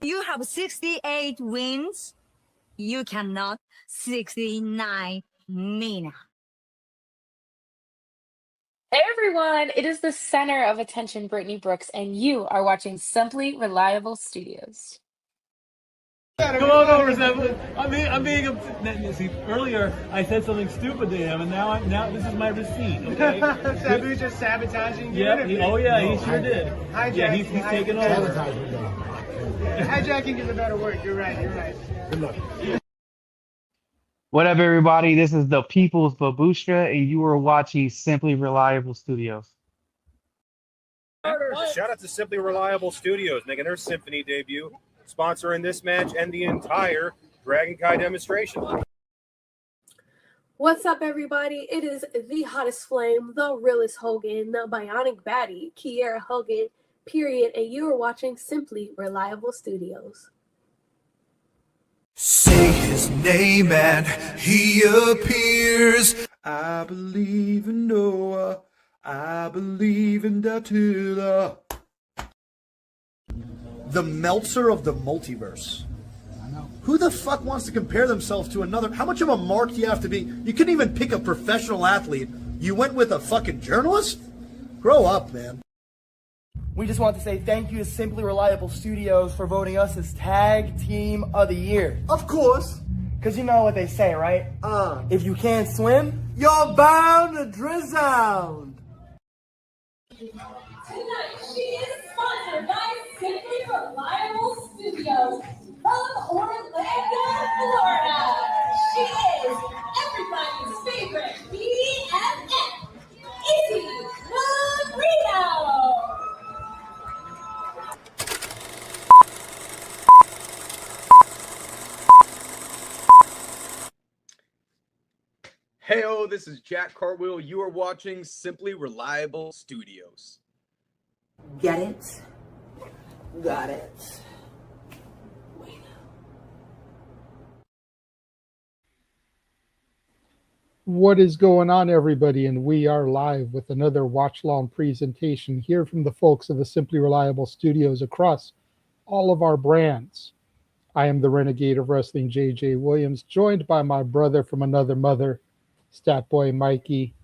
You have 68 wins. You cannot 69 Nina. Hey everyone, it is the center of attention, Brittany Brooks, and you are watching Simply Reliable Studios. Come on over, Seth. I'm being see, earlier I said something stupid to him, and now this is my receipt. Okay. Sabu's just sabotaging you. Yeah. He sure did. Hijack. Yeah, he's taking over. Hijacking is a better word. You're right. Good luck. What up, everybody? This is the People's Babushka, and you are watching Simply Reliable Studios. Shout out to Simply Reliable Studios making their Symphony debut, sponsoring this match and the entire Dragon Kai demonstration. What's up, everybody? It is the hottest flame, the realest Hogan, the bionic baddie, Kiera Hogan, period, and you are watching Simply Reliable Studios. Say his name and he appears. I believe in Noah. I believe in Datula. The Meltzer of the multiverse. Who the fuck wants to compare themselves to another? How much of a mark do you have to be? You couldn't even pick a professional athlete. You went with a fucking journalist? Grow up, man. We just want to say thank you to Simply Reliable Studios for voting us as Tag Team of the Year. Of course. Because you know what they say, right? If you can't swim, you're bound to drown. Tonight, she is sponsored by Simply Reliable Studios from Orlando, Florida. She is everybody's favorite BFF, Izzy Marino. Heyo, this is Jack Caldwell. You are watching Simply Reliable Studios. Get it? Got it. What is going on, everybody? And we are live with another watch-long presentation here from the folks of the Simply Reliable Studios across all of our brands. I am the Renegade of Wrestling, JJ Williams, joined by my brother from another mother, Stat Boy Mikey.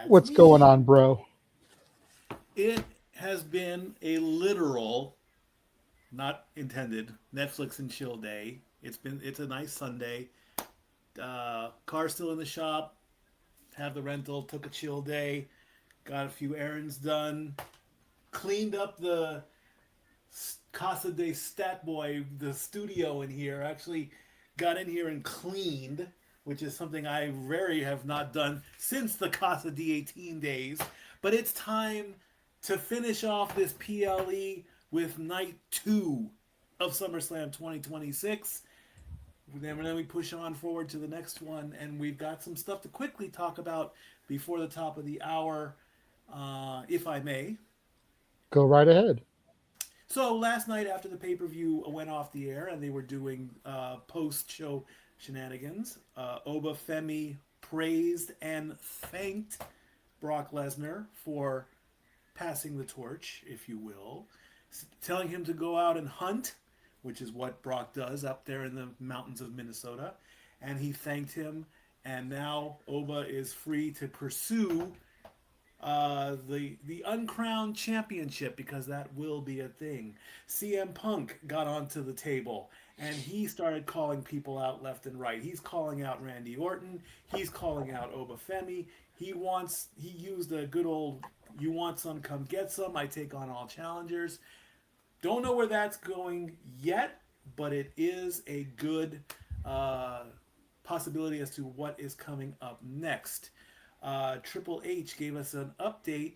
What's going on, bro? It has been a literal, not intended, Netflix and chill day. It's a nice Sunday. Car still in the shop. Have the rental. Took a chill day. Got a few errands done. Cleaned up the Casa de Stat Boy, the studio in here. Actually got in here and cleaned, which is something I rarely have not done since the Casa D18 days. But it's time to finish off this PLE with night 2 of SummerSlam 2026. Then we push on forward to the next one, and we've got some stuff to quickly talk about before the top of the hour, if I may. Go right ahead. So last night after the pay-per-view went off the air and they were doing post-show shenanigans, Oba Femi praised and thanked Brock Lesnar for passing the torch, if you will, telling him to go out and hunt, which is what Brock does up there in the mountains of Minnesota. And he thanked him, and now Oba is free to pursue the uncrowned championship, because that will be a thing. CM Punk got onto the table, and he started calling people out left and right. He's calling out Randy Orton. He's calling out Oba Femi. He used a good old, you want some, come get some. I take on all challengers. Don't know where that's going yet, but it is a good possibility as to what is coming up next. Triple H gave us an update.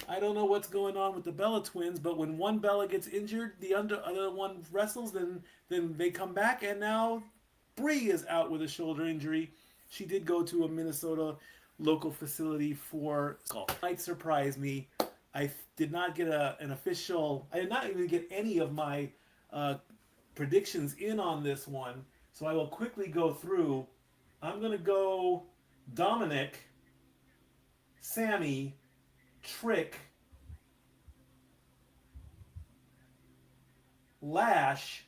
I don't know what's going on with the Bella twins, but when one Bella gets injured, the other one wrestles, then they come back, and now Brie is out with a shoulder injury. She did go to a Minnesota local facility for skull. Might surprise me. I did not get an official. I did not even get any of my predictions in on this one, so I will quickly go through. I'm going to go Dominik, Sami, Trick, Lash,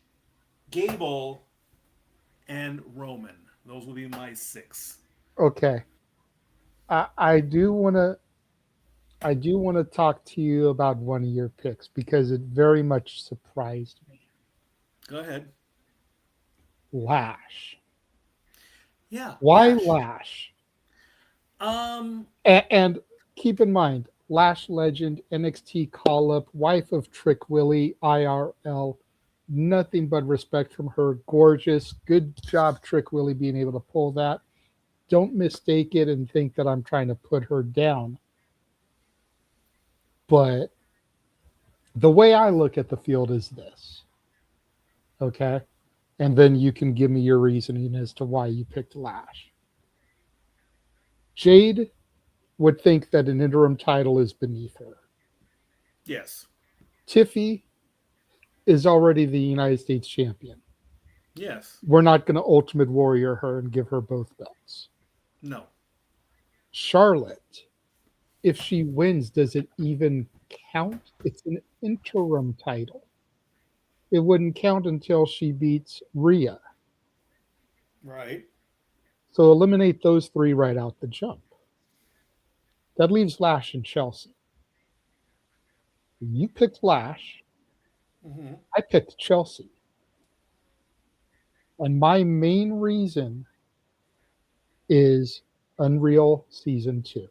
Gable, and Roman. Those will be my 6. Okay. I do want to talk to you about one of your picks because it very much surprised me. Go ahead. Lash. Yeah. Why Lash. Lash? Um. And keep in mind, Lash legend, NXT call up, wife of Trick Willie, IRL. Nothing but respect from her. Gorgeous. Good job, Trick Willie, being able to pull that. Don't mistake it and think that I'm trying to put her down. But the way I look at the field is this. Okay? And then you can give me your reasoning as to why you picked Lash. Jade would think that an interim title is beneath her. Yes. Tiffy is already the United States champion. Yes. We're not going to Ultimate Warrior her and give her both belts. No. Charlotte, if she wins, does it even count? It's an interim title. It wouldn't count until she beats Rhea. Right. So eliminate those 3 right out the jump. That leaves Lash and Chelsea. You picked Lash. Mm-hmm. I picked Chelsea. And my main reason is Unreal Season 2.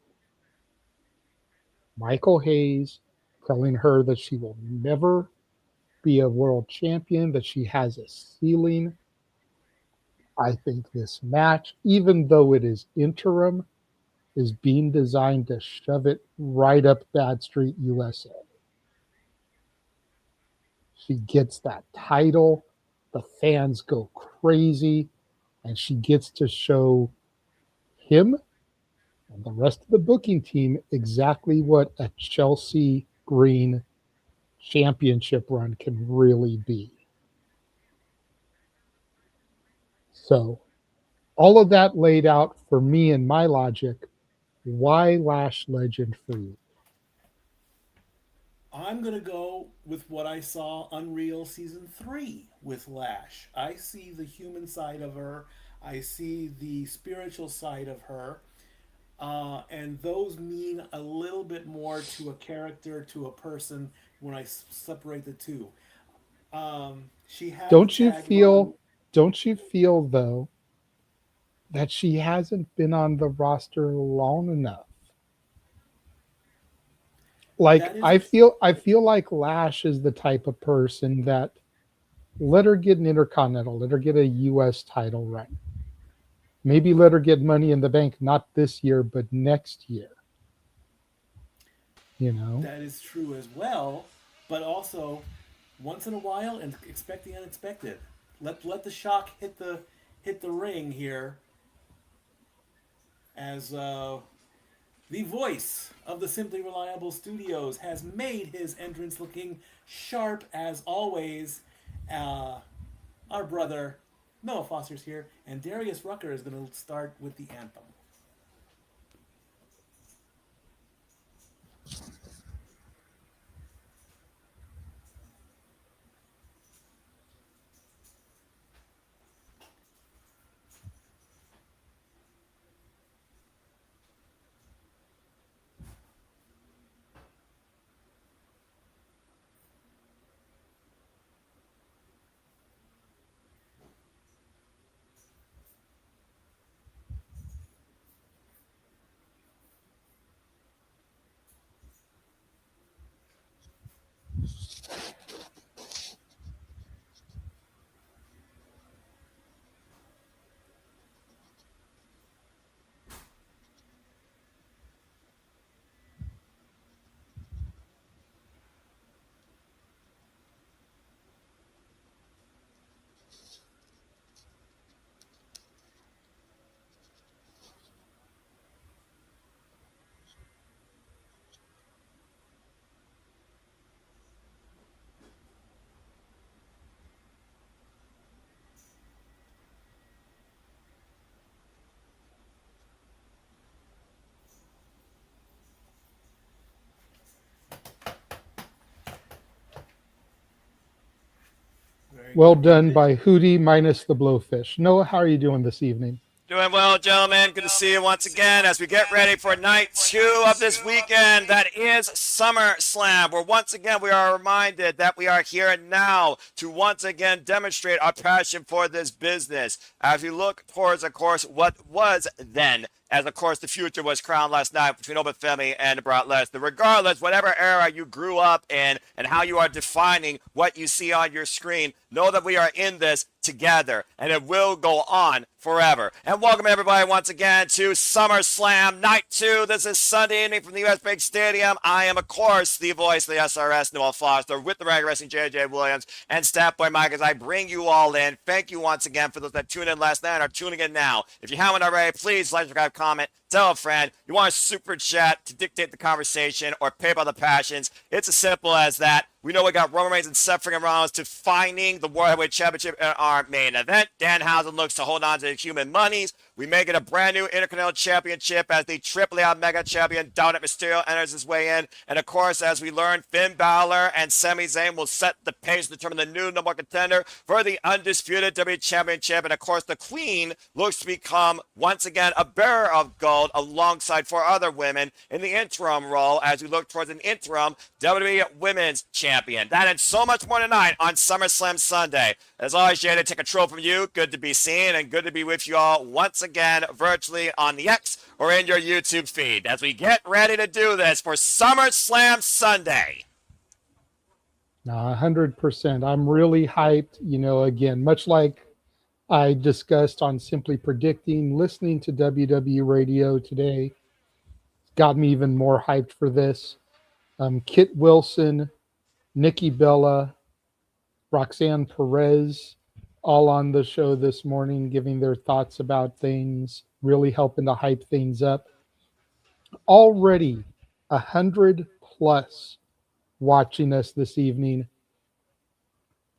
Michael Hayes telling her that she will never be a world champion, that she has a ceiling. I think this match, even though it is interim, is being designed to shove it right up Bad Street, USA. She gets that title, the fans go crazy, and she gets to show him and the rest of the booking team exactly what a Chelsea Green championship run can really be. So, all of that laid out for me and my logic. Why Lash Legend for you? I'm going to go with what I saw Unreal Season 3 with Lash. I see the human side of her. I see the spiritual side of her. And those mean a little bit more to a character, to a person, when I separate the two. She had Don't you feel though that she hasn't been on the roster long enough? Like I feel like Lash is the type of person that let her get an Intercontinental, let her get a US title run. Maybe let her get Money in the Bank, not this year, but next year. You know? That is true as well, but also once in a while and expect the unexpected. Let the shock hit the ring here as the voice of the Simply Reliable Studios has made his entrance looking sharp as always. Our brother Noah Foster's here, and Darius Rucker is going to start with the anthem. Well done by Hootie minus the blowfish. Noah, how are you doing this evening? Doing well, gentlemen. Good to see you once again as we get ready for night 2 of this weekend. That is SummerSlam, where once again we are reminded that we are here now to once again demonstrate our passion for this business. As we look towards, of course, what was then, as of course the future was crowned last night between Open Femi and Brock Lesnar. Regardless, whatever era you grew up in and how you are defining what you see on your screen, know that we are in this together, and it will go on forever. And welcome everybody once again to SummerSlam Night 2. This is Sunday evening from the U.S. Bank Stadium. I am, of course, the voice of the SRS, Noah Foster, with the Renegade of Wrestling, JJ Williams, and Staff Boy Mike as I bring you all in. Thank you once again for those that tuned in last night and are tuning in now. If you haven't already, please like, subscribe, comment, tell a friend. You want a super chat to dictate the conversation or pay by the passions. It's as simple as that. We know we got Roman Reigns and Seth freaking Rollins defining the World Heavyweight Championship in our main event. Danhausen looks to hold on to the human monies. We make it a brand new Intercontinental Championship as the AAA Mega Champion Dominik Mysterio enters his way in. And of course, as we learned, Finn Balor and Sami Zayn will set the pace to determine the new number one contender for the undisputed WWE Championship. And of course, the Queen looks to become once again a bearer of gold alongside 4 other women in the interim role as we look towards an interim WWE Women's Champion. That and so much more tonight on SummerSlam Sunday. As always, Jade, take control from you. Good to be seen and good to be with you all once again virtually on the X or in your YouTube feed as we get ready to do this for SummerSlam Sunday. 100%. I'm really hyped. You know, again, much like I discussed on Simply Predicting, listening to WWE Radio today got me even more hyped for this. Kit Wilson, Nikki Bella, Roxanne Perez, all on the show this morning, giving their thoughts about things, really helping to hype things up. Already 100 plus watching us this evening.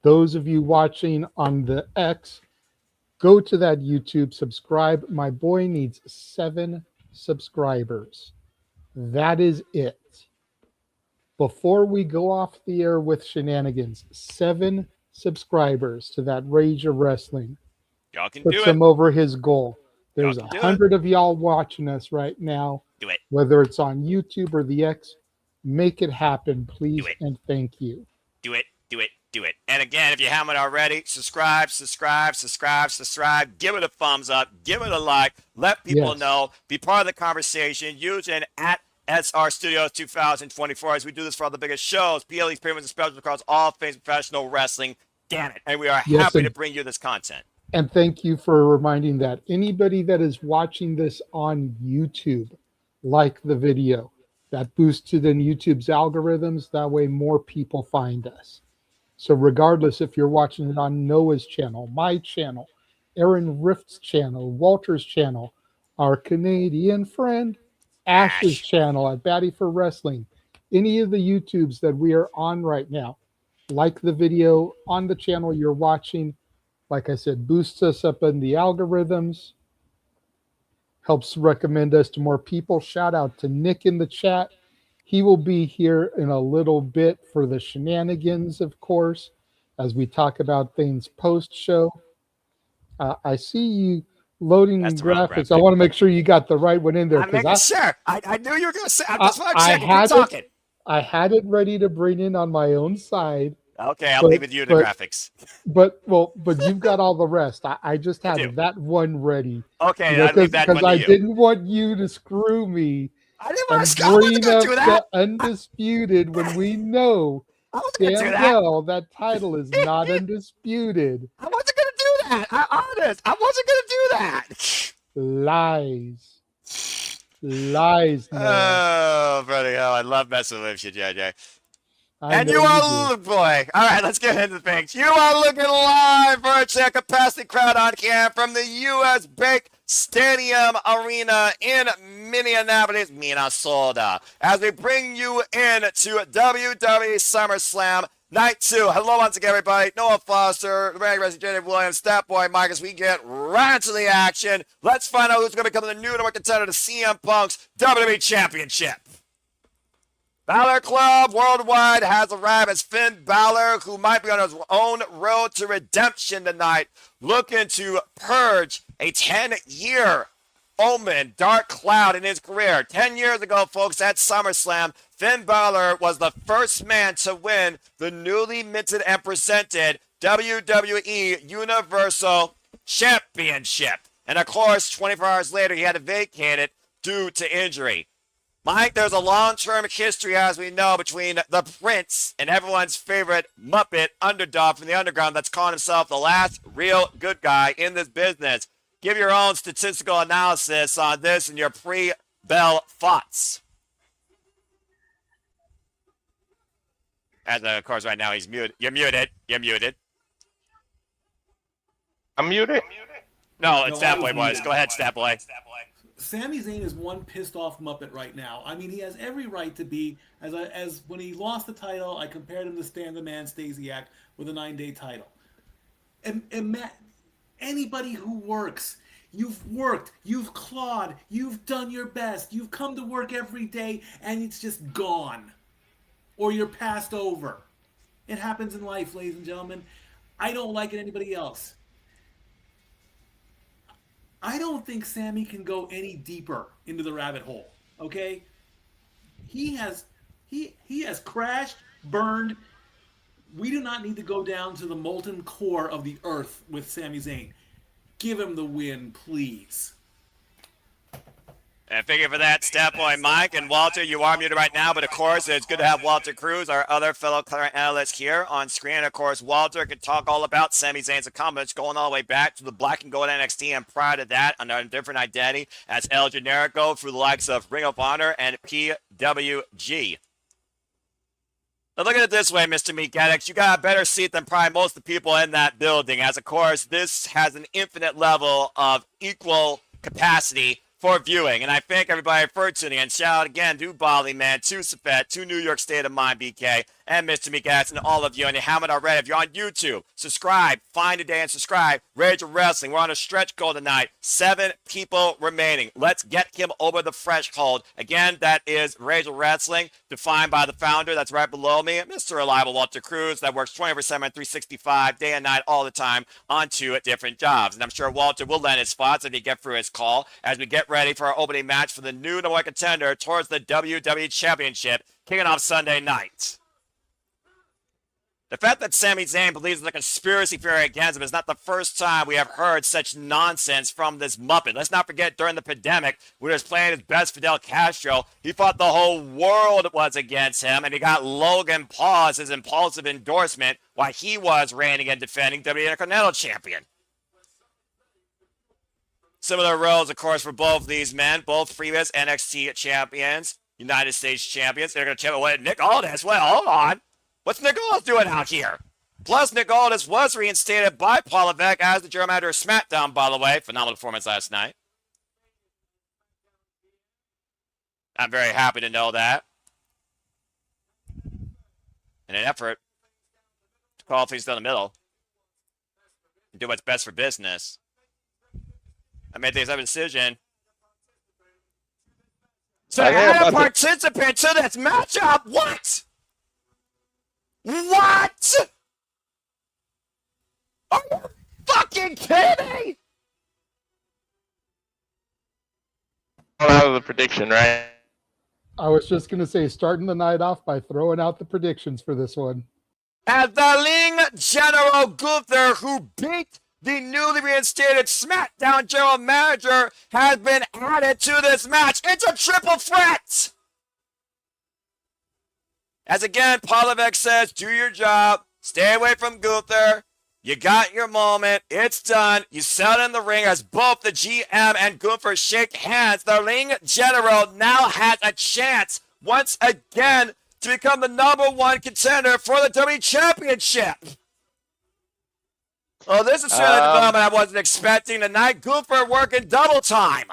Those of you watching on the X, go to that YouTube, subscribe. My boy needs 7 subscribers. That is it. Before we go off the air with shenanigans, 7 subscribers to that Rage of Wrestling. Y'all can puts do him it. over his goal. There's Y'all can do 100 of y'all watching us right now. Do it. Whether it's on YouTube or the X, make it happen, please, and thank you. Do it, do it, do it. And again, if you haven't already, subscribe, subscribe, subscribe, subscribe. Give it a thumbs up. Give it a like. Let people know. Be part of the conversation. Use an @SR Studios 2024 as we do this for all the biggest shows, PLEs, payments, and specials across all things professional wrestling. Damn it. And we are happy to bring you this content. And thank you for reminding that. Anybody that is watching this on YouTube, like the video. That boosted in YouTube's algorithms. That way more people find us. So regardless if you're watching it on Noah's channel, my channel, Aaron Rift's channel, Walter's channel, our Canadian friend, Ash's channel at Batty for Wrestling, any of the YouTubes that we are on right now, like the video on the channel you're watching. Like I said, boosts us up in the algorithms, helps recommend us to more people. Shout out to Nick in the chat. He will be here in a little bit for the shenanigans, of course, as we talk about things post-show. I see you loading graphics. I want to make sure you got the right one in there. I'm making sure. I knew you were going to say. That's what I'm saying. Keep talking. I had it ready to bring in on my own side. Okay, I'll leave it to you the graphics. But you've got all the rest. I just had that one ready. Okay, I'll leave that one to you. Because I didn't want you to screw me. I didn't want to screw you. Do that. The undisputed when we know damn well that title is not undisputed. I wasn't going to do that. I'm honest. I wasn't going to do that. Lies. Lies. Oh, brother, I love messing with you, JJ. And you are, boy. All right, let's get into things. You are looking live virtually at capacity crowd on cam from the U.S. Bank Stadium Arena in Minneapolis, Minnesota, as we bring you in to WWE SummerSlam Night 2. Hello once again, everybody. Noah Foster, the Renegade of Wrestling, Jade Williams, Stat Boy Mike, as we get right into the action. Let's find out who's going to become the new number one contender to CM Punk's WWE Championship. Balor Club Worldwide has arrived as Finn Balor, who might be on his own road to redemption tonight, looking to purge a 10-year omen, dark cloud in his career. 10 years ago, folks, at SummerSlam, Finn Balor was the first man to win the newly minted and presented WWE Universal Championship. And of course, 24 hours later, he had to vacate it due to injury. Mike, there's a long-term history, as we know, between the Prince and everyone's favorite Muppet underdog from the underground that's calling himself the last real good guy in this business. Give your own statistical analysis on this and your pre-bell thoughts. As of course, right now he's muted. You're muted. You're muted. I'm muted? No, it's Statboy, boys. Go ahead, Statboy. Sami Zayn is one pissed off Muppet right now. I mean, he has every right to be. As when he lost the title, I compared him to Stan the Man Stasiak with a 9-day title. And Matt, anybody who works, you've worked, you've clawed, you've done your best, you've come to work every day, and it's just gone, or you're passed over. It happens in life, ladies and gentlemen. I don't like it. Anybody else? I don't think Sami can go any deeper into the rabbit hole. Okay, he has crashed, burned. We do not need to go down to the molten core of the earth with Sami Zayn. Give him the win, please. And figure for that, Statboy Mike and Walter, you are muted right now, but of course, it's good to have Walter Cruz, our other fellow color analyst, here on screen. Of course, Walter can talk all about Sami Zayn's accomplishments, going all the way back to the black and gold NXT, and prior to that, under a different identity as El Generico through the likes of Ring of Honor and PWG. Now look at it this way, Mr. Meat Addicts. You got a better seat than probably most of the people in that building, as of course, this has an infinite level of equal capacity for viewing. And I thank everybody for tuning in. Shout out again to Bali Man, to Safet, to New York State of Mind BK, and Mr. Meekas, and all of you. And you haven't already, if you're on YouTube, subscribe. Find a day and subscribe. Rage of Wrestling. We're on a stretch goal tonight. 7 people remaining. Let's get him over the threshold. Again, that is Rage of Wrestling, defined by the founder. That's right below me, Mr. Reliable Walter Cruz, that works 24/7, 365, day and night, all the time, on 2 different jobs. And I'm sure Walter will lend his spots if he get through his call as we get ready for our opening match for the new #1 contender towards the WWE Championship, kicking off Sunday night. The fact that Sami Zayn believes in the conspiracy theory against him is not the first time we have heard such nonsense from this Muppet. Let's not forget, during the pandemic, when he was playing his best Fidel Castro, he thought the whole world was against him, and he got Logan Paul as his impulsive endorsement while he was reigning and defending WWE Intercontinental Champion. Similar roles, of course, for both of these men, both previous NXT champions, United States champions. They're going to champion with Nick Aldis. Well, hold on. What's Nick Aldis doing out here? Plus, Nick Aldis was reinstated by Paul Levesque as the general manager of SmackDown, by the way. Phenomenal performance last night. I'm very happy to know that. In an effort to call things down the middle and do what's best for business, I made this decision to add a participant to this matchup. What? What? Are you fucking kidding me? Out of the prediction, right? I was just going to say, starting the night off by throwing out the predictions for this one. As the Ling General Gunther, who beat the newly reinstated SmackDown General Manager, has been added to this match. It's a triple threat! As again, Paul Levesque says, do your job, stay away from Gunther. You got your moment, it's done. You sell it in the ring as both the GM and Gunther shake hands. The Ring General now has a chance once again to become the #1 contender for the WWE Championship. Well, this is certainly a development I wasn't expecting tonight. Gunther working double time.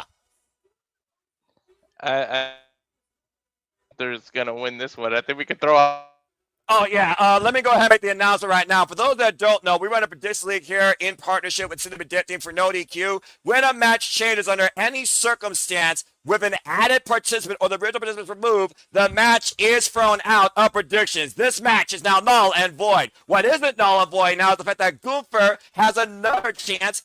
There's going to win this one. I think we can throw out. Oh, yeah. Let me go ahead and make the announcement right now. For those that don't know, we run a prediction league here in partnership with Cinema Predicting for No DQ. When a match changes under any circumstance, with an added participant or the original participant removed, the match is thrown out of predictions. This match is now null and void. What isn't null and void now is the fact that Gunther has another chance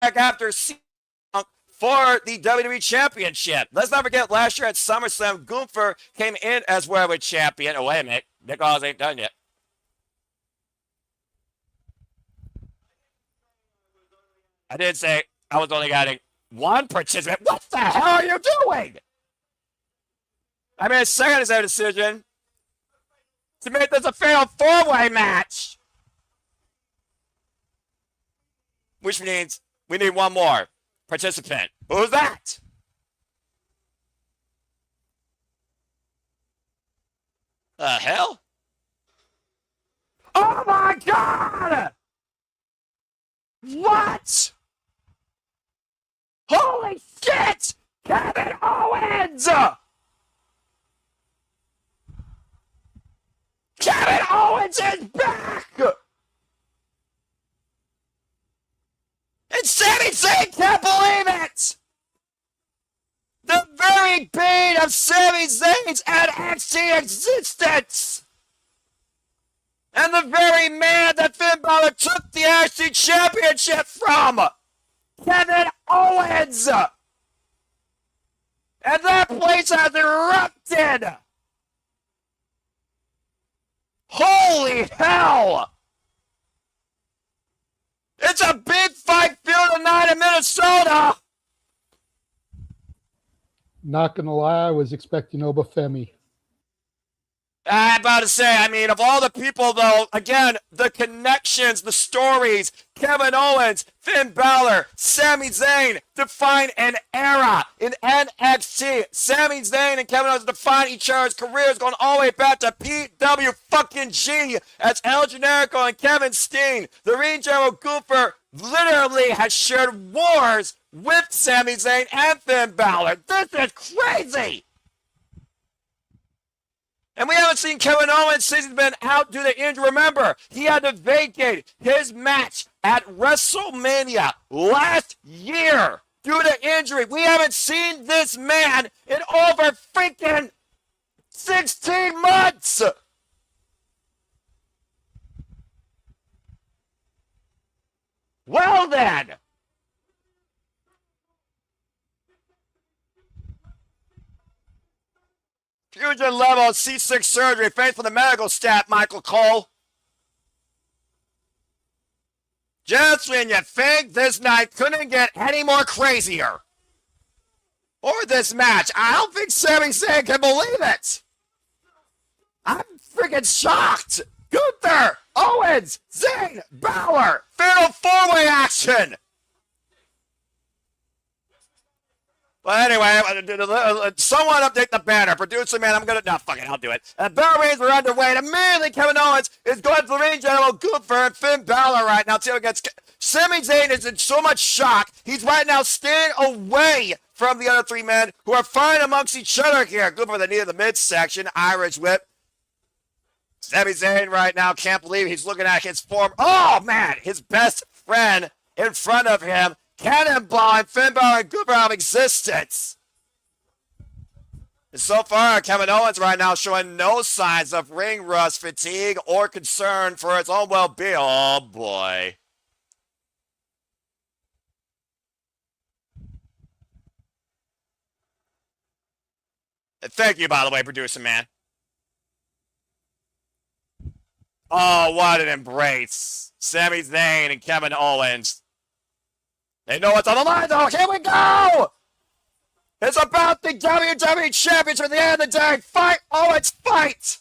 back after for the WWE Championship. Let's not forget last year at SummerSlam, Gunther came in as World Champion. Oh, wait a minute. Nick Oz ain't done yet. I did say I was only getting one participant. What the hell are you doing? I made a second is a decision to make this a fatal four-way match. Which means we need one more participant. Who's that? The hell? Oh my God! What? Holy shit! Kevin Owens! Kevin Owens is back! And Sami Zayn can't believe it! The very bane of Sami Zayn's NXT existence! And the very man that Finn Balor took the NXT Championship from! Kevin Owens! And that place has erupted! Holy hell! It's a big fight field tonight in Minnesota! Not gonna lie, I was expecting Obafemi. I'm about to say, I mean, of all the people, though, again, the connections, the stories, Kevin Owens, Finn Balor, Sami Zayn define an era in NXT. Sami Zayn and Kevin Owens define each other's careers going all the way back to PW fucking G as El Generico and Kevin Steen. The Ring General Gunther literally has shared wars with Sami Zayn and Finn Balor. This is crazy! And we haven't seen Kevin Owens since he's been out due to injury. Remember, he had to vacate his match at WrestleMania last year due to injury. We haven't seen this man in over freaking 16 months. Well then. Fusion level C6 surgery. Thanks for the medical stat, Michael Cole. Just when you think this night couldn't get any more crazier. Or this match. I don't think Sami Zayn can believe it. I'm freaking shocked. Gunther, Owens, Zayn, Balor. Fatal four-way action. Well, anyway, someone update the banner. Producer, man, I'm going to... No, fuck it, I'll do it. Battle Reigns were underway, and immediately Kevin Owens is going to the Ring General Gunther and Finn Balor right now. Sami Zayn is in so much shock. He's right now staying away from the other three men who are fighting amongst each other here. Gunther the knee of the midsection, Irish whip. Sami Zayn right now can't believe he's looking at his form. Oh, man, his best friend in front of him. Cannonball and Finn Balor and Gunther out of existence. And so far, Kevin Owens right now showing no signs of ring rust, fatigue, or concern for his own well-being. Oh, boy. And thank you, by the way, producer man. Oh, what an embrace. Sami Zayn and Kevin Owens. They know what's on the line, though. Here we go! It's about the WWE Championship at the end of the day. Fight, Owens, fight!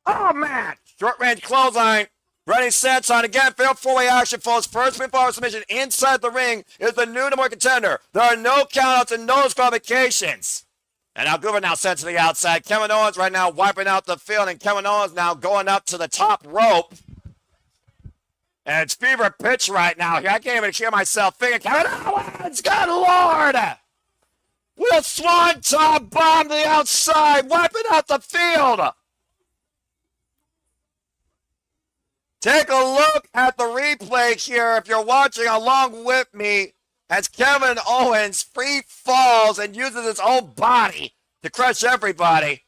Oh, man. Short-range clothesline. Running sets on again. Fatal four-way action, folks. First pinfall submission inside the ring is the new number one contender. There are no countouts and no disqualifications. And now Gunther now sent to the outside. Kevin Owens right now wiping out the field, and Kevin Owens now going up to the top rope. And it's fever pitch right now. I can't even hear myself thinking, Kevin Owens, good Lord! With a swanton bomb to the outside, wiping out the field. Take a look at the replay here if you're watching along with me. as Kevin Owens free falls and uses his own body to crush everybody.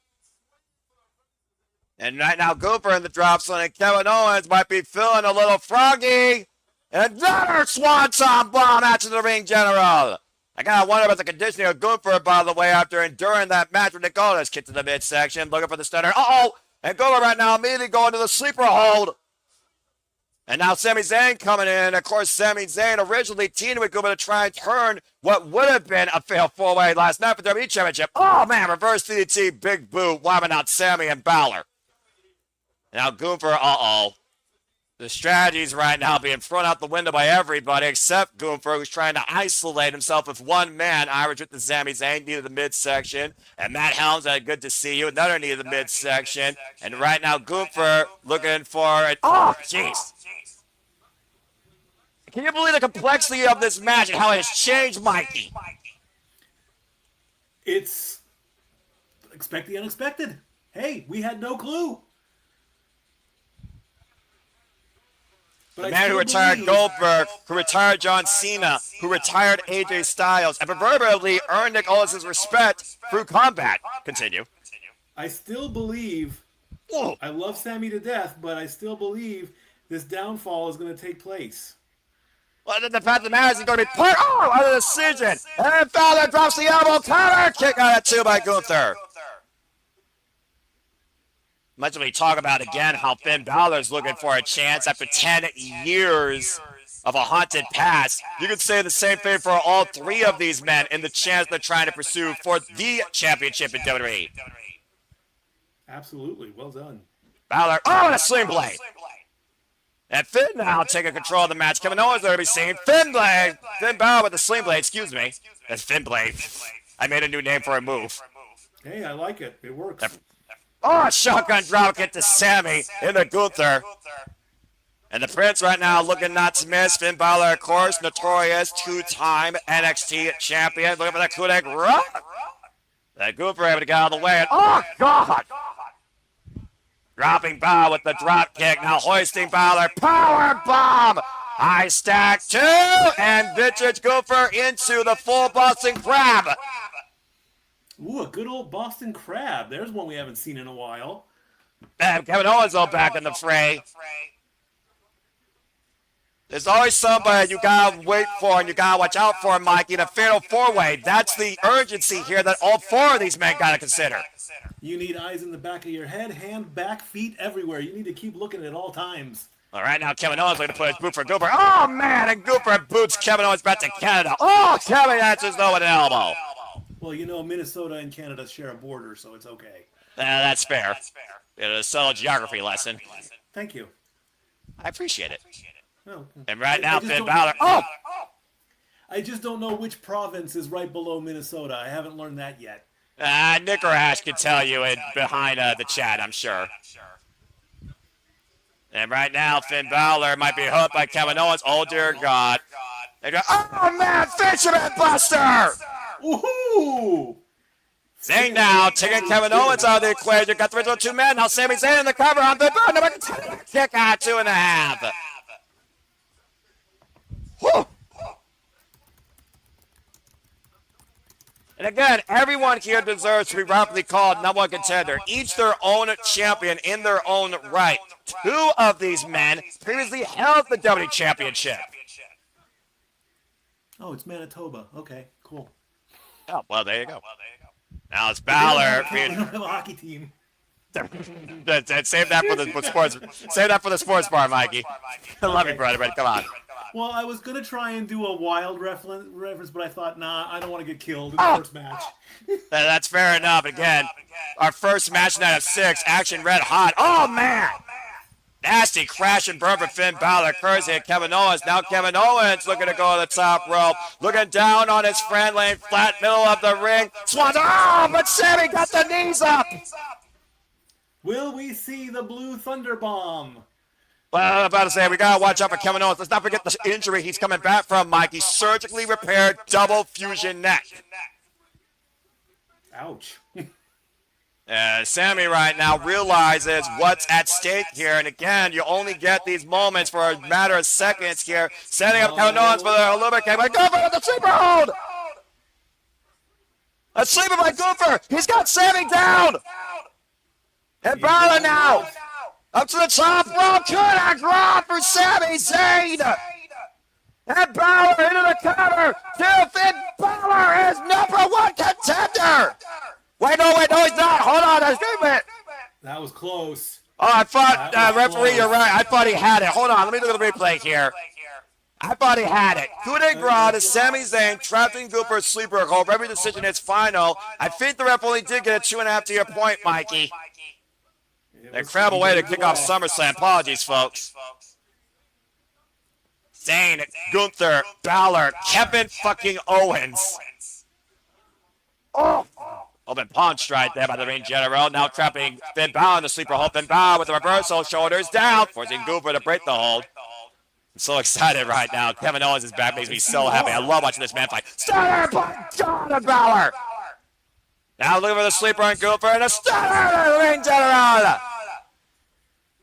And right now, Cooper in the drop zone, and Kevin Owens might be feeling a little froggy. And another swanton bomb out to the ring general. I gotta wonder about the conditioning of Gunther, by the way, after enduring that match with Nicholas. Kick to the midsection, looking for the stunner. Uh-oh! And Gunther right now immediately going to the sleeper hold. And now Sami Zayn coming in. Of course, Sami Zayn originally teamed with Gunther to try and turn what would have been a failed four-way last night for the WWE Championship. Oh, man, reverse DDT, big boot, wiping out Sami and Balor. Now Gunther, uh-oh. The strategy's right now being thrown out the window by everybody except Gunther, who's trying to isolate himself with one man. Irish with the Sami Zayn, knee to the midsection. And Matt Helms, good to see you. Another knee to the midsection. And right now, Gunther looking for it. Oh, jeez. Can you believe the complexity of this match and how it has changed, Mikey? It's expect the unexpected. Hey, we had no clue. The man who retired Goldberg, who retired John Cena, who retired AJ Styles, and proverbially earned Nick Aldis's respect through combat. Continue. I still believe, I love Sami to death, but I still believe this downfall is going to take place. Well, the fact of the matter is he's going to be put out of the decision. And then Fowler drops the elbow counter. Kick out at 2 by Gunther. Much as we talk about again how Finn Balor's looking for a chance after 10 years of a haunted past. You could say the same thing for all three of these men in the chance they're trying to pursue for the championship in WWE. Absolutely. Well done. Balor, and a sling blade. And Finn now taking control of the match. Kevin Owens there to be seen. Finn Balor with the sling blade, excuse me. That's Finn blade. I made a new name for a move. Hey, I like it. It works. Shotgun drop kick to Sami into Gunther. And the Prince right now looking not to miss. Finn Balor, of course, notorious two-time NXT champion. Looking for that coup de grace. That Gunther able to get out of the way. And, God! Dropping Balor with the drop kick. Now hoisting Balor. Power bomb! High stack 2. And vintage Gunther into the full Boston Crab. Ooh, a good old Boston Crab. There's one we haven't seen in a while. Kevin Owens all back in the fray. There's always somebody you gotta wait for and you gotta watch out for, Mikey, in a fatal four-way. That's the urgency here that all four of these men gotta consider. You need eyes in the back of your head, hand, back, feet, everywhere. You need to keep looking at all times. All right, now Kevin Owens looking to put his boot for Gunther. Oh, man, and Gunther boots Kevin Owens back to Canada. Kevin answers no with an elbow. Well, you know, Minnesota and Canada share a border, so it's okay. That's fair. It's a subtle geography lesson. Thank you. I appreciate it. Oh. And right now, Finn Balor. I just don't know which province is right below Minnesota. I haven't learned that yet. Nick or Ash can tell you behind the chat, I'm sure. And right now, Finn Balor might be hooked by Kevin Owens. Oh, dear God. They go, man, Fisherman Buster! Woohoo! Zayn now taking Kevin Owens out of the equation. Got the original two men. Now Sami Zayn in the cover on the number 10. Kick out 2.5. Whew. And again, everyone here deserves to be rightfully called number one contender. Each their own champion in their own right. Two of these men previously held the WWE Championship. Oh, it's Manitoba. Okay, cool. Oh, well, there you go. Now it's Balor. We don't have a hockey team. Save that for the sports. Save that for the sports bar, Mikey. I love you, brother. Come on. Well, I was gonna try and do a wild reference, but I thought, nah, I don't want to get killed in the first match. That's fair enough. Again, our first match night of 6, action red hot. Oh man! Nasty crash and burn for Finn Balor. Courtesy of Kevin Owens. Now Kevin Owens looking to go to the top rope. Looking down on his friend, laying flat middle of the ring. Swans. But Sami got the knees up. Will we see the Blue Thunder Bomb? Well, I'm about to say, we got to watch out for Kevin Owens. Let's not forget the injury he's coming back from, Mike. He surgically repaired double fusion neck. Ouch. Sami right now realizes what's at stake here, and again, you only get these moments for a matter of seconds here. Setting up Kevin Owens for the Olympic game. Goofer with the sleeper hold! A sleeper by Goofer! He's got Sami down! And Balor now! Up to the top rope, coup de grace for Sami Zayn! And Balor into the cover! Finn Balor is #1 contender! Wait, no, he's not. Hold on, that was close. Oh, I thought, referee, you're right. I thought he had it. Hold on, let me look at the replay here. I thought he had it. Coup de grace to Sami Zayn, trapped in Gooper's sleeper hold. Every decision is final. I think the ref only did get a 2.5 to your point, Mikey. Incredible way to kick off SummerSlam. Apologies, folks. Zayn, Gunther, Balor, Kevin fucking Owens. Oh! Open punch right there by the ring general. Now trapping Finn Balor in the sleeper hold. Finn Balor with the reversal, shoulders down, forcing Gooper to break the hold. I'm so excited right now. Kevin Owens is back, makes me so happy. I love watching this man fight. Stunner by John Balor. Now looking for the sleeper on Gooper and a stunner to the ring general.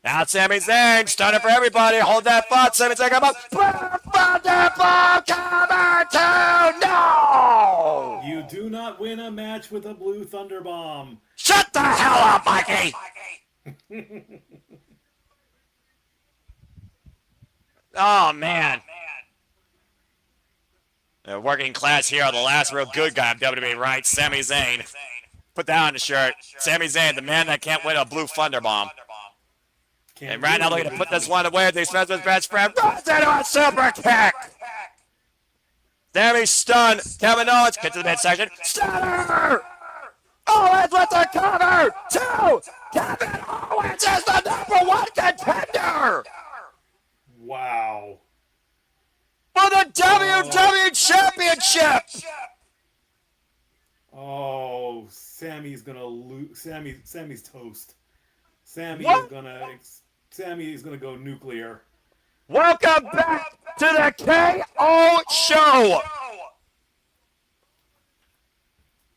Now Sami Zayn, stunner for everybody. Hold that thought. Sami Zayn come up. Thunderbomb cover 2. No! You do not win a match with a blue Thunderbomb. Shut the hell up, Mikey! Oh, man. The working class hero, the last real good guy of WWE, right? Sami Zayn. Put that on the shirt. Sami Zayn, the man that can't win a blue Thunderbomb. And right now, looking to put this one away at the expense of his best friend. Runs into a super kick! Sami stunned. Kevin Owens gets to the midsection. Stunner! Owens with the cover! 2! Kevin Owens is the #1 contender! Wow. For the WWE Championship! Oh, Sammy's gonna lose. Sammy's toast. Sammy is gonna go nuclear. Welcome back to the KO Show!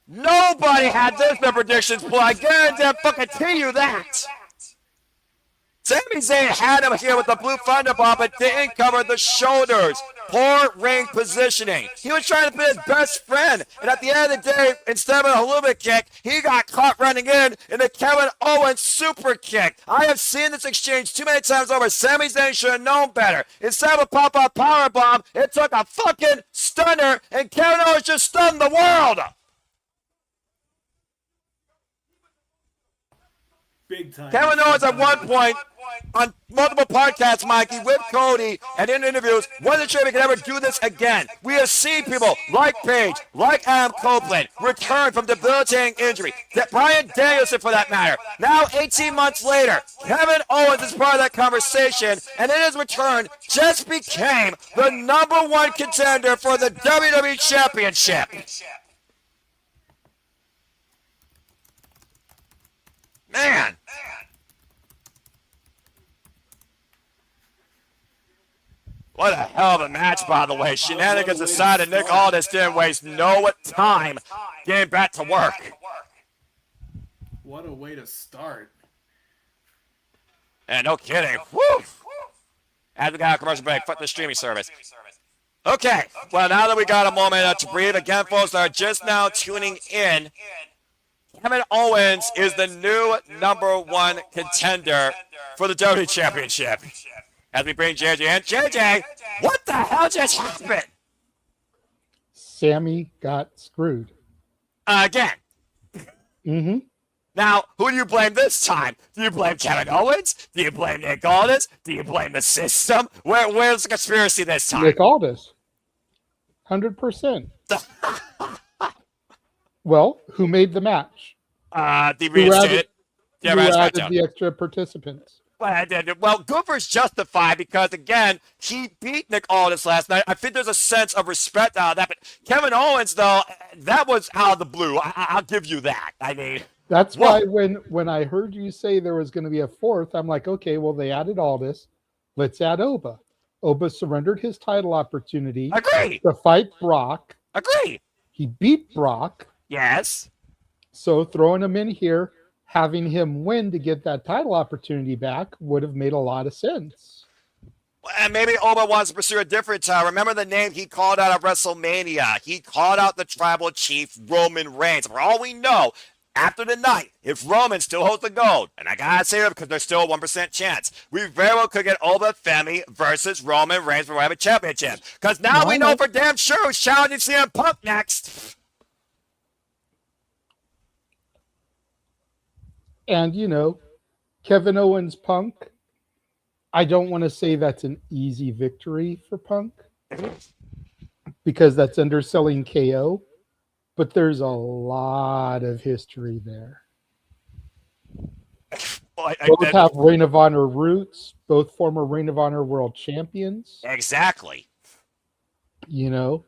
Nobody had this in their predictions, but I guarantee you that. Sami Zayn had him here with the blue Thunderbomb, but didn't cover the shoulders. Poor ring positioning. He was trying to be his best friend, and at the end of the day, instead of a haluva kick, he got caught running in the Kevin Owens super kick. I have seen this exchange too many times over. Sami Zayn should have known better. Instead of a pop-up powerbomb, it took a fucking stunner, and Kevin Owens just stunned the world. Big time. Kevin Owens at one point on multiple podcasts, Mikey, with Cody, and in interviews, wasn't sure we could ever do this again. We have seen people like Paige, like Adam Copeland, return from debilitating injury. Bryan Danielson, for that matter. Now, 18 months later, Kevin Owens is part of that conversation, and in his return, just became the #1 contender for the WWE Championship. Man. What a hell of a match, by the way. Shenanigans aside, and Nick Aldis didn't waste no time getting back to work. What a way to start. And no kidding. Woo! As we got a commercial break, fuck the streaming service. Okay, well, now that we got a moment to breathe, again, folks that are just now tuning in, Kevin Owens is the new #1 contender for the WWE Championship. As we bring JJ in. JJ, what the hell just happened? Sami got screwed. Again. Mm-hmm. Now, who do you blame this time? Do you blame Kevin Owens? Do you blame Nick Aldis? Do you blame the system? Where's the conspiracy this time? Nick Aldis. 100%. Well, who made the match? The reinstated. Who added the extra participants? Well, Gooper's justified because, again, he beat Nick Aldis last night. I think there's a sense of respect out of that. But Kevin Owens, though, that was out of the blue. I'll give you that. I mean, that's why when I heard you say there was going to be a fourth, I'm like, okay, well, they added Aldis. Let's add Oba. Oba surrendered his title opportunity. Agree. To fight Brock. Agree. He beat Brock. Yes. So throwing him in here having him win to get that title opportunity back would have made a lot of sense. And maybe Oba wants to pursue a different time. Remember the name he called out at WrestleMania. He called out the tribal chief, Roman Reigns. For all we know, after the night, if Roman still holds the gold, and I gotta say that because there's still a 1% chance, we very well could get Oba Femi versus Roman Reigns for a championship. Because now we know for damn sure who's challenging CM Punk next. And, you know, Kevin Owens Punk, I don't want to say that's an easy victory for Punk because that's underselling KO, but there's a lot of history there. Both have Ring of Honor roots, both former Ring of Honor world champions. Exactly. You know,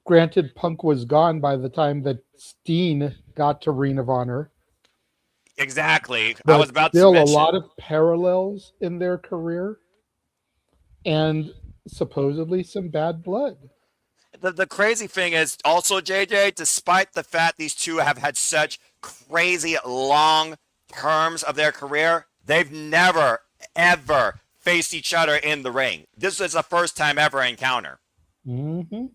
granted, Punk was gone by the time that Steen got to Ring of Honor. Exactly. But I was about still to a mention. lot of parallels in their career and supposedly some bad blood. The crazy thing is also, JJ, despite the fact these two have had such crazy long terms of their career, they've never, ever faced each other in the ring. This is a first time ever encounter. Mm-hmm.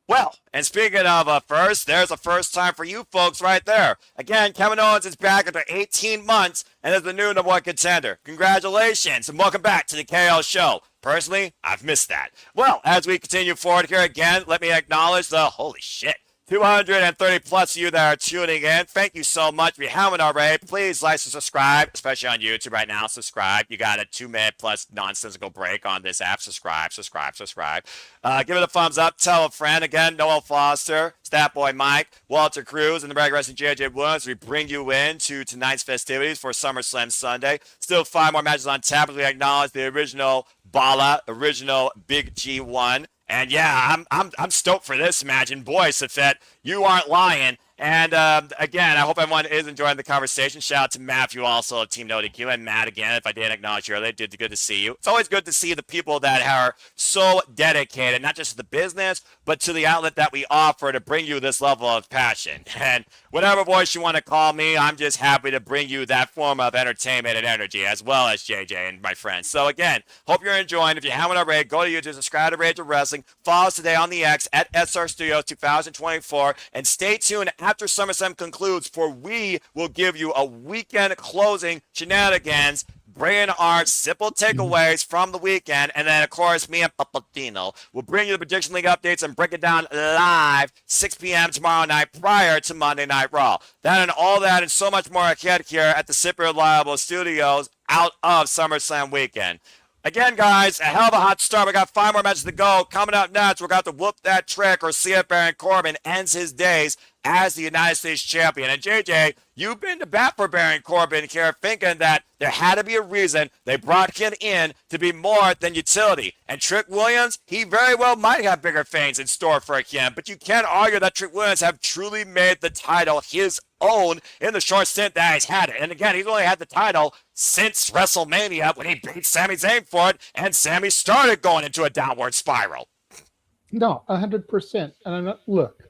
Well, and speaking of a first, there's a first time for you folks right there. Again, Kevin Owens is back after 18 months and is the new number one contender. Congratulations and welcome back to the KO show. Personally, I've missed that. Well, as we continue forward here again, let me acknowledge the holy shit. 230 plus of you that are tuning in. Thank you so much. If you haven't already, please like and subscribe, especially on YouTube right now. Subscribe. You got a 2-minute plus nonsensical break on this app. Subscribe. Give it a thumbs up. Tell a friend. Again, Noel Foster, Statboy Mike, Walter Cruz, and the Regular Wrestling JJ Williams. We bring you in to tonight's festivities for SummerSlam Sunday. Still 5 more matches on tap as we acknowledge the original Bala, original Big G1. And yeah, I'm stoked for this match. And boy, Seth, you aren't lying. And again, I hope everyone is enjoying the conversation. Shout out to Matthew also of Team NoDQ, and Matt again, if I didn't acknowledge you earlier. Good to see you. It's always good to see the people that are so dedicated, not just to the business, but to the outlet that we offer to bring you this level of passion. And whatever voice you want to call me, I'm just happy to bring you that form of entertainment and energy, as well as JJ and my friends. So again, hope you're enjoying. If you haven't already, go to YouTube, subscribe to Rage of Wrestling, follow us today on the X at SR Studios 2024, and stay tuned after SummerSlam concludes, for we will give you a weekend closing shenanigans, bringing our simple takeaways from the weekend, and then, of course, me and Papatino will bring you the Prediction League updates and break it down live 6 p.m. tomorrow night prior to Monday Night Raw. That and all that and so much more ahead here at the Super Reliable Studios out of SummerSlam weekend. Again, guys, a hell of a hot start. We got 5 more matches to go. Coming up next, we're going to whoop that trick or see if Baron Corbin ends his days as the United States champion. And JJ, you've been to bat for Baron Corbin here, thinking that there had to be a reason they brought him in to be more than utility. And Trick Williams, he very well might have bigger things in store for him, but you can't argue that Trick Williams have truly made the title his own in the short stint that he's had it. And again, he's only had the title since WrestleMania when he beat Sami Zayn for it, and Sami started going into a downward spiral. No, 100%. And I'm not, look,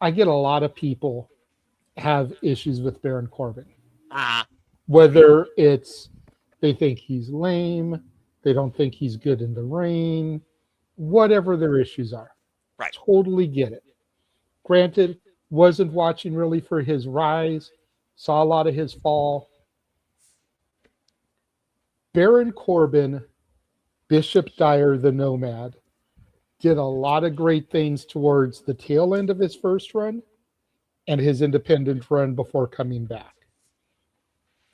I get a lot of people have issues with Baron Corbin. Whether it's they think he's lame, they don't think he's good in the ring, whatever their issues are. Right. Totally get it. Granted, wasn't watching really for his rise, saw a lot of his fall. Baron Corbin, Bishop Dyer the Nomad, did a lot of great things towards the tail end of his first run and his independent run before coming back.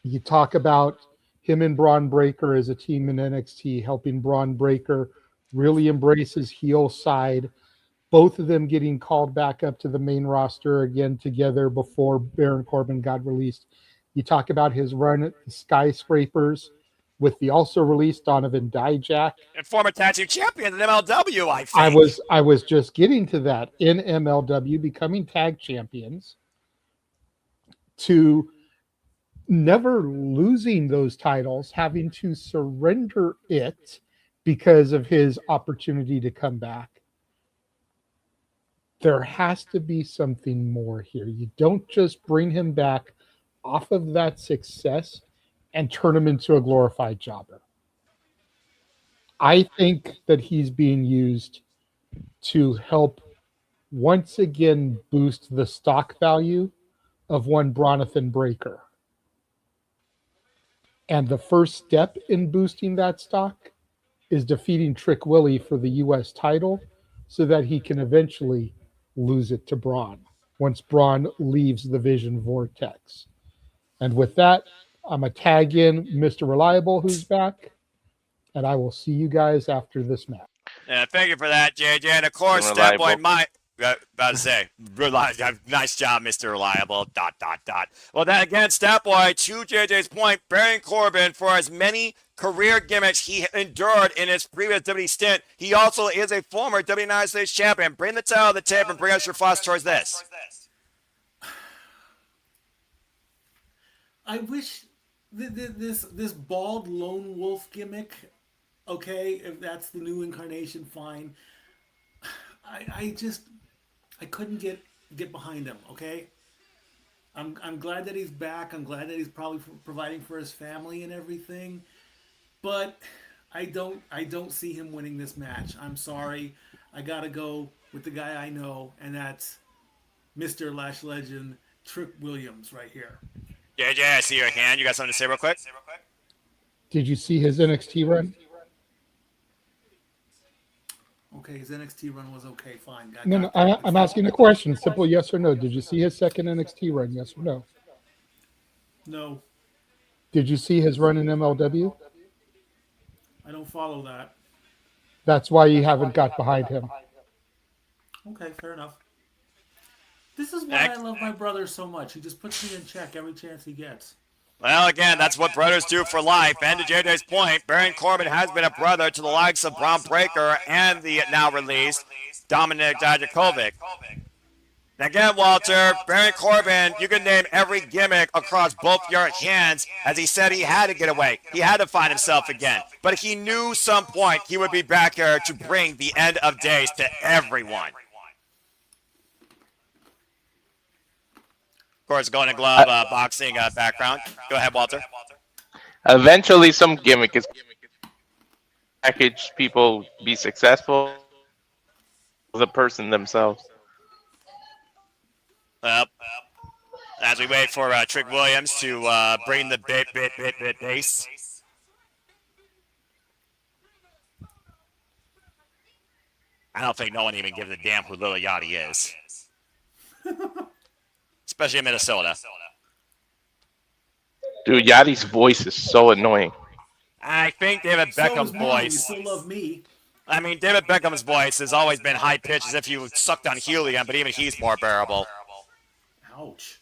You talk about him and Braun Breaker as a team in NXT, helping Braun Breaker really embrace his heel side, both of them getting called back up to the main roster again together before Baron Corbin got released. You talk about his run at the Skyscrapers with the also released Donovan Dijak. And former tag team champion in MLW, I think. I was just getting to that. In MLW, becoming tag champions, to never losing those titles, having to surrender it because of his opportunity to come back. There has to be something more here. You don't just bring him back off of that success and turn him into a glorified jobber. I think that he's being used to help once again boost the stock value of one Bronathan Breaker. And the first step in boosting that stock is defeating Trick Willie for the US title so that he can eventually lose it to Braun once Braun leaves the Vision Vortex. And with that, I'm going to tag in Mr. Reliable, who's back, and I will see you guys after this match. Yeah, thank you for that, JJ. And of course, Step Boy Mike. About to say, nice job, Mr. Reliable. ... Well, then again, Step Boy, to JJ's point, Baron Corbin, for as many career gimmicks he endured in his previous WWE stint, he also is a former WWE United States champion. Bring the tail of the tape and bring us your thoughts towards this. I wish this bald lone wolf gimmick, okay, if that's the new incarnation, fine. I couldn't get behind him, okay? I'm glad that he's back. I'm glad that he's probably providing for his family and everything. But I don't see him winning this match. I'm sorry. I got to go with the guy I know, and that's Mr. Lash Legend Trick Williams right here. JJ, I see your hand. You got something to say real quick? Did you see his NXT run? Okay, his NXT run was okay, fine. No, I'm asking a question. Simple yes or no. Did you see his second NXT run? Yes or no? No. Did you see his run in MLW? I don't follow that. That's why you haven't got behind him. Okay, fair enough. This is why I love my brother so much. He just puts me in check every chance he gets. Well, again, that's what brothers do for life. And to JJ's point, Baron Corbin has been a brother to the likes of Braun Breaker and the now released Dominik Dijakovic. Again, Walter, Baron Corbin, you can name every gimmick across both your hands. As he said, he had to get away. He had to find himself again. But he knew some point he would be back here to bring the end of days to everyone. Of course, Golden Glove boxing background. Go ahead, Walter. Eventually, some gimmick is package people be successful. The person themselves. As we wait for Trick Williams to bring the bit bass. I don't think no one even gives a damn who Lil Yachty is. Especially in Minnesota. Dude, Yachty's voice is so annoying. I think David Beckham's voice. You still love me. I mean, David Beckham's voice has always been high pitched, as if you sucked on helium, but even he's more bearable. Ouch.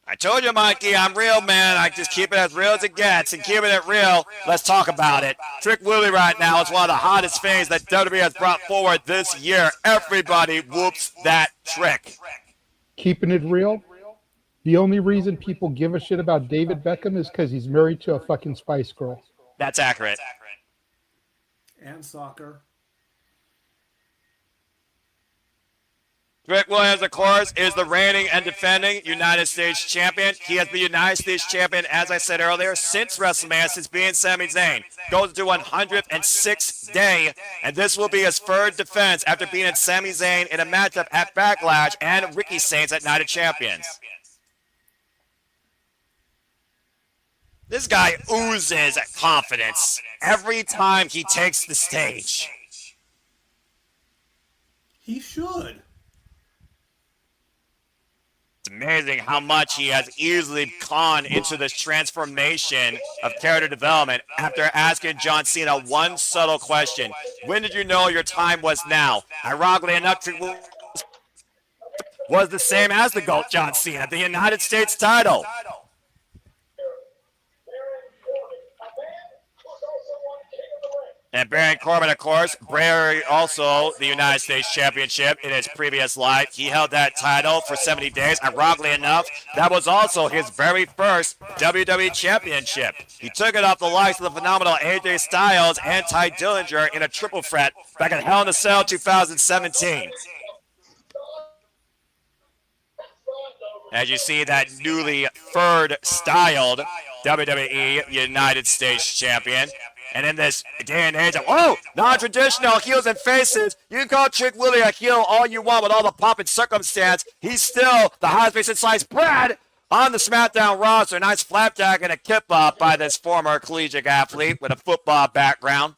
I told you, Mikey, I'm real, man. I just keep it as real as it gets, and keeping it real, let's talk about it. Trick Willie right now is one of the hottest things that WWE has brought forward this year. Everybody whoops that Trick. Keeping it real? The only reason people give a shit about David Beckham is because he's married to a fucking Spice Girl. That's accurate. And soccer. Trick Williams, of course, is the reigning and defending United States champion. He has been United States champion, as I said earlier, since WrestleMania, since being Sami Zayn. Goes to 106th day, and this will be his third defense after beating Sami Zayn in a matchup at Backlash and Ricky Saints at Night of Champions. This guy oozes confidence every time he takes the stage. He should. It's amazing how much he has easily gone into this transformation of character development after asking John Cena one subtle question. When did you know your time was now? Ironically enough, was the same as the GOAT John Cena, the United States title. And Baron Corbin, of course, also the United States Championship in his previous life. He held that title for 70 days. Ironically enough, that was also his very first WWE Championship. He took it off the likes of the phenomenal AJ Styles and Ty Dillinger in a triple threat back at Hell in a Cell 2017. as you see that newly third-styled WWE United States Champion. And in this day and age of, non-traditional heels and faces, you can call Trick Willie a heel all you want with all the pomp and circumstance. He's still the hottest face in sliced bread on the SmackDown roster. Nice flapjack and a kip-up by this former collegiate athlete with a football background.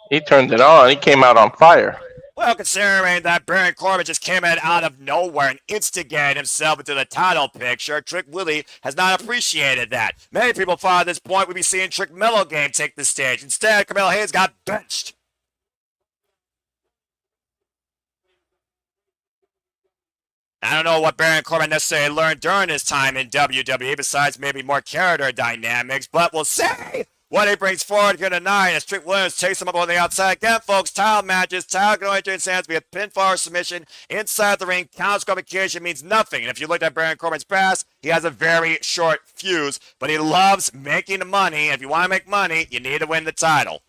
He turned it on. He came out on fire. Well, considering that Baron Corbin just came in out of nowhere and instigated himself into the title picture, Trick Willie has not appreciated that. Many people thought at this point we'd be seeing Trick Mello Game take the stage. Instead, Carmelo Hayes got benched. I don't know what Baron Corbin necessarily learned during his time in WWE, besides maybe more character dynamics, but we'll see what he brings forward here tonight as Trick Williams takes him up on the outside. Again, folks, title matches. Title can only change hands via pinfall or submission. Inside the ring, count disqualification means nothing. And if you look at Baron Corbin's past, he has a very short fuse, but he loves making money. If you want to make money, you need to win the title.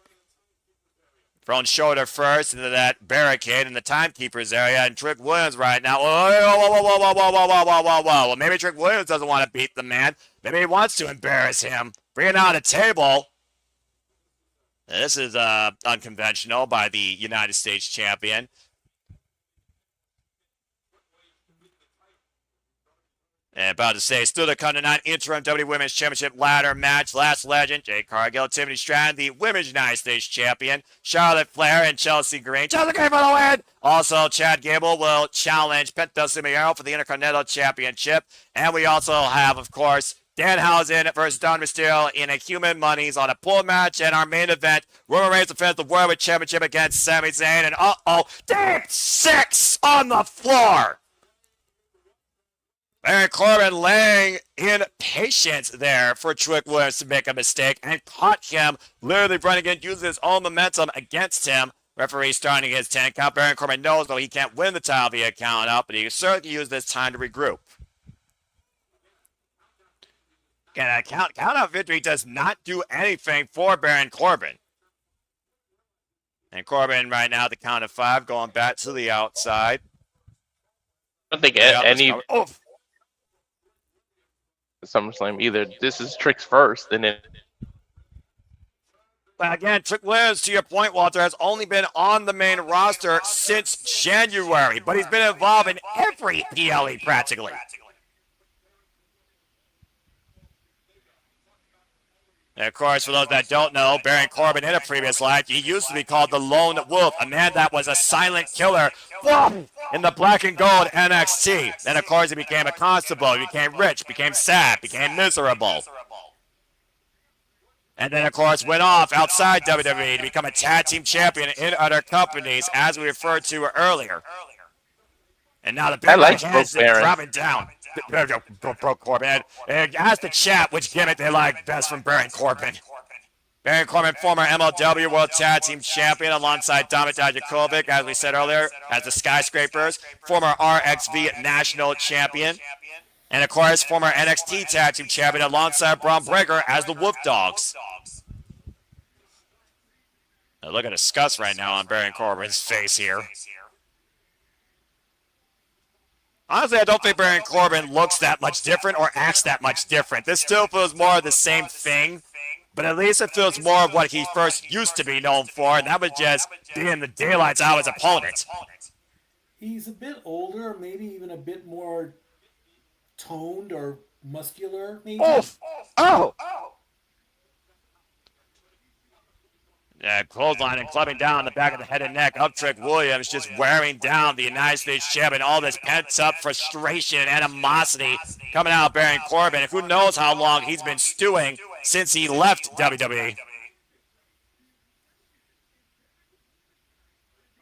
Thrown shoulder first into that barricade in the timekeeper's area, and Trick Williams right now. Whoa. Well, maybe Trick Williams doesn't want to beat the man. Maybe he wants to embarrass him. Bringing out a table. This is unconventional by the United States champion. And about to say, still to come tonight, interim WWE Women's Championship ladder match. Last legend, Jade Cargill, Tiffany Stratton, the Women's United States Champion. Charlotte Flair and Chelsea Green. Chelsea Green for the win! Also, Chad Gable will challenge Penta for the Intercontinental Championship. And we also have, of course, Danhausen versus Don Mysterio in a human monies on a pool match. And our main event, Roman Reigns defends the World Championship against Sami Zayn. And deep six on the floor. Baron Corbin laying in patience there for Trick Williams to make a mistake and caught him literally running in, using his own momentum against him. Referee starting his 10 count. Baron Corbin knows, though, he can't win the title via count up, but he can certainly use this time to regroup. Again, a count out victory does not do anything for Baron Corbin. And Corbin right now at the count of 5 going back to the outside. I don't think any SummerSlam either. This is Trick's first, and then. But again, Trick Williams, to your point, Walter, has only been on the main roster since January, but he's been involved in every PLE practically. And of course, for those that don't know, Baron Corbin in a previous life, he used to be called the Lone Wolf, a man that was a silent killer in the black and gold NXT. Then, of course, he became a constable, he became rich, became sad, became miserable. And then, of course, went off outside WWE to become a tag team champion in other companies, as we referred to earlier. And now the big hands are dropping down. Broke Corbin. And ask the chat which gimmick they like best from Baron Corbin. Baron Corbin, former MLW World Tag Team Champion, alongside Dominik Dijakovic, as we said earlier, as the Skyscrapers, former RXV National Champion, and of course, former NXT Tag Team Champion, alongside Braun Breaker as the Wolf Dogs. Now look at the disgust right now on Baron Corbin's face here. Honestly, I don't think Baron Corbin looks that much different or acts that much different. This still feels more of the same thing, but at least it feels more of what he first used to be known for, and that was just being the daylights out of his opponent. He's a bit older, maybe even a bit more toned or muscular, maybe. Yeah, clothesline and clubbing down the back of the head and neck of Trick Williams, just wearing down the United States champion. All this pent-up frustration and animosity coming out of Baron Corbin. And who knows how long he's been stewing since he left WWE.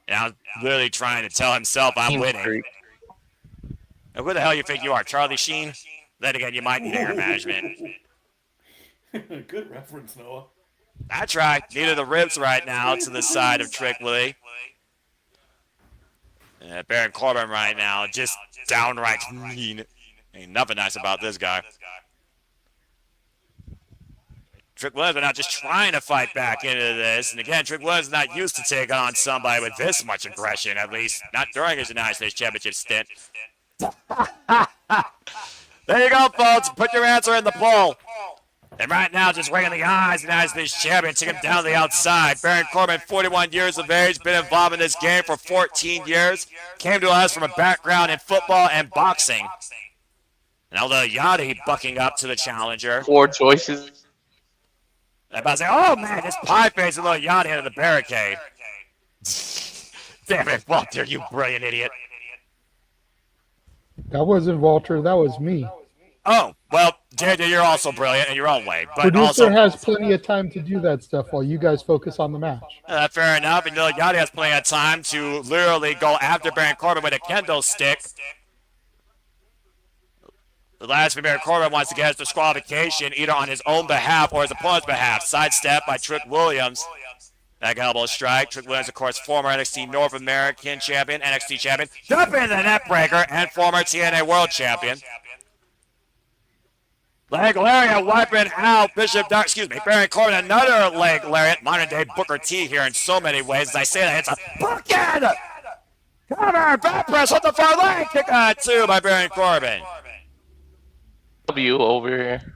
And I was literally trying to tell himself I'm winning. And who the hell you think you are, Charlie Sheen? Then again, you might need air management. Good reference, Noah. That's right. Neither the ribs right now to the side of Trick Willie. Baron Corbin right now, just downright mean. Ain't nothing nice about this guy. Trick Williams are not just trying to fight back into this. And again, Trick Williams is not used to taking on somebody with this much aggression, at least not during his United States Championship stint. There you go, folks. Put your answer in the poll. And right now, just right in the eyes, the United States champion, take him down to the outside. Baron Corbin, 41 years of age, been involved in this game for 14 years. Came to us from a background in football and boxing. And although Yachty bucking up to the challenger. Poor choices. I'm about to say, oh man, this pie face little Yachty into the barricade. Damn it, Walter, you brilliant idiot. That wasn't Walter, that was me. Oh, well, JJ, you're also brilliant in your own way. But Producer also has plenty of time to do that stuff while you guys focus on the match. fair enough. And Yachty has plenty of time to literally go after Baron Corbin with a kendo stick. The last thing Baron Corbin wants to get is disqualification either on his own behalf or his opponent's behalf. Sidestep by Trick Williams. Back elbow strike. Trick Williams, of course, former NXT North American champion, NXT champion, jumping the net breaker, and former TNA World Champion. Leg lariat wiping out Baron Corbin, another leg lariat. Modern day Booker T here in so many ways. As I say that, it's a bucket! Cover, back press on the far leg. Kick on two by Baron Corbin. W over here.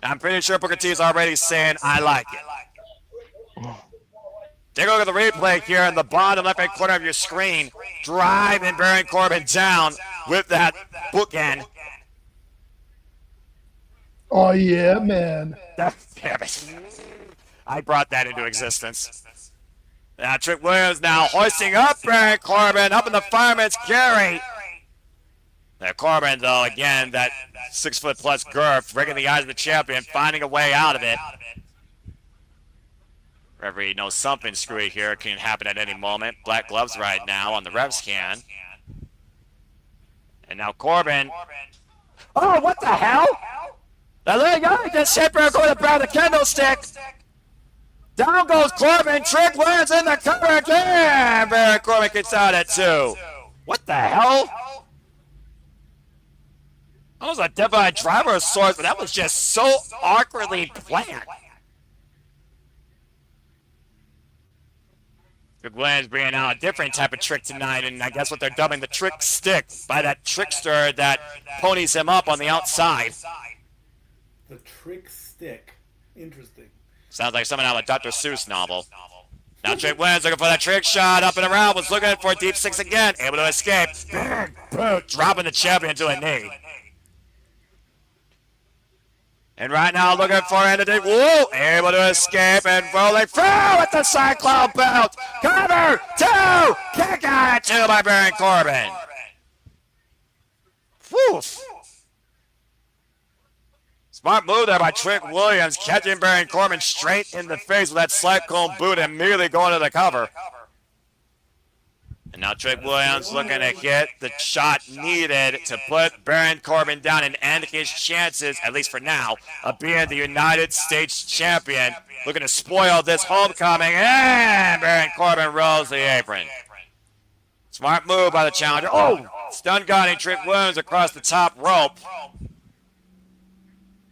I'm pretty sure Booker T is already saying, I like it. Take a look at the replay here in the bottom left-hand corner of your screen. Driving Baron Corbin down with that bookend. Oh, yeah, man. Damn it. I brought that into existence. Now Trick Williams now hoisting up Baron Corbin up in the fireman's carry. Now Corbin, though, again, that 6-foot-plus girth, breaking the eyes of the champion, finding a way out of it. Referee knows something screwy here can happen at any moment. Black gloves right now on the ref scan. And now Corbin. Oh, what the hell? Now there you go. Just hit Baron Corbin about the kendo stick. Down goes Corbin. Trick Williams in the cover again. Baron Corbin gets out at 2. What the hell? That was a Divine Driver of sorts, but that was just so awkwardly planned. Trick Williams bringing out a different type of trick tonight, and I guess what they're dubbing the trick stick by that trickster that ponies him up on the outside. The trick stick. Interesting. Sounds like something out of a Dr. Seuss novel. Now Trick Williams looking for that trick shot up and around, was looking for a deep six again, able to escape. Big boot, dropping the champion to a knee. And right now looking for Entity. Whoa! Able to escape and rolling through with the Cyclone belt. Cover! 2! Kick out at 2 by Baron Corbin. Whew. Smart move there by Trick Williams, catching Baron Corbin straight in the face with that Cyclone boot and immediately going to the cover. And now Trick Williams looking to get the shot needed to put Baron Corbin down and end his chances, at least for now, of being the United States champion. Looking to spoil this homecoming, and Baron Corbin rolls the apron. Smart move by the challenger. Oh! Stun gunning Trick Williams across the top rope.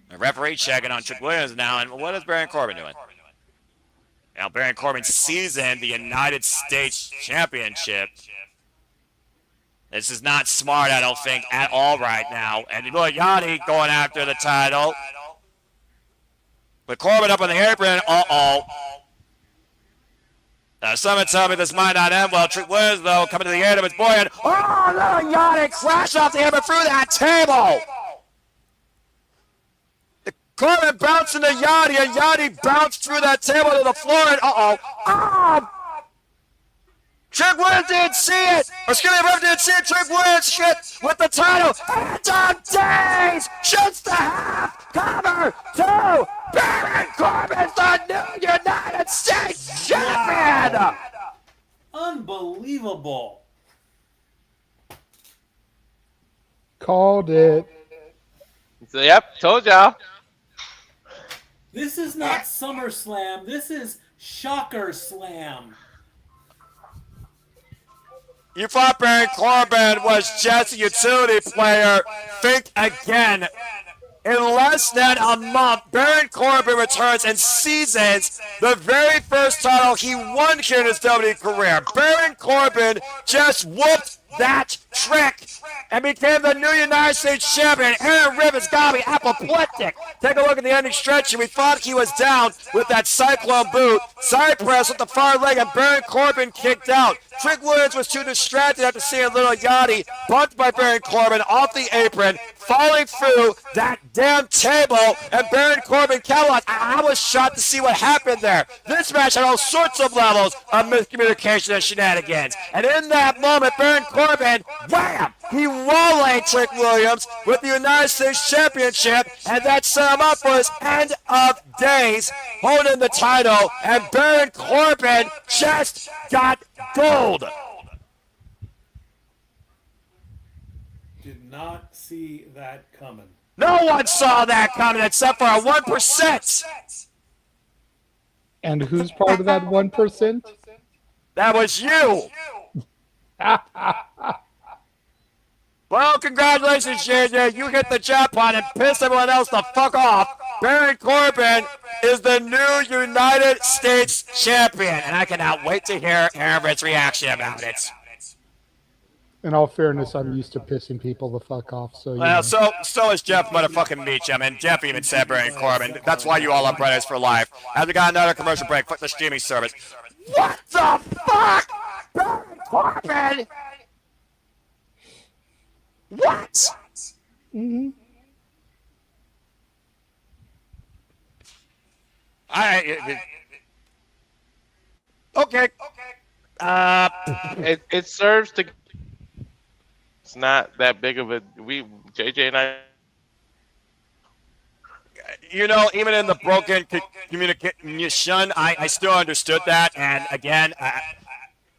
The referee checking on Trick Williams now, and what is Baron Corbin doing? Now Baron Corbin seasoned the United States Championship. This is not smart, I don't think, at all right now. And Yachty going after the title. But Corbin up on the apron. Uh-oh. Now, someone tell me this might not end well. Trick Williams, though, coming to the end of his boy. And, oh, little Yachty crashed off the apron through that table. Corbin bounced into Yachty, and Yachty bounced through that table to the floor, and Trick Williams didn't see it! Or excuse me, ref didn't see it. Trick Williams hit with the title. Hands on days! Shoots the half! Cover! 2! Baron Corbin's the new United States champion! Wow. Unbelievable. Called it. So, yep, told y'all. This is not SummerSlam. This is Shocker Slam. You thought Baron Corbin was just a utility player. Think again. In less than a month, Baron Corbin returns and seasons the very first title he won here in his WWE career. Baron Corbin Corbin just whooped that trick and became the new United States champion. Aaron Rivers got to be apoplectic. Take a look at the ending stretch. We thought he was down with that cyclone boot. Side press with the far leg, and Baron Corbin kicked out. Trick Williams was too distracted after seeing a little Yachty bumped by Baron Corbin off the apron, falling through that damn table, and Baron Corbin cataloged. I was shocked to see what happened there. This match had all sorts of levels of miscommunication and shenanigans. And in that moment, Baron Corbin, wham! He walled Trick Williams with the United States Championship, and that set him up for his end of days, holding the title, and Baron Corbin just got gold. Did not see that coming. No one saw that coming except for a 1%. And who's part of that 1%? That was you. Well, congratulations, JJ. You hit the jackpot and pissed everyone else the fuck off. Baron Corbin is the new United States champion, and I cannot wait to hear Aaron's reaction about it. In all fairness, I'm used to pissing people the fuck off. So well, so is Jeff motherfucking Meacham, and Jeff even said Baron Corbin. That's why you all are brothers for life. As we got another commercial break, fuck the streaming service. What the fuck? Baron Corbin? What? Mm-hmm. Okay. It serves to. It's not that big of a. JJ and I. You know, even in the broken communication, I still understood that. And again,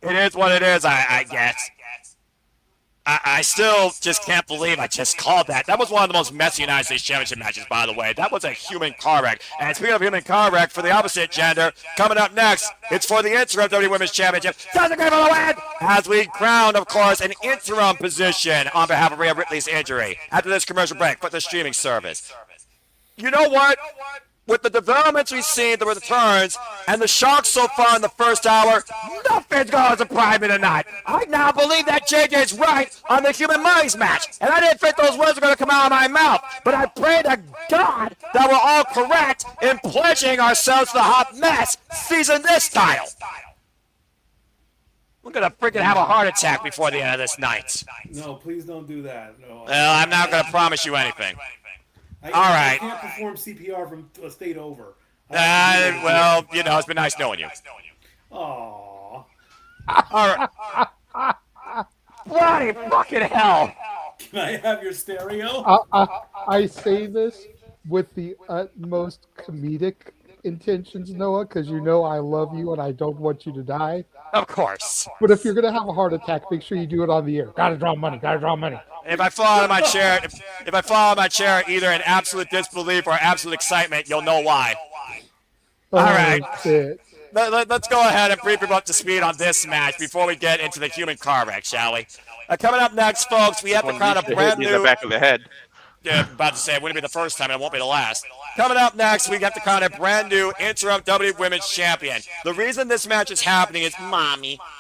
it is what it is, I guess. I still just can't believe I just called that. That was one of the most messy United States Championship matches, by the way. That was a human car wreck. And speaking of human car wreck, for the opposite gender, coming up next, it's for the interim WWE Women's Championship. Doesn't go for the win! As we crown, of course, an interim position on behalf of Rhea Ripley's injury. After this commercial break, for the streaming service. You know what? With the developments we've seen, the returns, and the shocks so far in the first hour, nothing's going to surprise me tonight. I now believe that JJ's right on the Human Monies match, and I didn't think those words were going to come out of my mouth, but I pray to God that we're all correct in pledging ourselves to the hot mess season this title. We're going to freaking have a heart attack before the end of this night. No, please don't do that. No. Well, I'm not going to promise you anything. All right. I can't perform CPR from a state over. Well, you know, it's been nice knowing you. Aww. All right. Bloody fucking hell. Can I have your stereo? I say this with the utmost comedic intentions, Noah, because you know I love you and I don't want you to die. Of course. But if you're going to have a heart attack, make sure you do it on the air. Gotta draw money. If I fall out of my chair, if I fall out of my chair either in absolute disbelief or absolute excitement, you'll know why. All right. Let's go ahead and brief people up to speed on this match before we get into the human car wreck, shall we? Coming up next, folks, we have to crown a brand new... in the back of the head. Yeah, about to say it wouldn't be the first time, and it won't be the last. Coming up next, we have to crown a brand new interim WWE Women's Champion. The reason this match is happening is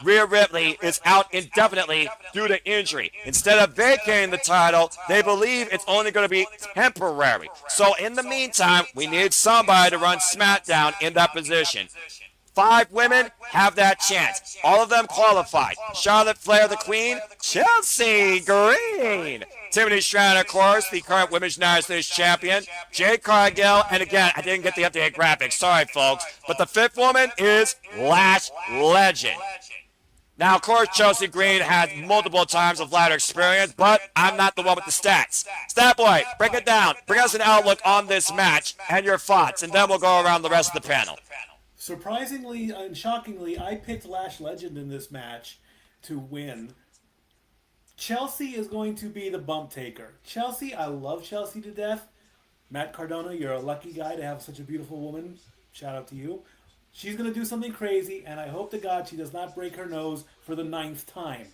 Rhea Ripley is out indefinitely due to injury. Instead of vacating the title, they believe it's only going to be temporary. So in the meantime, we need somebody to run SmackDown in that position. 5 women have that chance. All of them qualified. Charlotte Flair, the Queen. Chelsea Green. Tiffany Stratton, of course, the current Women's United States Champion. Jade Cargill. And again, I didn't get the updated graphics. Sorry, folks. But the 5th woman is Lash Legend. Now, of course, Chelsea Green has multiple times of ladder experience, but I'm not the one with the stats. Stat Boy, break it down. Bring us an outlook on this match and your thoughts, and then we'll go around the rest of the panel. Surprisingly and shockingly, I picked Lash Legend in this match to win. Chelsea is going to be the bump taker. Chelsea, I love Chelsea to death. Matt Cardona, you're a lucky guy to have such a beautiful woman. Shout out to you. She's going to do something crazy, and I hope to God she does not break her nose for the 9th time.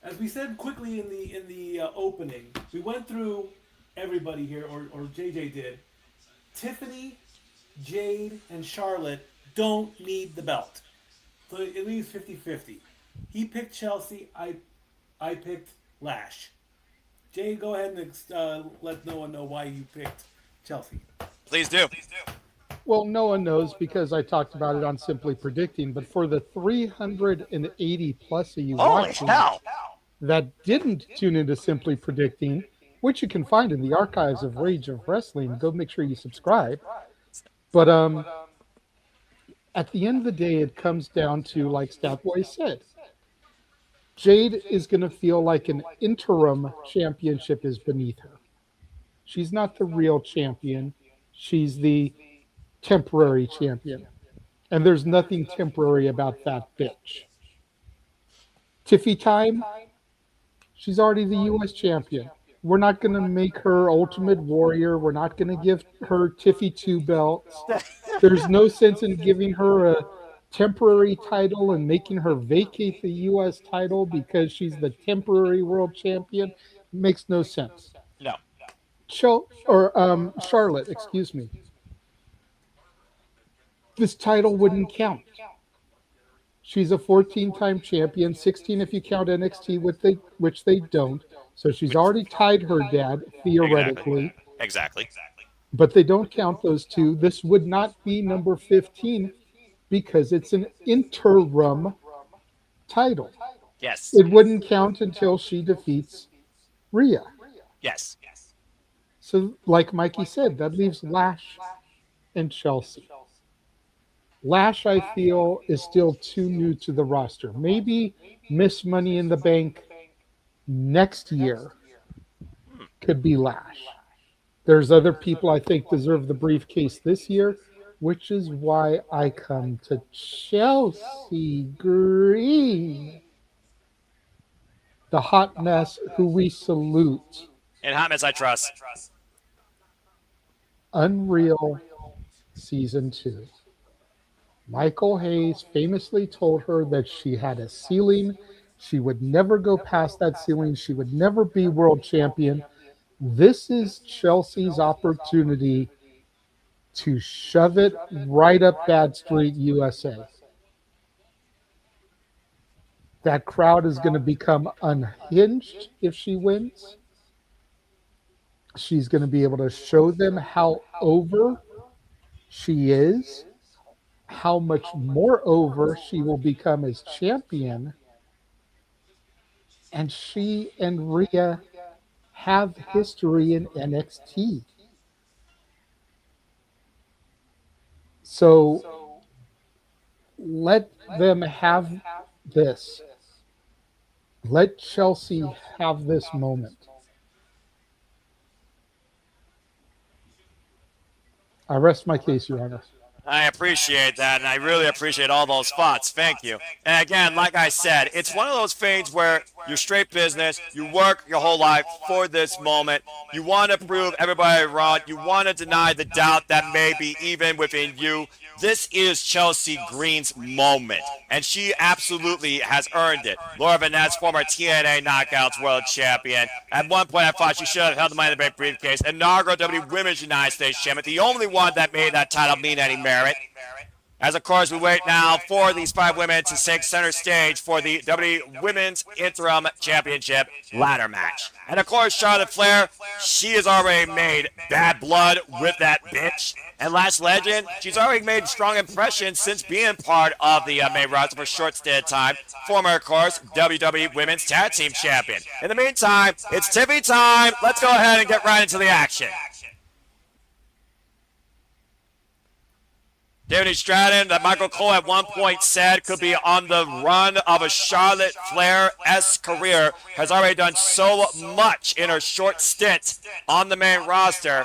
As we said quickly in the opening, we went through everybody here, or JJ did. Tiffany, Jade, and Charlotte don't need the belt. So it leaves 50-50. He picked Chelsea. I picked Lash. Jay, go ahead and let no one know why you picked Chelsea. Please do. Well, no one knows because I talked about it on Simply Predicting, but for the 380 plus of you Holy watching hell. that didn't tune into Simply Predicting, which you can find in the archives of Rage of Wrestling, go make sure you subscribe. But at the end of the day, it comes down to, like Statboy said, Jade is going to feel like an interim championship is beneath her. She's not the real champion. She's the temporary champion. And there's nothing temporary about that bitch. Tiffy time, she's already the U.S. champion. We're not going to make her Ultimate Warrior. We're not going to give her Tiffy 2 belts. There's no sense in giving her a temporary title and making her vacate the U.S. title because she's the temporary world champion. It makes no sense. No. Charlotte, excuse me. This title wouldn't count. She's a 14-time champion, 16 if you count NXT, which they don't. So she's already tied her dad, theoretically. Exactly. But they don't count those two. This would not be number 15 because it's an interim title. Yes. It wouldn't count until she defeats Rhea. Yes. So, like Mikey said, that leaves Lash and Chelsea. Lash, I feel, is still too new to the roster. Maybe Miss Money in the Bank next year could be Lash. There's other people I think deserve the briefcase this year, which is why I come to Chelsea Green, the hot mess who we salute. In hot mess I trust. Unreal Season 2. Michael Hayes famously told her that she had a ceiling. She would never go past that ceiling. She would never be world champion. This is Chelsea's opportunity to shove it right up Bad Street, USA. That crowd is going to become unhinged if she wins. She's going to be able to show them how over she is, how much more over she will become as champion. And she and Rhea have history in NXT. So let them have this. Let Chelsea have this moment. I rest my case, Your Honor. I appreciate that, and I really appreciate all those thoughts. Thank you. And again, like I said, it's one of those things where you're straight business. You work your whole life for this moment. You want to prove everybody wrong. You want to deny the doubt that may be even within you. This is Chelsea Green's moment, and she absolutely has earned it. Laura Vanette's former TNA Knockouts World Champion. At one point, I thought she should have held the Money in the Bank briefcase. Inaugural WWE Women's United States Champion, the only one that made that title mean any merit. As, of course, we wait now for these 5 women to take center stage for the WWE Women's Interim Championship ladder match. And, of course, Charlotte Flair, she has already made bad blood with that bitch. And Lash Legend, she's already made a strong impression since being part of the main roster for a short stint of time. Former, of course, WWE Women's Tag Team Champion. In the meantime, it's Tiffy time. Let's go ahead and get right into the action. Tiffany Stratton, that Michael Cole at one point said could be on the run of a Charlotte Flair-esque career, has already done so much in her short stint on the main roster.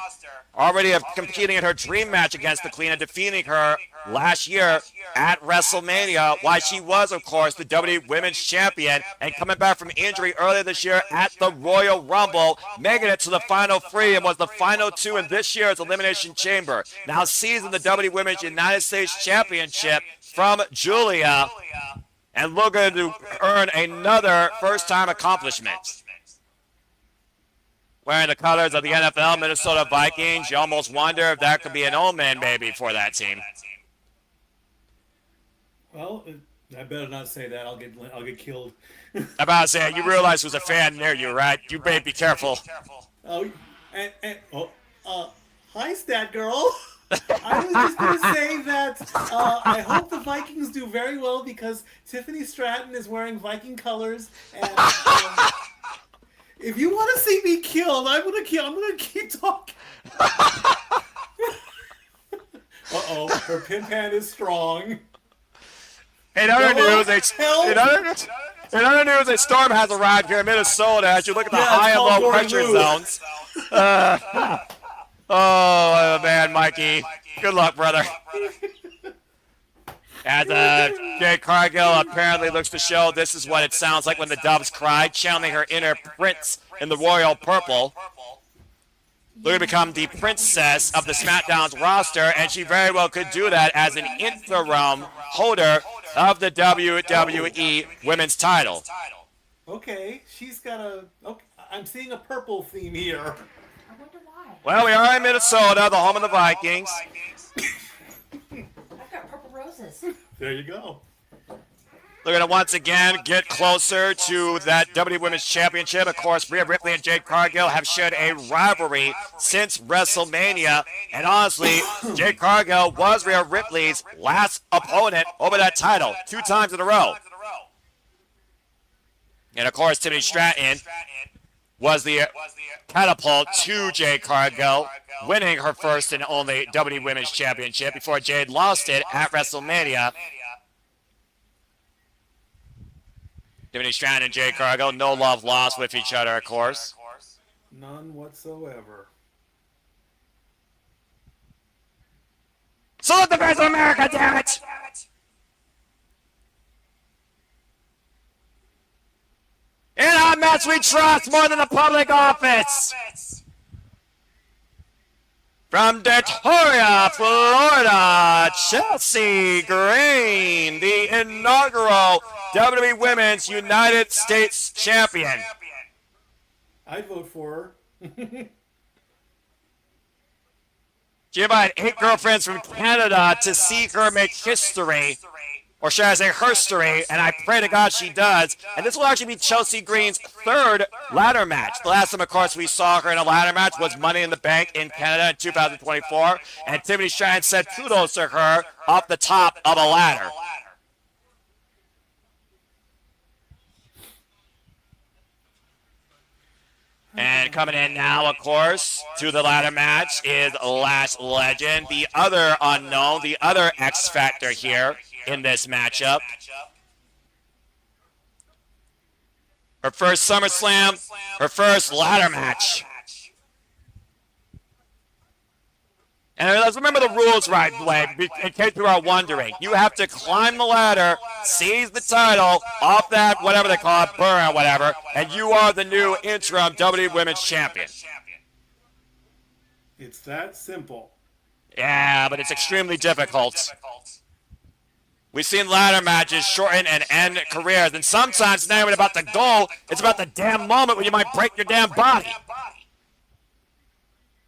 Already competing in her dream match against the Queen and defeating her last year at WrestleMania, while she was, of course, the WWE Women's Champion, and coming back from injury earlier this year at the Royal Rumble, making it to the Final 3 and was the Final 2 in this year's Elimination Chamber. Now seizing the WWE Women's United States Championship from Julia and looking to earn another first-time accomplishment. Wearing the colors of the NFL Minnesota Vikings, you almost wonder if that could be an omen maybe for that team. Well, I better not say that. I'll get killed. I'm about to say, you realize there's a fan near you, right? You better be careful. Oh, hi, Stat Girl. I was just going to say that I hope the Vikings do very well because Tiffany Stratton is wearing Viking colors, and if you want to see me killed, I'm gonna keep talking. Her pin pan is strong. In other news, a storm has arrived here in Minnesota as you look at the high and low pressure zones. Oh, man, Mikey. Good luck, brother. As Jade Cargill apparently looks to show this is what it sounds like when the doves cry, channeling her inner prince in the royal purple. Looking to become the princess of the SmackDown's roster, and she very well could do that as an interim holder of the WWE Women's title. Okay, she's got a... Okay, I'm seeing a purple theme here. I wonder why. Well, we are in Minnesota, the home of the Vikings. I've got purple roses. There you go. Looking to once again get closer to that WWE Women's Championship. Of course, Rhea Ripley and Jade Cargill have shared a rivalry since WrestleMania. And honestly, Jade Cargill was Rhea Ripley's last opponent over that title 2 times in a row. And of course, Tiffany Stratton was the catapult to Jade Cargill, winning her first and only WWE Women's Championship before Jade lost it at WrestleMania. Tiffany Stratton and Jade Cargill, no love lost with each other, of course. None whatsoever. Salute the face of America, damn it! In our match we trust more than the public office. From Detroit, Florida, Chelsea Green, the inaugural WWE Women's United States Champion. I'd vote for her. She invited 8 girlfriends from Canada to see her make history, or should I say herstory, and I pray to God she does. And this will actually be Chelsea Green's 3rd ladder match. The last time, of course, we saw her in a ladder match was Money in the Bank in Canada in 2024, and Tiffany Stratton said kudos to her off the top of a ladder. And coming in now, of course, to the ladder match is Lash Legend, the other unknown, the other X Factor here in this matchup. Her first SummerSlam, her first ladder match. And let's remember the rules right away, in case people are wondering. You have to climb the ladder, seize the title off that, whatever they call it, burn or whatever, and you are the new interim WWE Women's Champion. It's that simple. Yeah, but it's extremely difficult. We've seen ladder matches shorten and end careers, and sometimes it's not even about the goal, it's about the damn moment when you might break your damn body.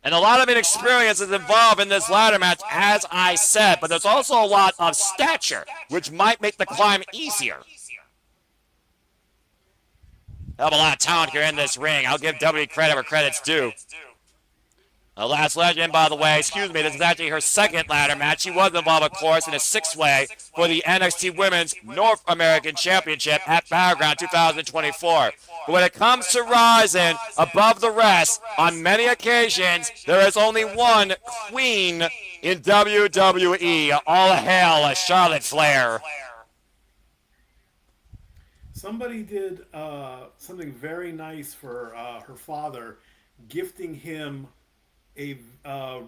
And a lot of inexperience is involved in this ladder match, as I said, but there's also a lot of stature, which might make the climb easier. Hell of a lot of talent here in this ring. I'll give WWE credit where credit's due. Lash Legend, by the way, this is actually her 2nd ladder match. She was involved, of course, in a 6-way for the NXT Women's North American Championship at Battleground 2024. But when it comes to rising above the rest, on many occasions, there is only one queen in WWE. All hail Charlotte Flair. Somebody did something very nice for her father, gifting him a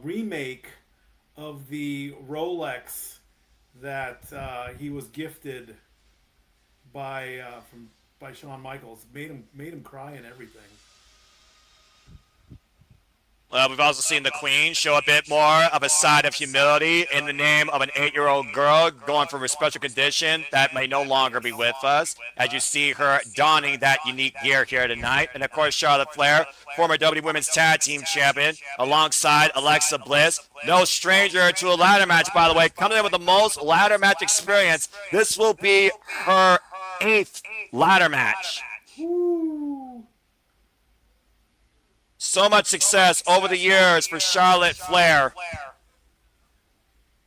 remake of the Rolex that he was gifted by Shawn Michaels. Made him cry and everything. We've also seen the Queen show a bit more of a side of humility in the name of an 8-year-old girl going from a special condition that may no longer be with us, as you see her donning that unique gear here tonight. And of course, Charlotte Flair, former WWE Women's Tag Team Champion, alongside Alexa Bliss. No stranger to a ladder match, by the way, coming in with the most ladder match experience. This will be her 8th ladder match. So much success over the years for Charlotte Flair.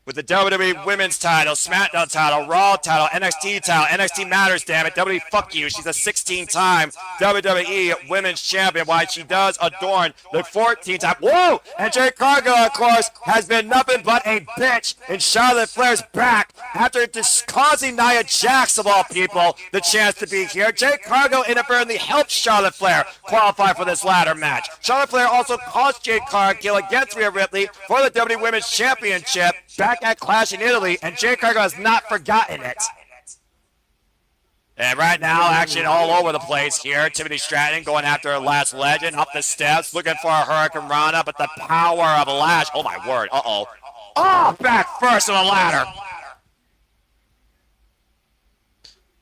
With the WWE Women's title, SmackDown title, Raw title, NXT title, NXT matters, damn it. WWE, fuck you. She's a 16-time WWE Women's Champion. Why she does adorn the 14-time. Whoa! And Jade Cargill, of course, has been nothing but a bitch in Charlotte Flair's back after causing Nia Jax, of all people, the chance to be here. Jade Cargill inadvertently helped Charlotte Flair qualify for this ladder match. Charlotte Flair also cost Jade Cargill against Rhea Ripley for the WWE Women's Championship back at Clash in Italy, and Jade Cargill has not forgotten it. And right now, action all over the place here. Tiffany Stratton going after her last legend, up the steps, looking for a Hurricane Rana, but the power of a Lash. Oh, my word. Uh-oh. Oh, back first on the ladder.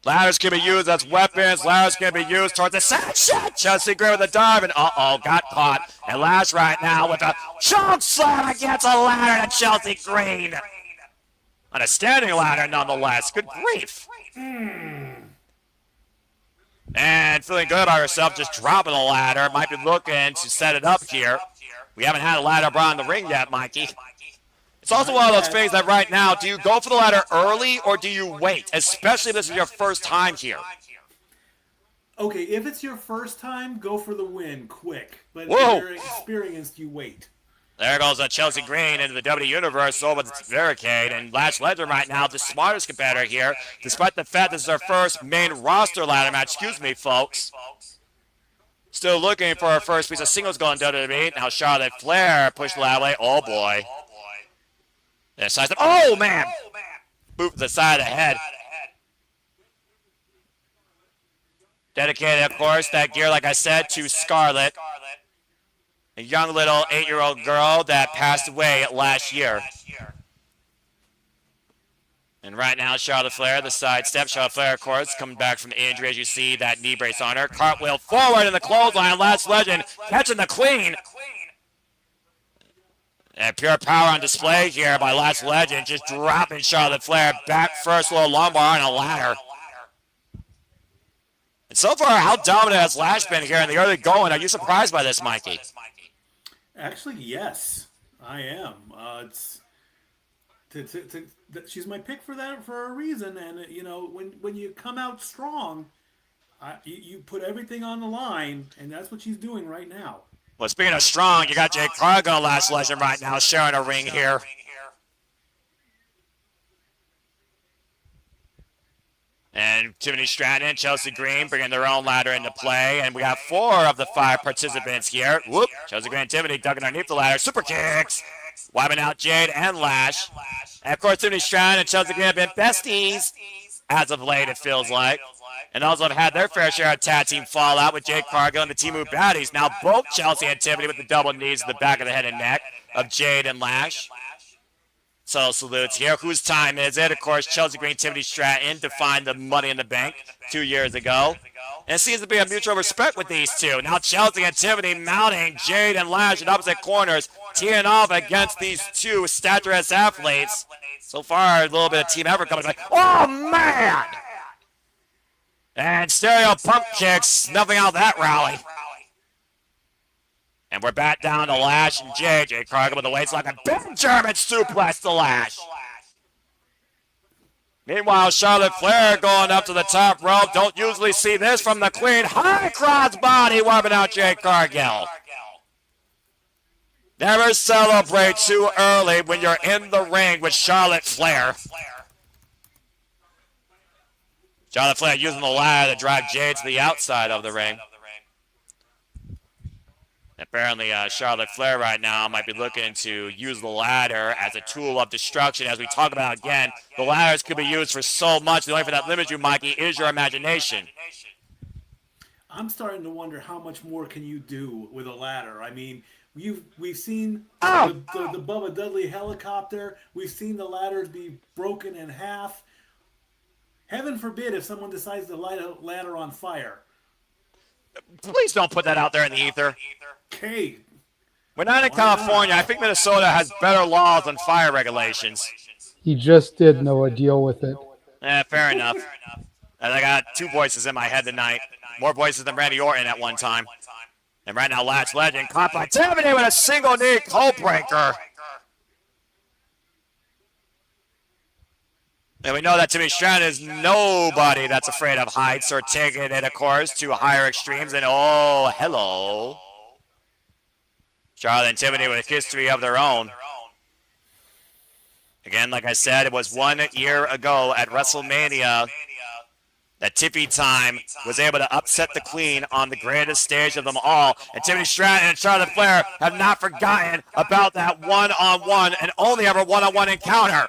Ladders can be used as weapons. Ladders can be used towards the side. Shit! Chelsea Gray with a dive, and uh-oh, got caught. And Lash right now with a choke slam against a ladder to Chelsea Green. On a standing ladder, nonetheless. Good grief. And feeling good about herself, just dropping the ladder. Might be looking to set it up here. We haven't had a ladder brought in the ring yet, Mikey. It's also one of those things that right now, do you go for the ladder early or do you wait? Especially if this is your first time here. Okay, if it's your first time, go for the win quick. But Whoa. if you're experienced, you wait. There goes Chelsea Green into the WWE Universe over the barricade. And Lash Legend right now, the smartest competitor here, despite the fact this is her first main roster ladder match. Excuse me, folks. Still looking for her first piece of singles goal in WWE. Now Charlotte Flair pushed the ladder away. Oh, boy. Oh, man! Boot to the side of the head. Dedicated, of course, that gear, like I said, to Scarlett. A young little 8-year-old girl that passed away last year. And right now, Charlotte Flair, the side step. Charlotte Flair, of course, coming back from the injury, as you see that knee brace on her. Cartwheel forward in the clothesline. Last Legend catching the Queen. And pure power on display here by Lash Legend, just dropping Charlotte Flair back first, little lumbar on a ladder. And so far, how dominant has Lash been here in the early going? Are you surprised by this, Mikey? Actually, yes, I am. She's my pick for that for a reason. And you know, when you come out strong, you put everything on the line, and that's what she's doing right now. Well, speaking of strong, you got Jade Cargill, Lash Legend right now, sharing a ring here. And Tiffany Stratton and Chelsea Green bringing their own ladder into play. And we have 4 of the 5 participants here. Whoop. Chelsea Green and Tiffany ducking underneath the ladder. Super kicks. Wiping out Jade and Lash. And, of course, Tiffany Stratton and Chelsea Green have been besties as of late, it feels like. And also have had their fair share of tag team fallout with Jade Cargill and the Team Move Baddies. Now both Chelsea and Tiffany with the double knees to the back of the head and neck of Jade and Lash. So salutes here. Whose time is it? Of course, Chelsea Green, Tiffany Stratton defined the Money in the Bank 2 years ago. And it seems to be a mutual respect with these two. Now Chelsea and Tiffany mounting Jade and Lash in opposite corners, teeing off against these two statuesque athletes. So far, a little bit of team effort coming back. Oh, man! And stereo pump kicks, snuffing out that rally. And we're back down to Lash and Jade. Jade Cargill with the weights like a big German suplex to Lash. Meanwhile, Charlotte Flair going up to the top rope. Don't usually see this from the Queen. High cross body wiping out Jade Cargill. Never celebrate too early when you're in the ring with Charlotte Flair. Charlotte Flair using the ladder to drive Jade to the outside of the ring. Apparently, Charlotte Flair right now might be looking to use the ladder as a tool of destruction. As we talk about again, the ladders could be used for so much. The only thing that limits you, Mikey, is your imagination. I'm starting to wonder how much more can you do with a ladder. I mean, We've seen the Bubba Dudley helicopter. We've seen the ladders be broken in half. Heaven forbid if someone decides to light a ladder on fire. Please don't put that out there in the ether. Okay. We're not in California. I think Minnesota has better laws on fire regulations. He just did Noah. Deal with it. Yeah, fair enough. And I got two voices in my head tonight. More voices than Randy Orton at one time. And right now, Lash Legend caught by Tiffany with a single knee cold breaker. And we know that Tiffany Stratton is nobody that's afraid of heights or taking it, of course, to higher extremes. And oh, hello. Charlotte and Tiffany with a history of their own. Again, like I said, it was 1 year ago at WrestleMania that Tiffy Time was able to upset the Queen on the greatest stage of them all. And Tiffany Stratton and Charlotte Flair have not forgotten about that one-on-one and only ever one-on-one encounter.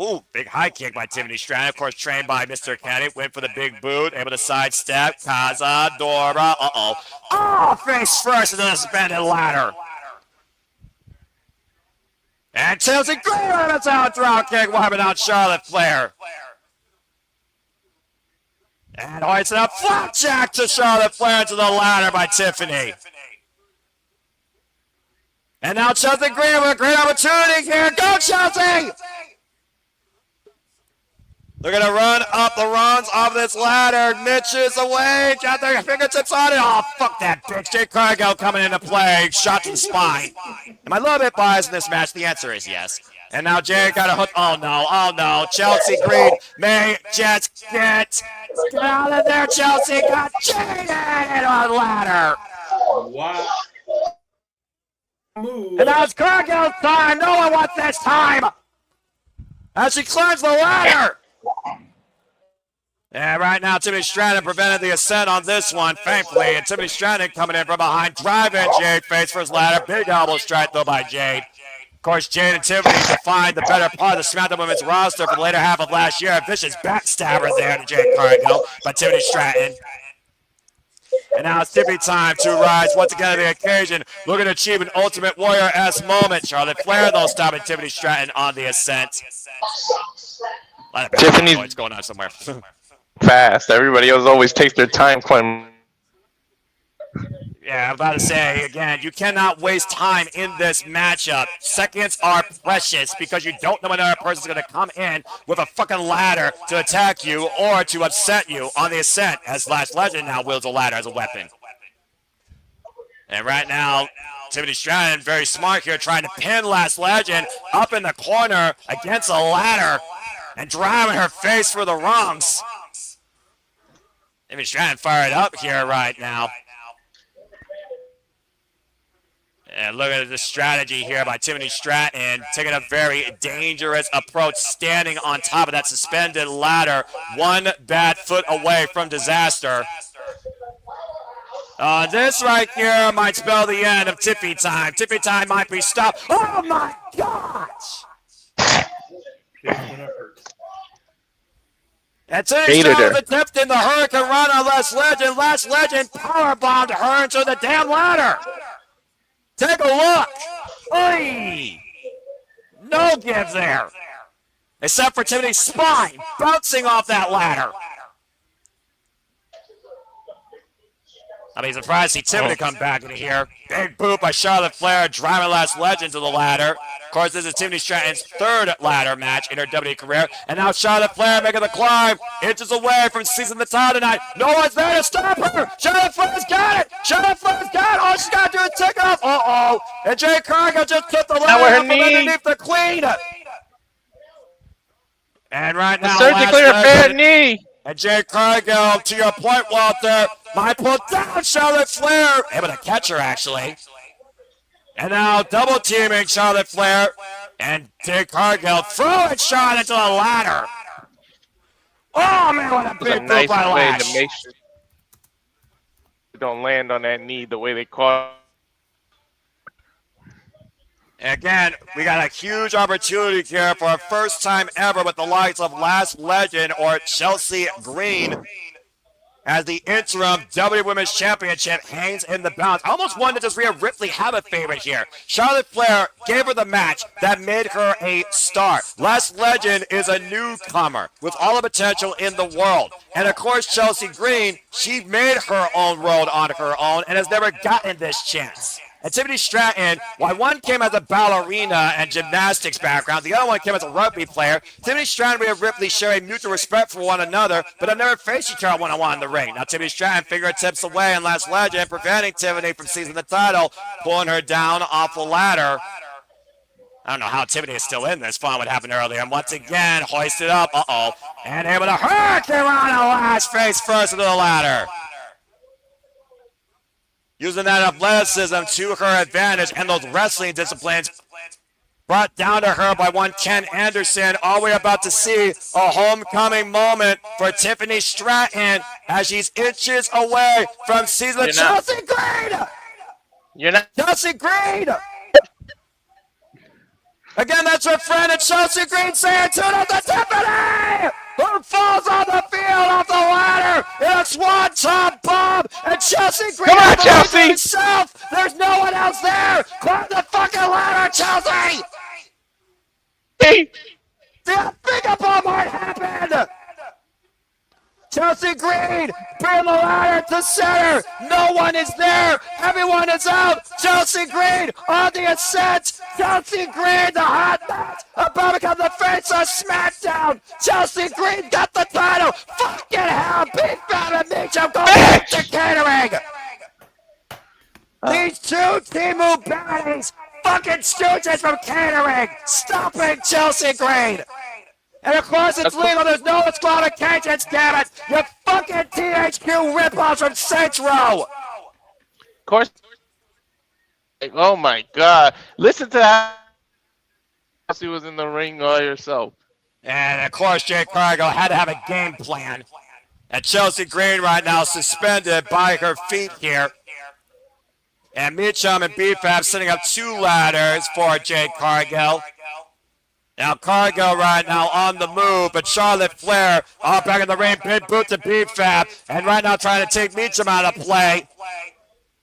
Ooh, big high kick by Tiffany Stratton, of course, trained by Mr. Kenny. Went for the big boot, able to sidestep. Cazadora, Oh, face first into the suspended ladder. And Chelsea Green with a out drop kick, wiping out Charlotte Flair. And hoisting a flapjack to Charlotte Flair into the ladder by Tiffany. And now Chelsea Green with a great opportunity here. Go, Chelsea! They're going to run up the runs of this ladder. Mitches away. Got their fingertips on it. Oh, fuck that bitch. Jade Cargill coming into play. Shot to the spine. Am I a little bit biased in this match? The answer is yes. And now Jade got a hook. Oh, no. Oh, no. Chelsea Green may just get out of there. Chelsea got Jade in on the ladder. Wow. Move. And now it's Cargill's time. No one wants this time. As she climbs the ladder. And right now, Tiffany Stratton prevented the ascent on this one, thankfully. And Tiffany Stratton coming in from behind, driving Jade face for his ladder. Big elbow strike, though, by Jade. Of course, Jade and Tiffany defined the better part of the SmackDown Women's roster for the later half of last year. A vicious backstabber there to Jade Cargill by Tiffany Stratton. And now it's Tiffany time to rise once again to the occasion. Looking to achieve an Ultimate Warrior-esque moment. Charlotte Flair, though, stopping Tiffany Stratton on the ascent. Tiffany's going on somewhere. Fast. Everybody else always takes their time climbing. Yeah, I'm about to say, again, you cannot waste time in this matchup. Seconds are precious because you don't know when another person's going to come in with a fucking ladder to attack you or to upset you on the ascent, as Lash Legend now wields a ladder as a weapon. And right now, Tiffany Stratton, very smart here, trying to pin Lash Legend up in the corner against a ladder and driving her face for the rungs. Tiffany Stratton fired up here right now. And look at the strategy here by Tiffany Stratton, taking a very dangerous approach, standing on top of that suspended ladder, one bad foot away from disaster. This right here might spell the end of Tiffy Time. Tiffy Time might be stopped. Oh my gosh! And Tiffany Stratton attempting the Hurricane Run on Lash Legend. Lash Legend powerbombed her into the damn ladder. Take a look. Oy! No give there. Except for Tiffany's spine bouncing off that ladder. I'd be surprised to see Tiffany come back into here. Big boot by Charlotte Flair, driving Lash Legend to the ladder. Of course, this is Tiffany Stratton's third ladder match in her WWE career. And now Charlotte Flair making the climb, inches away from seizing the title tonight. No one's there to stop her. Charlotte Flair's got it. Charlotte Flair's got it. All she's got to do is take off. Uh-oh. And Jade Cargill just took the ladder from underneath the Queen. And right now, surgically repaired knee. And Jade Cargill, to your point, Walter, might pull down Charlotte Flair. Able to catch her, actually. And now double teaming Charlotte Flair. And Jade Cargill throwing Charlotte into the ladder. Oh, man, what a big move nice by way Lash. to make sure you don't land on that knee the way they caught. Again, we got a huge opportunity here for our first time ever with the likes of Lash Legend or Chelsea Green as the interim WWE Women's Championship hangs in the balance. I almost wonder, does Rhea Ripley have a favorite here? Charlotte Flair gave her the match that made her a star. Lash Legend is a newcomer with all the potential in the world. And of course, Chelsea Green, she made her own world on her own and has never gotten this chance. And Tiffany Stratton, while one came as a ballerina and gymnastics background, the other one came as a rugby player. Tiffany Stratton and Rhea Ripley share a mutual respect for one another, but have never faced each other one-on-one in the ring. Now Tiffany Stratton fingertips away and Lash Legend, preventing Tiffany from seizing the title, pulling her down off the ladder. I don't know how Tiffany is still in this. Following what happened earlier. And once again, hoisted up. And able to hurricane around a Lash face first into the ladder. Using that athleticism to her advantage and those wrestling disciplines brought down to her by one Ken Anderson. All we're about to see a homecoming moment for Tiffany Stratton as she's inches away from season. Chelsea Green! You're not. Chelsea Green! Again, that's her friend and Chelsea Green saying tune up to Tiffany! Who falls on the field off the ladder in a swan-top bomb, and Chelsea Green. Come on, Chelsea! Herself. There's no one else there. Climb the fucking ladder, Chelsea! Hey! The unthinkable might happen. Chelsea Green, bring the ladder to center. No one is there. Everyone is out. Chelsea Green on the ascent. Chelsea Green, the hot match, about to become the face of SmackDown. Chelsea Green got the title. Fucking hell, Big Fat and Mitchum go back to catering. These two Timu baddies, fucking stooges from catering, stopping Chelsea Green. And of course it's legal, there's no disqualifications, damn it! You fucking THQ ripoffs from Saints Row! Of course. Oh my god. Listen to how she was in the ring all herself. And of course Jade Cargill had to have a game plan. And Chelsea Green right now suspended by her feet here. And Mitchum and BFAB setting up two ladders for Jade Cargill. Now Cargill right now on the move, but Charlotte Flair back in the ring, big boot to BFAB, and right now trying to take Mitchum out of play.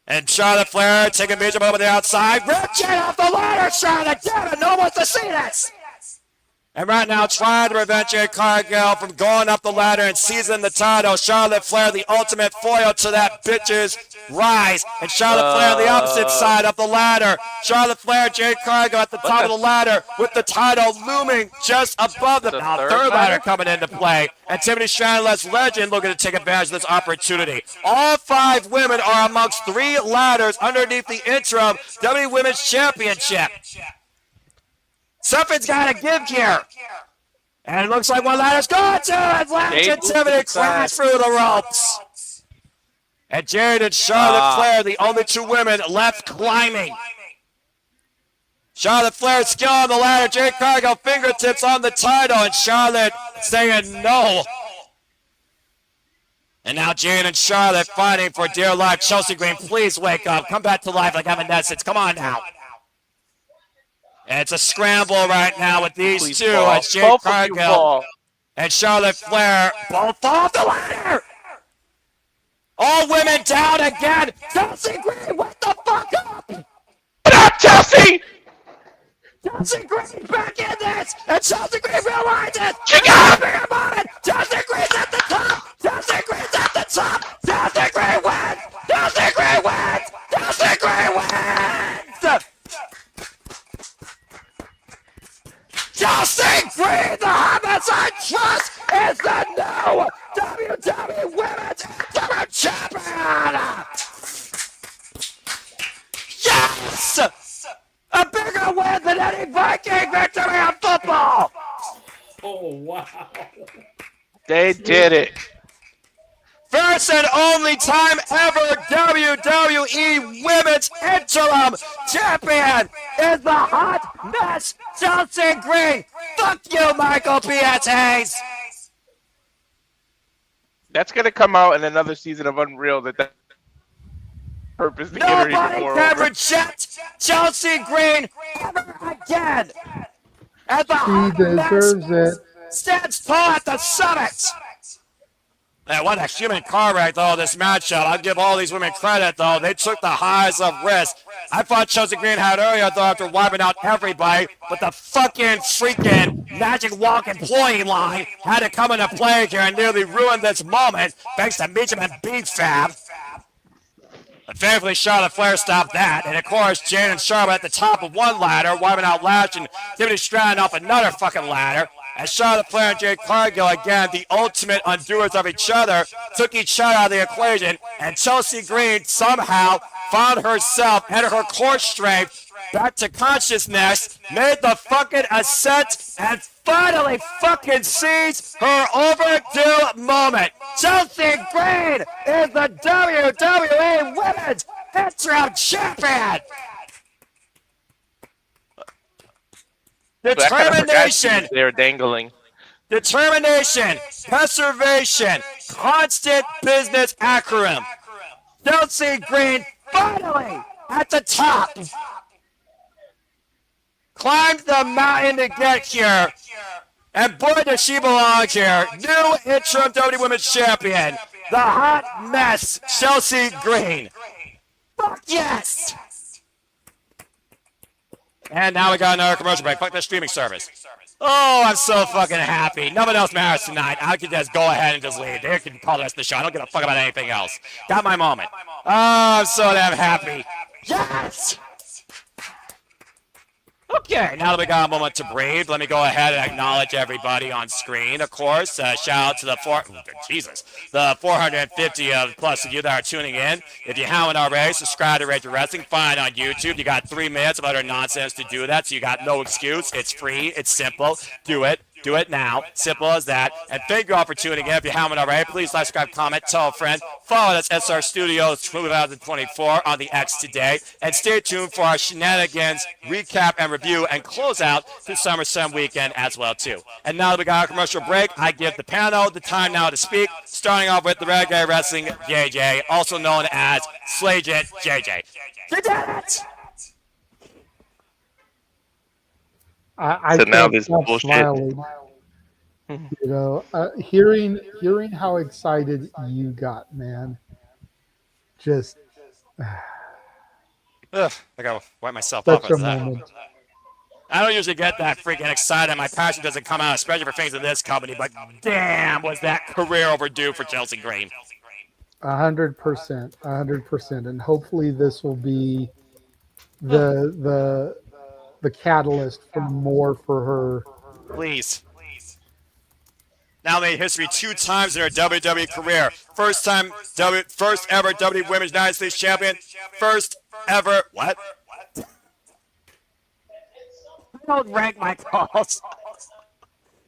And Charlotte Flair taking Mitchum over the outside, rip Jade off the ladder, Charlotte, damn it, no one wants to see this! And right now trying to prevent Jade Cargill from going up the ladder and seizing the title. Charlotte Flair, the ultimate foil to that bitch's rise. And Charlotte Flair on the opposite side of the ladder. Charlotte Flair, Jade Cargill at the top of the ladder with the title looming just above them. Now third ladder coming into play. And Tiffany Stratton, Lash Legend, looking to take advantage of this opportunity. All five women are amongst three ladders underneath the interim WWE Women's Championship. Something's got to give here. And it looks like one ladder's going to. And Lash and Tiffany crash through the ropes. And Jade and Charlotte Flair, the only two women left climbing. Charlotte Flair skill on the ladder. Jade Cargill fingertips on the title. And Charlotte saying no. And now Jade and Charlotte fighting for dear life. Chelsea Green, please wake up. Come back to life like Evanescence. Come on now. And it's a scramble right now with these two. As Jade Cargill and Charlotte Flair both fall off the ladder. All women down again. Chelsea Green, wake the fuck up. What up, Chelsea? Chelsea Green back in this. And Chelsea Green realizes she got a moment. Chelsea Green's at the top. Chelsea Green's at the top. Chelsea Green wins. Chelsea Green wins. Chelsea Green wins. Chelsea Green, the Homicide Trust, is the new WWE Women's Interim Champion! Yes! A bigger win than any Viking victory in football! Oh, wow. They did it. First and only time ever WWE Women's Interim Champion is the hot mess Chelsea Green. Fuck you, Michael P.S. Hayes. That's going to come out in another season of Unreal that purpose to get her even more Nobody can over. reject Chelsea Green ever again. As the She hot deserves mess it. stands tall at the summit. And what a human car wreck, though, this matchup. I'll give all these women credit, though. They took the highs of risk. I thought Chelsea Green had earlier, though, after wiping out everybody, but the fucking freaking Magic Walk employee line had to come into play here and nearly ruin this moment, thanks to Meacham and B-Fab. But thankfully, Charlotte Flair stopped that. And, of course, Jade and Charlotte at the top of one ladder, wiping out Lash and Tiffany Stratton off another fucking ladder. And Charlotte Flair and Jade Cargill, again, the ultimate undoers of each other, took each other out of the equation. And Chelsea Green somehow found herself and her core strength back to consciousness, made the fucking ascent, and finally fucking seized her overdue moment. Chelsea Green is the WWE Women's Interim Champion. Determination. They're dangling. Determination, preservation, constant business acumen. Chelsea Green finally at the top. Climbed the mountain to get here. And boy, does she belong here. New interim WWE Women's Champion. The hot mess, Chelsea Green. Fuck yes! And now we got another commercial break. Fuck that streaming service. Oh, I'm so fucking happy. Nothing else matters tonight. I can just go ahead and just leave. They can call the rest of the show. I don't give a fuck about anything else. Got my moment. Oh, I'm so damn happy. Yes! Okay, now that we got a moment to breathe, let me go ahead and acknowledge everybody on screen. Of course, shout out to the 450 plus of you that are tuning in. If you haven't already, subscribe to Rage Wrestling. Find on YouTube. You got 3 minutes of utter nonsense to do that, so you got no excuse. It's free. It's simple. Do it. Do it now. Simple as that. And thank you all for tuning in. If you haven't already, please like, subscribe, comment, tell a friend. Follow us, SR Studios 2024 on the X today. And stay tuned for our shenanigans, recap, and review, and close out to SummerSlam weekend as well, too. And now that we got our commercial break, I give the panel the time now to speak, starting off with the Renegade Wrestling JJ, also known as Slagent JJ. You did it! I So now can't this stop bullshit. smiling. You know, hearing how excited you got, man. Just Ugh, I gotta wipe myself off such a with that. moment. I don't usually get that freaking excited. My passion doesn't come out, especially for things of this company, but damn, was that career overdue for Chelsea Green. 100%, and hopefully this will be the catalyst for more for her. Please. Now made history 2 times in her WWE career. First ever WWE Women's United States Champion. First ever, what? I don't rank my calls.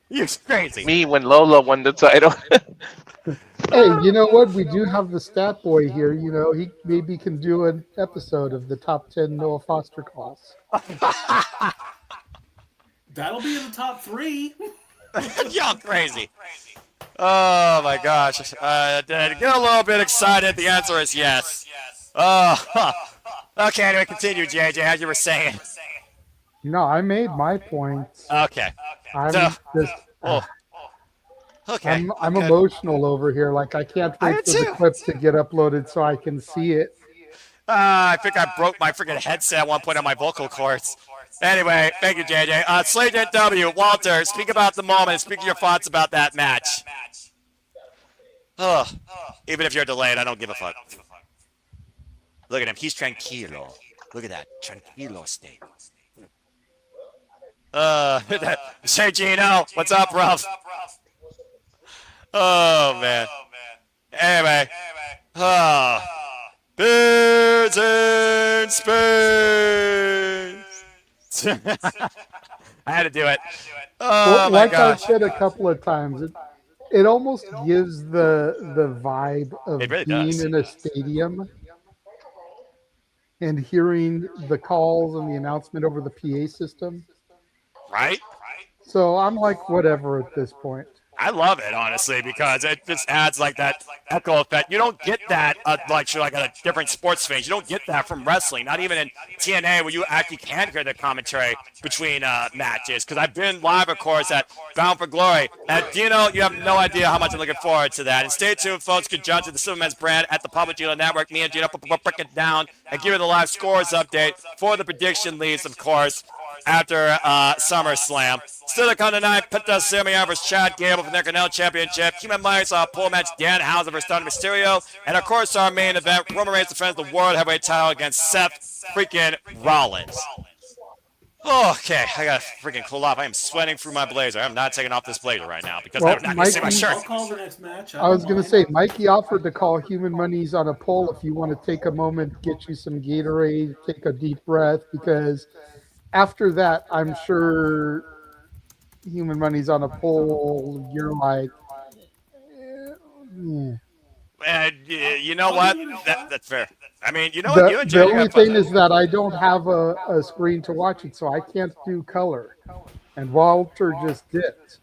You're crazy. Me when Lola won the title. Hey, you know what? We do have the stat boy here. You know, he maybe can do an episode of the top 10 Noah Foster calls. That'll be in the top 3. Y'all crazy. Oh my gosh. Did I get a little bit excited? The answer is yes. Okay, anyway, continue, JJ, as you were saying. No, I made my points. Okay. I'm So- just. Okay. I'm emotional over here. Like I can't I wait am for the too. clip to get uploaded so I can see it. I think I broke my freaking headset at one point on my vocal cords. Anyway, thank you, JJ. Slagent W, Walter, speak about the moment. Speak your thoughts about that match. Even if you're delayed, I don't give a fuck. Look at him. He's tranquilo. Look at that. Tranquilo state. Say, Gino, what's up, bruv? Oh, man. Anyway. Birds in space. I had to do it. Oh, my Like gosh. I've said a couple of times, it almost gives the vibe of It really being does. in a stadium and hearing the calls and the announcement over the PA system. Right? So I'm like, whatever at this point. I love it, honestly, because it just adds like that echo effect. You don't get that like at a different sports fans. You don't get that from wrestling, not even in TNA, where you actually can hear the commentary between matches. Because I've been live, of course, at Bound for Glory. And Dino, you have no idea how much I'm looking forward to that. And stay tuned, folks. Good judge of the Silverman's brand at the Public Dealer Network. Me and Dino break it down and give you the live scores update for the prediction leads, of course, after SummerSlam. Still to come tonight, Penta, Sami versus Chad Gable for the Intercontinental Championship. Human Monies pole match, Danhausen versus Mysterio. And of course, our main event, Roman Reigns defends the World Heavyweight title against Seth freaking Rollins. Okay, I gotta freaking cool off. I am sweating through my blazer. I'm not taking off this blazer right now because I'm not gonna see my shirt. I'll call the next match. I was going to say, Mikey offered to call Human Monies on a poll if you want to take a moment, get you some Gatorade, take a deep breath, because after that, I'm sure Human Money's on a poll. You're like, you know what? That's fair. I mean, you know what? You enjoy the only thing is that I don't have a screen to watch it, so I can't do color. And Walter just dipped.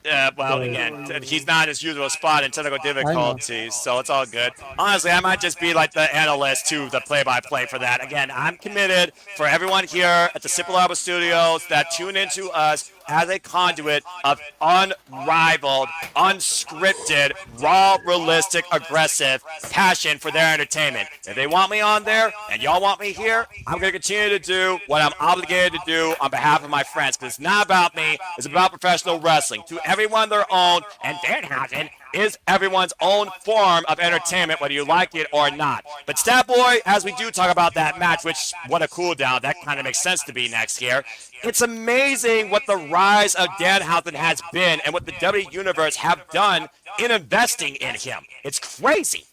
Yeah, well, again, he's not in his usual spot in technical difficulties, so it's all good. Honestly, I might just be like the analyst to the play-by-play for that. Again, I'm committed for everyone here at the Simple Album Studios that tune into us as a conduit of unrivaled, unscripted, raw, realistic, aggressive passion for their entertainment. If they want me on there and y'all want me here, I'm going to continue to do what I'm obligated to do on behalf of my friends, because it's not about me, it's about professional wrestling. To everyone their own, and Danhausen is everyone's own form of entertainment, whether you like it or not. But Stat Boy, as we do talk about that match, which, what a cool down, that kind of makes sense to be next year. It's amazing what the rise of Danhausen has been and what the WWE Universe have done in investing in him. It's crazy.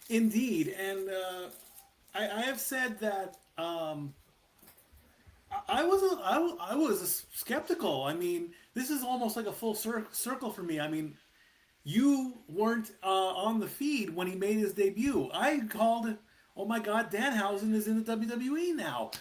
Indeed, and I have said that I was skeptical. I mean, this is almost like a full circle for me. I mean, you weren't on the feed when he made his debut. I called, oh my God, Danhausen is in the WWE now.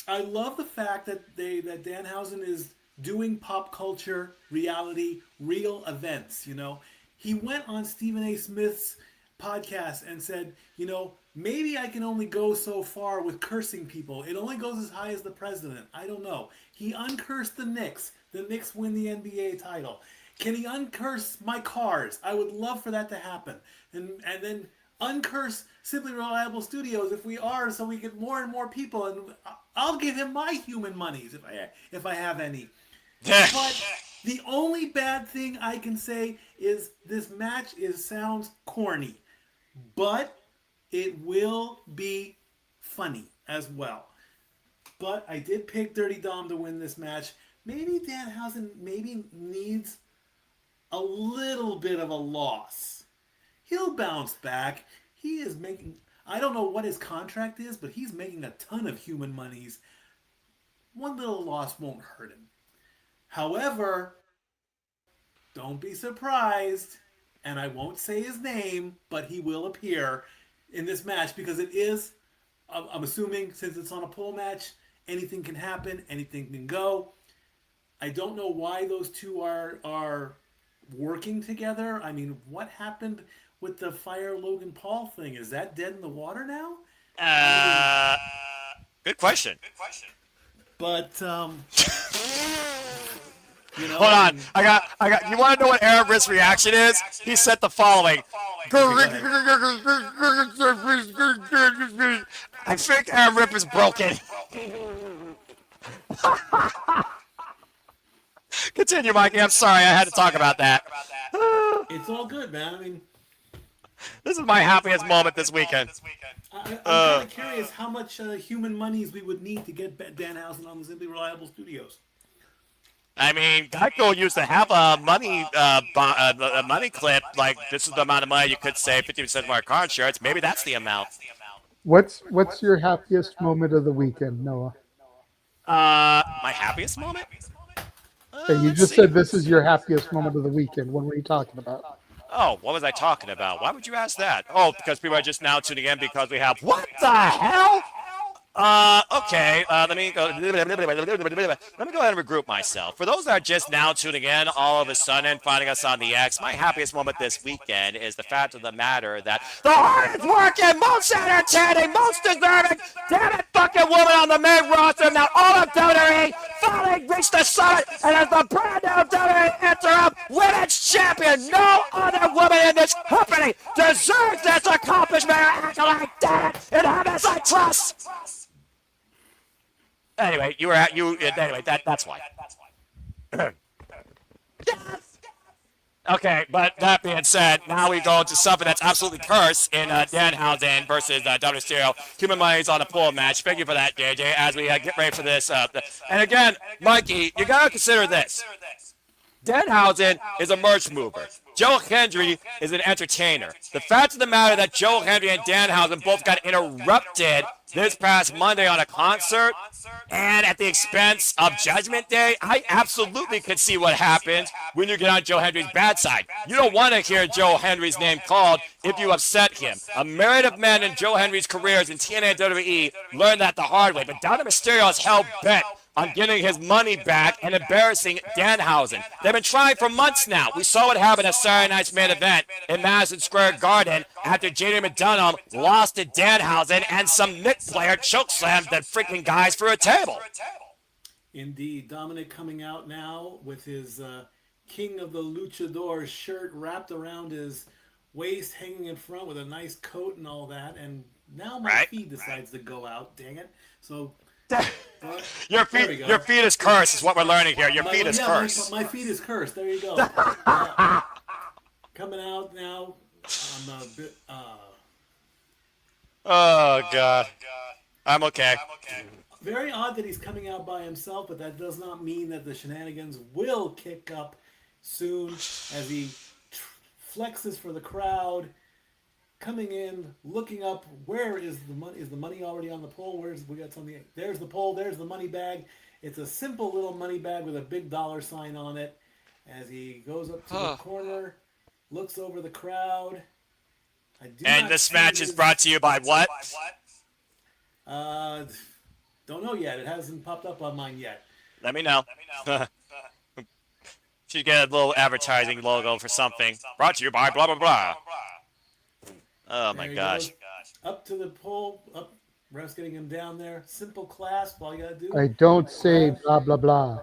I love the fact that Danhausen is doing pop culture, reality, real events. You know, he went on Stephen A. Smith's podcast and said, you know, maybe I can only go so far with cursing people. It only goes as high as the president. I don't know. He uncursed the Knicks. The Knicks win the NBA title. Can he uncurse my cars? I would love for that to happen. And then uncurse Simply Reliable Studios if we are, so we get more and more people. And I'll give him my human monies if I have any. But the only bad thing I can say is this match sounds corny. But it will be funny as well. But I did pick Dirty Dom to win this match. Maybe Danhausen needs a little bit of a loss. He'll bounce back. He is making, I don't know what his contract is, but he's making a ton of human monies. One little loss won't hurt him. However, don't be surprised, and I won't say his name, but he will appear in this match because it is, I'm assuming, since it's on a pole match, anything can happen, anything can go. I don't know why those two are working together. I mean, what happened with the Fire Logan Paul thing? Is that dead in the water now? Good question. But you know, hold on. I got. You want to know what Aaron Ripp's reaction is? He said the following. I think Aaron Ripp is broken. Continue, Mikey. I'm sorry. I had to talk about that. It's all good, man. I mean, this is my happiest moment this weekend. I'm kind of curious how much human monies we would need to get Danhausen on the Simply Reliable Studios. I mean, Geico used to have a money clip, like this is the amount of money you could save 50% of our car insurance. Maybe that's the amount. What's your happiest moment of the weekend, Noah? My happiest moment? Okay, you just said this is your happiest moment of the weekend. What were you talking about? Oh, what was I talking about? Why would you ask that? Oh, because people are just now tuning in because we have, what the hell? Okay, let me go. Let me go ahead and regroup myself. For those that are just now tuning in, all of a sudden finding us on the X, my happiest moment this weekend is the fact of the matter that the hardest working, most entertaining, most deserving, damn it, fucking woman on the main roster, now all of WWE, finally reached the summit, and as the brand new WWE Interim Women's Champion, no other woman in this company deserves this accomplishment or accolade. Damn it, in heavens I trust. Anyway, anyway, that's why. Okay, but that being said, now we go to something that's absolutely cursed in Danhausen versus Dominik Mysterio. Human Monies on a pool match. Thank you for that, JJ, as we get ready for this. And again, Mikey, you gotta consider this. Danhausen is a merch mover. Joe Hendry is an entertainer. The fact of the matter that Joe Hendry and Danhausen both got interrupted this past Monday on a concert and at the expense of Judgment Day, I absolutely could see what happens when you get on Joe Hendry's bad side. You don't want to hear Joe Hendry's name called if you upset him. A myriad of men in Joe Hendry's careers in TNA and WWE learned that the hard way, but Dominik Mysterio is hell-bent on getting his money back and embarrassing Danhausen. They've been trying for months now. We saw what happened at Saturday night's main event in Madison Square Garden after Jade McDonough lost to Danhausen and some Nick player chokeslammed the freaking guys through a table. Indeed. Dominik coming out now with his King of the Luchador shirt wrapped around his waist, hanging in front with a nice coat and all that. And now my feed decides to go out. Dang it. So... Your feet is cursed is what we're learning here. Your feet is cursed. My feet is cursed. There you go. Coming out now. I'm a bit. Oh God. I'm okay. Very odd that he's coming out by himself, but that does not mean that the shenanigans will kick up soon as he flexes for the crowd. Coming in, looking up, where is the money? Is the money already on the pole? We got something? There's the pole. There's the money bag. It's a simple little money bag with a big dollar sign on it. As he goes up to the corner, looks over the crowd. And this match is brought to you by what? Don't know yet. It hasn't popped up on mine yet. Let me know. Should get a little advertising logo for something. Brought to you by blah blah blah. Oh my gosh. Up to the pole, up. Ref's getting him down there. Simple clasp. All you gotta do. I don't say blah blah blah.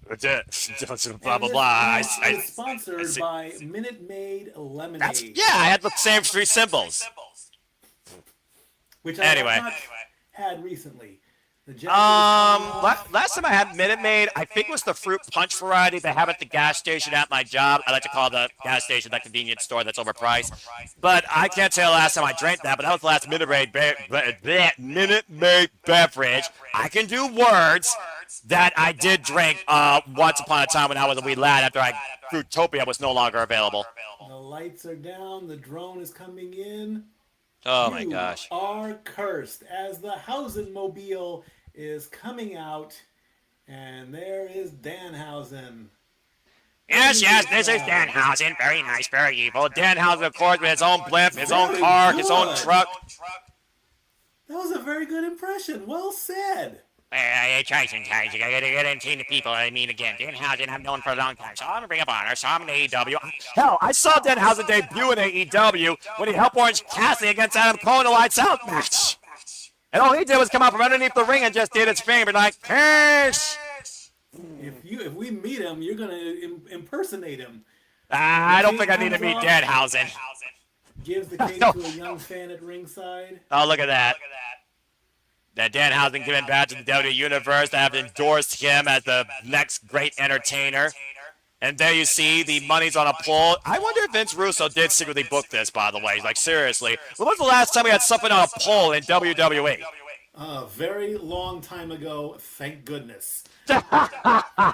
Blah blah blah. It's sponsored by Minute Maid Lemonade. I had the same three symbols. Which I have not had recently. Last time I had Minute Maid, I think it was the fruit punch variety they have at the gas station at my job. I like to call the gas station the convenience store that's overpriced. But I can't tell the last time I drank that, but that was the last Minute Maid beverage. I can do words that I did drink once upon a time when I was a wee lad after Fruitopia was no longer available. The lights are down. The drone is coming in. Oh my gosh. You are cursed as the Hausen Mobile is coming out, and there is Danhausen. Yes, this is Danhausen. Very nice, very evil. Danhausen, of course, with his own blimp, his own car, his own truck. That was a very good impression. Well said. I try sometimes. You gotta get into the people I mean again. Danhausen I've known for a long time, so I'm gonna bring up honor. So I'm in AEW. Hell, I saw Danhausen debut in AEW when he helped Orange Cassidy against Adam Cole in a Lights Out match. And all he did was come out from underneath the ring and just did his thing, but like, curse! If we meet him, you're gonna impersonate him. I don't think I need to meet Danhausen. Gives the cake to a young fan at ringside. Oh, look at that. That Danhausen given back to the WWE Universe that have endorsed him as the next great entertainer. And there you see the money's on a pole. I wonder if Vince Russo did secretly book this, by the way. Like, seriously. When was the last time we had something on a pole in WWE? A very long time ago, thank goodness. I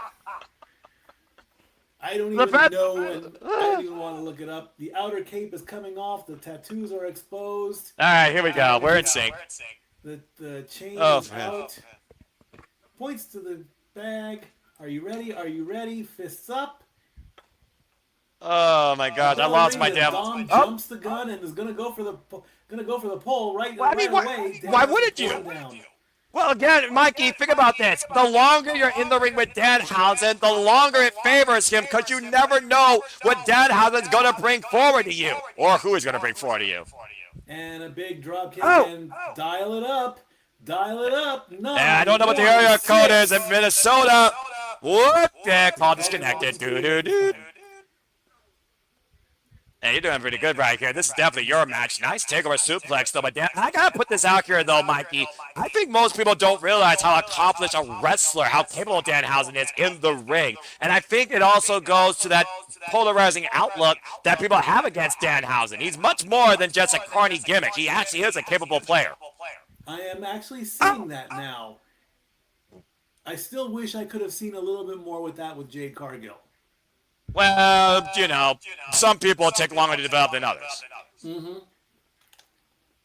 don't even know, and I don't even want to look it up. The outer cape is coming off. The tattoos are exposed. All right, here we go. We're in sync. The chain is out. Points to the bag. Are you ready? Are you ready? Fists up. Oh my God! I lost my damn. Dom jumps the gun and is gonna go for the pole right away. Why wouldn't you? Down. Well, again, Mikey, think about this. The longer you're in the ring with Danhausen, the longer it favors him because you never know what Danhausen's going to bring forward to you or who he's going to bring forward to you. And a big drop kick and dial it up. Dial it up. No. I don't know what the area code is in Minnesota. Whoop. Yeah, call disconnected. Doo-doo-doo. Hey, you're doing pretty good right here. This is definitely your match. Nice takeover suplex, though. But I got to put this out here, though, Mikey. I think most people don't realize how accomplished a wrestler, how capable Danhausen is in the ring. And I think it also goes to that polarizing outlook that people have against Danhausen. He's much more than just a corny gimmick. He actually is a capable player. I am actually seeing that now. I still wish I could have seen a little bit more with that with Jade Cargill. Well, you know, some people take longer to develop than others. Mm-hmm.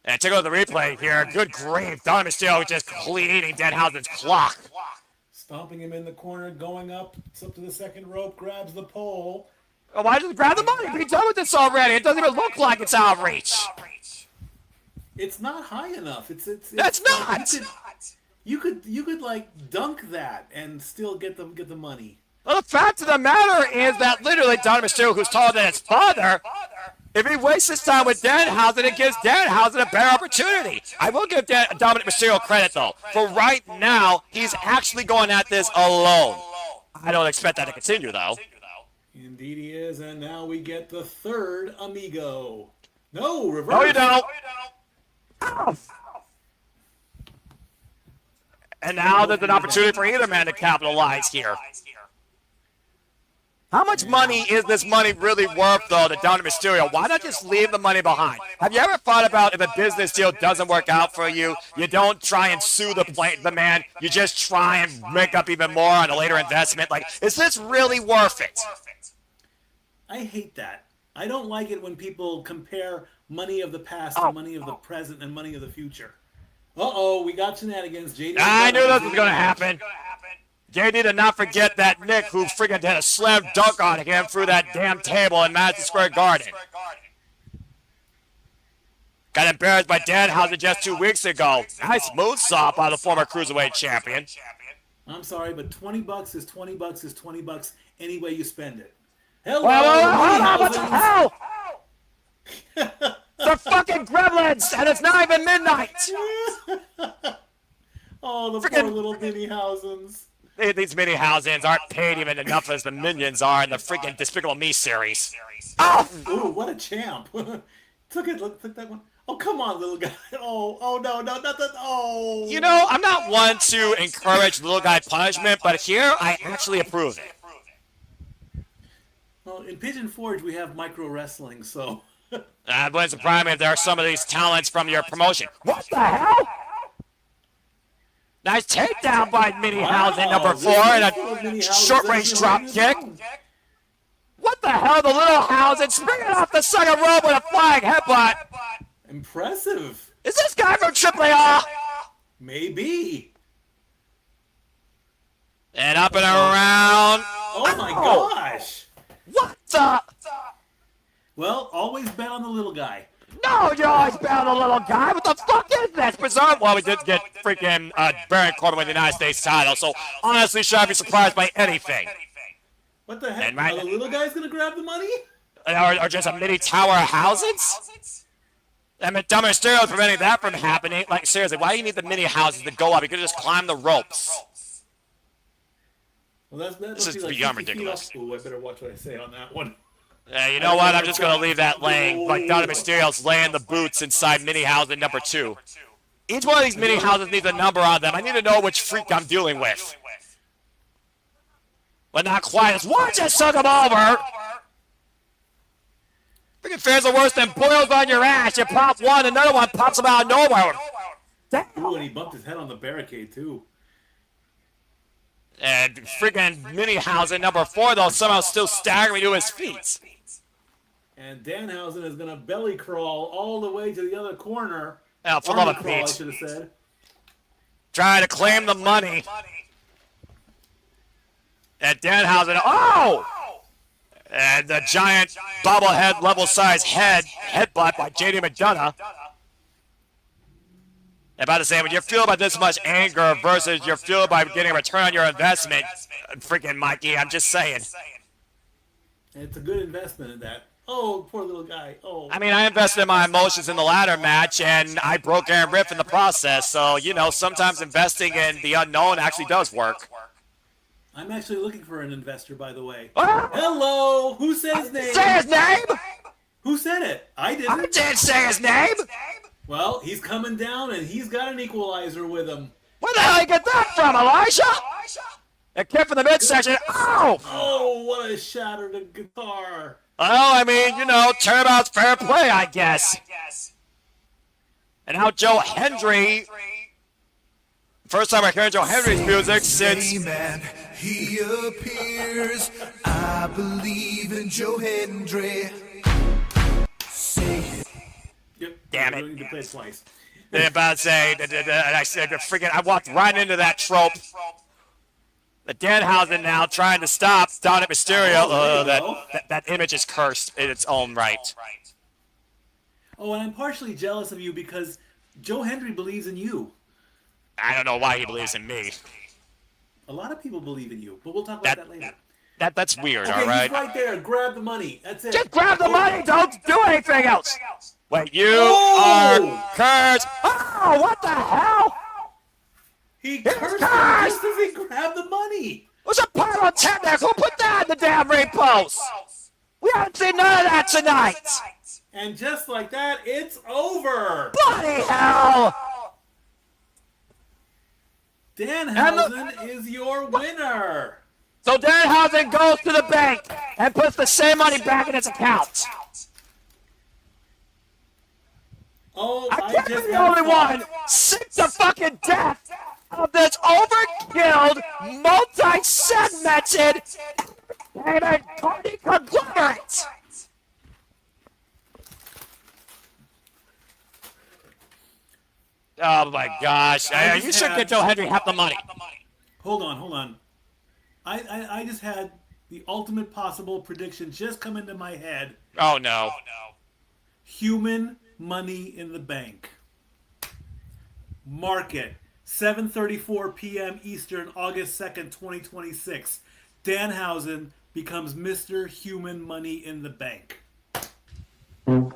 And take a look at the replay here. Good grief. Dominik Mysterio just cleaning Danhausen's clock. Stomping him in the corner, going up. It's up to the second rope, grabs the pole. Oh, why did he grab the money? Be done with this already. It doesn't even look like it's out of reach. It's not high enough. That's not. You could like dunk that and still get the money. Well, the fact of the matter is that literally Dominik Mysterio, who's taller than his father, if he wastes his time with Danhausen, it gives Danhausen a better opportunity. I will give Dominik Mysterio credit, though. For right now, he's actually going at this alone. I don't expect that to continue, though. Indeed he is, and now we get the third amigo. No, reverse. No, you don't. Oh. And now there's an opportunity for either man to capitalize here. How much money is this money really worth, though, to Dominik Mysterio? Why not just leave the money behind? Have you ever thought about if a business deal doesn't work out for you, you don't try and sue the man, you just try and make up even more on a later investment? Like, is this really worth it? I hate that. I don't like it when people compare money of the past to money of the present and money of the future. Uh-oh, we got shenanigans. Jade. I knew this was going to happen. JD did not forget that Nick, who freaking had a slam dunk on him through that damn table in Madison Square Garden. Got embarrassed by Danhausen just 2 weeks ago. Nice moonsault by the former Cruiserweight champion. I'm sorry, but $20 is $20 is $20 any way you spend it. Hello, what the hell? They're fucking gremlins, and it's not even midnight. Oh, the poor little Danhausens. These mini-Hausens aren't paid even enough as the minions are in the freaking Despicable Me series. Oh! Ooh, what a champ. Took that one. Oh, come on, little guy. Oh, no, not that. Oh. You know, I'm not one to encourage little guy punishment, but here I actually approve it. Well, in Pigeon Forge, we have micro wrestling, so. It wouldn't surprise me if there are some of these talents from your promotion. What the hell? Nice takedown by Danhausen, number 4, and a short-range drop kick. What the hell? The little Hausen springing off the second rope with a flying headbutt. Impressive. Is this guy from AAA? Maybe. And up and around. Oh my gosh. What the? Well, always bet on the little guy. No, you always bet on the little guy. What the fuck is this? Bizarre. Well, we did get freaking Baron Corbin with the United States title, so honestly, should I be surprised by anything? What the heck? Are the little guys going to grab the money? Or just a mini tower of houses? I mean, Dominik Mysterio is preventing that from happening. Like, seriously, why do you need the mini houses to go up? You could just climb the ropes. Well, this is beyond ridiculous. Ooh, I better watch what I say on that one. Yeah, you know what? I'm just going to leave that laying. Like Dominik Mysterio's laying the boots inside mini house number 2. Each one of these mini houses needs a number on them. I need to know which freak I'm dealing with. But not quite. One just took him over. Freaking fans are worse than boils on your ass. You pop one, another one pops him out of nowhere. Ooh, and he bumped his head on the barricade, too. And freaking mini house number 4, though, somehow still staggering to his feet. And Danhausen is going to belly crawl all the way to the other corner. Oh, for love of Pete. I should have said. Trying to claim the money. And Danhausen, oh! And the giant bobblehead level-sized headbutt by Jade McDonough. About to say, when you're fueled by this much anger versus you're fueled by getting a return on your investment, freaking Mikey, I'm just saying. It's a good investment in that. Oh, poor little guy. Oh. I mean, I invested my emotions in the ladder match, and I broke Aaron Riff in the process. So, you know, sometimes investing in the unknown actually does work. I'm actually looking for an investor, by the way. Ah! Hello! Who said his name? Say his name! Who said it? I didn't. I didn't say his name! Well, he's coming down, and he's got an equalizer with him. Where the hell you get that from, Elijah? A kid from the midsection. Oh! Oh, what a shattered guitar. Well, I mean, you know, turnabout's fair play, I guess. And now Joe Hendry. First time I hear Joe Hendry's music since. Man, he appears. I believe in Joe Hendry. Say it. Yep. Damn it. You play it twice. They're about to say, and I said, freaking, I walked right into that trope. The Danhausen now trying to stop Dominik Mysterio. That image is cursed in its own right. Oh, and I'm partially jealous of you because Joe Hendry believes in you. I don't know why he believes in me. A lot of people believe in you, but we'll talk about that later. That's weird, Okay, all right? he's right there. Grab the money. That's it. Just grab the money. Don't do anything else. Wait, you are cursed. Oh, what the hell? He cursed him just as he grabbed the money. What's a pyrotechnic? Who put that in the damn ring post? We haven't seen none of that tonight. And just like that, it's over. Bloody hell! Danhausen is your winner. So Danhausen goes to the bank and puts the same money back in his account. Oh, I can't be the only one sick to fucking death of this overkilled, multi-segmented, entertainment party conglomerate. Oh my gosh! You should get Joe Hendry half the money. Hold on. I just had the ultimate possible prediction just come into my head. Oh no! Human Money in the Bank. Market 7:34 p.m. Eastern, August 2nd, 2026. Danhausen becomes Mr. Human Money in the Bank. Oh,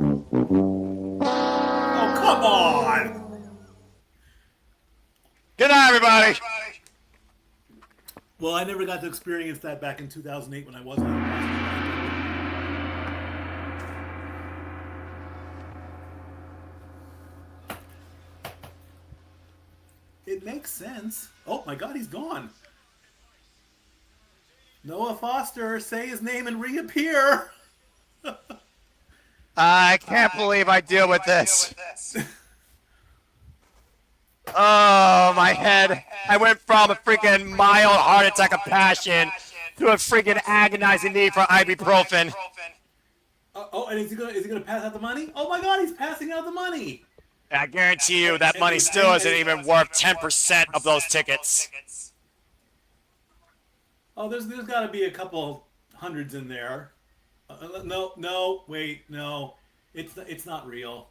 come on! Good night, everybody. Well, I never got to experience that back in 2008 when I wasn't on Washington. It makes sense. Oh my God, he's gone. Noah Foster, say his name and reappear. I can't believe I deal with this. Oh, my head. I went from a freaking mild heart attack of passion to a freaking agonizing need for ibuprofen. And is he gonna pass out the money? Oh my God, he's passing out the money. I guarantee you that money still isn't even worth 10% of those tickets. Oh, there's got to be a couple hundreds in there. No, wait, it's not real.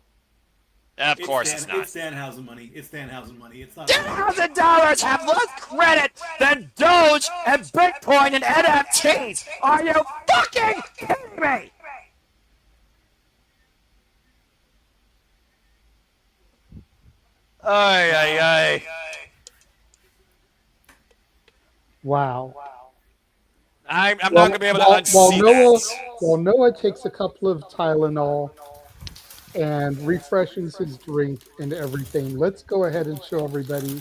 Of course it's not. It's Danhausen money. It's Danhausen money. It's not. $10,000 have less credit than Doge and Bitcoin and NFTs. Are you fucking kidding me? Ay. Wow. I'm not going to be able to unsee that. While Noah takes a couple of Tylenol and refreshes his drink and everything, let's go ahead and show everybody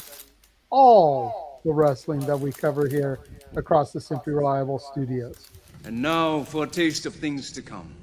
all the wrestling that we cover here across the Simply Reliable studios. And now for a taste of things to come.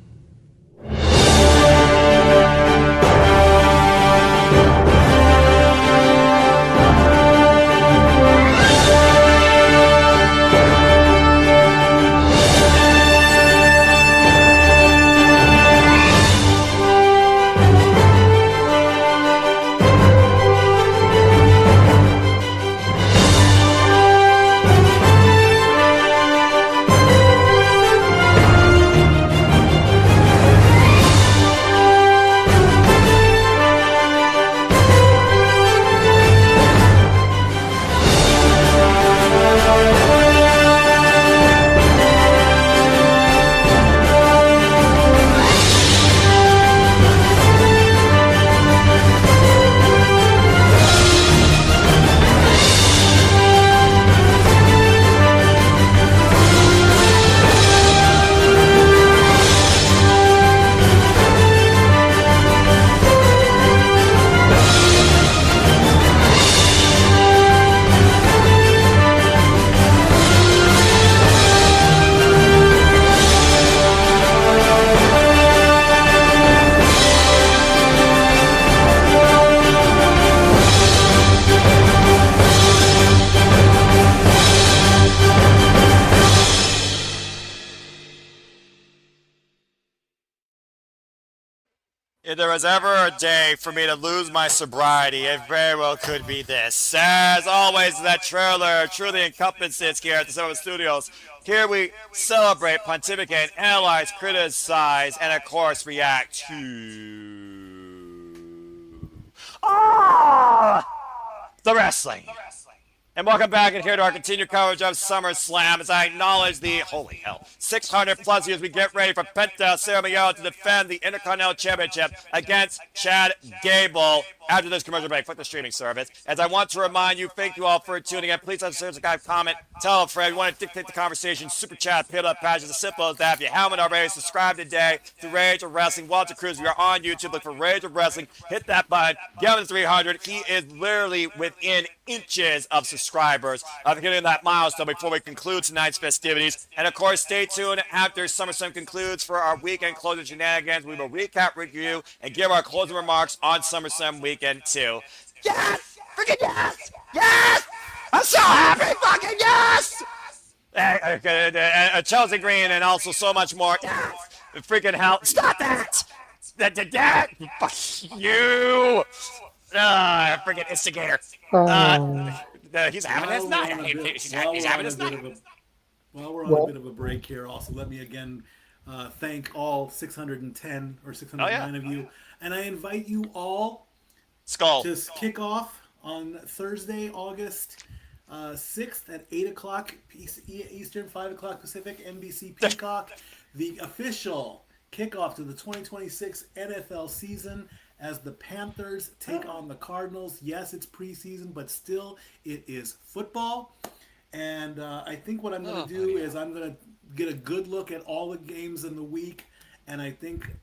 If there was ever a day for me to lose my sobriety, it very well could be this. As always, that trailer truly encompasses here at the Cinema Studios. Here we celebrate, pontificate, analyze, criticize, and of course react to the wrestling. And welcome back and here to our continued coverage of SummerSlam as I acknowledge the, holy hell, 600 plus years we get ready for Penta Sami to defend the Intercontinental Championship against Chad Gable after this commercial break. Fuck the streaming service. As I want to remind you, thank you all for tuning in. Please subscribe, comment, tell a friend. You want to dictate the conversation, super chat, pit up pages, as simple as that. If you haven't already, subscribe today to Rage of Wrestling. Walter Cruz, we are on YouTube. Look for Rage of Wrestling. Hit that button. Get him to 300. He is literally within inches of subscribers of hitting that milestone before we conclude tonight's festivities. And of course, stay tuned after SummerSlam concludes for our weekend closing shenanigans. We will recap, review, and give our closing remarks on SummerSlam weekend 2. Yes! Freaking yes! Yes! I'm so happy! Fucking yes! Chelsea Green and also so much more. Yes! Freaking hell! Stop that! Fuck you! Freaking instigator. He's having his night. He's having his night. While we're on a bit of a break here, also let me again thank all 610 or 609 of you. And I invite you all to kick off on Thursday, August 6th at 8 o'clock Eastern, 5 o'clock Pacific, NBC Peacock, the official kickoff to the 2026 NFL season as the Panthers take on the Cardinals. Yes, it's preseason, but still it is football. And I think what I'm going to do is I'm going to get a good look at all the games in the week. And I think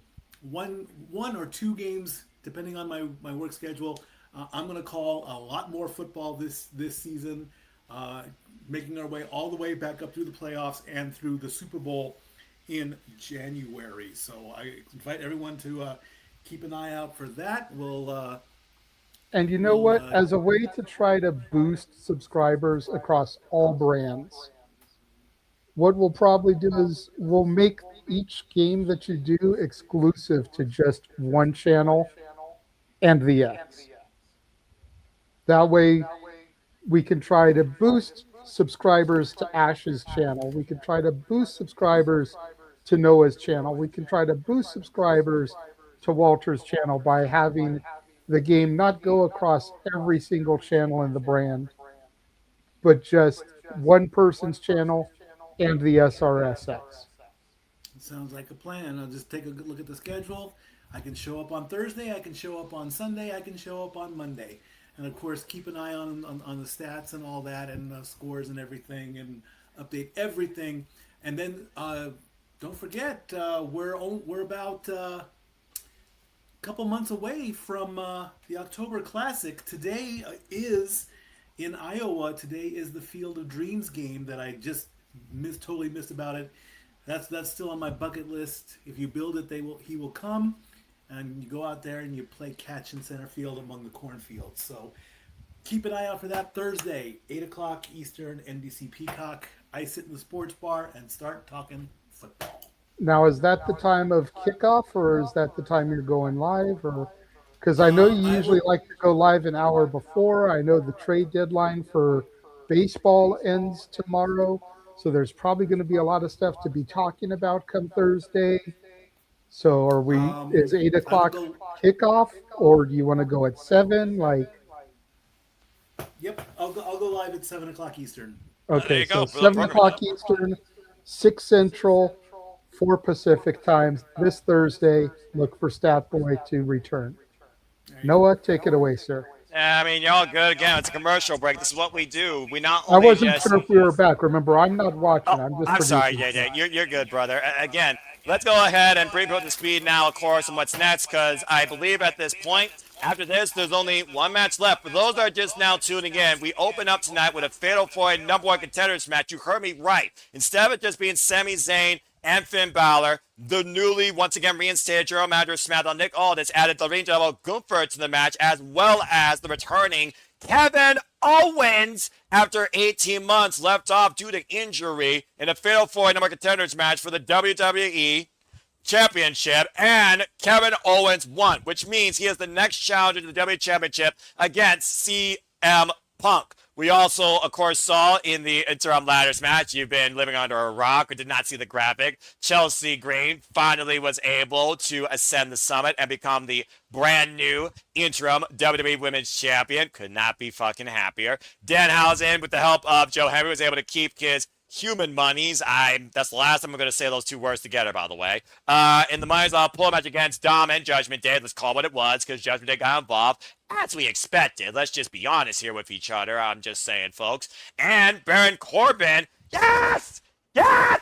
one or two games, depending on my work schedule, I'm going to call a lot more football this season, making our way all the way back up through the playoffs and through the Super Bowl in January. So I invite everyone to keep an eye out for that. And you know what? As a way to try to boost subscribers across all brands, what we'll probably do is we'll make each game that you do exclusive to just one channel and the X. That way we can try to boost subscribers to Ash's channel. We can try to boost subscribers to Noah's channel. We can try to boost subscribers to Walter's channel by having the game not go across every single channel in the brand, but just one person's channel and the SRSX. Sounds like a plan. I'll just take a good look at the schedule. I can show up on Thursday, I can show up on Sunday, I can show up on Monday. And of course, keep an eye on the stats and all that, and scores and everything, and update everything. And then don't forget, we're about couple months away from the October Classic. Today is in Iowa. Today is the Field of Dreams game that I just totally missed about it. That's still on my bucket list. If you build it, he will come, and you go out there and you play catch in center field among the cornfields. So keep an eye out for that. Thursday, 8 o'clock Eastern, NBC Peacock. I sit in the sports bar and start talking football. Now, is that the time of kickoff, or is that the time you're going live? Or because I know you usually like to go live an hour before. I know the trade deadline for baseball ends tomorrow, so there's probably going to be a lot of stuff to be talking about come Thursday. So, are we? Is 8 o'clock kickoff, or do you want to go at 7? Yep, I'll go live at 7 o'clock Eastern. Okay, so 7 o'clock Eastern, 6 Central. 4 Pacific times this Thursday. Look for Stat Boy to return. Noah, take it away, sir. I mean, you're all good. Again, it's a commercial break. This is what we do. We not I only wasn't sure if we were back. Remember, I'm not watching. I'm sorry. Yeah. You're good, brother. Again, let's go ahead and bring people to speed now, of course, on what's next, because I believe at this point, after this, there's only one match left. For those that are just now tuning in, we open up tonight with a Fatal 4 number 1 contenders match. You heard me right. Instead of it just being Sami Zayn and Finn Balor, the newly, once again, reinstated General Manager SmackDown Nick Aldis added the Ring General Gunther to the match, as well as the returning Kevin Owens after 18 months left off due to injury in a Fatal 4 number contenders match for the WWE Championship, and Kevin Owens won, which means he is the next challenger to the WWE Championship against CM Punk. We also, of course, saw in the interim ladders match, you've been living under a rock or did not see the graphic, Chelsea Green finally was able to ascend the summit and become the brand new interim WWE Women's Champion. Could not be fucking happier. Danhausen, with the help of Joe Henry, was able to keep his human monies. That's the last time I'm going to say those two words together, by the way. In the Monies pull match against Dom and Judgment Day, let's call it what it was, because Judgment Day got involved, as we expected. Let's just be honest here with each other. I'm just saying, folks. And Baron Corbin, yes! Yes!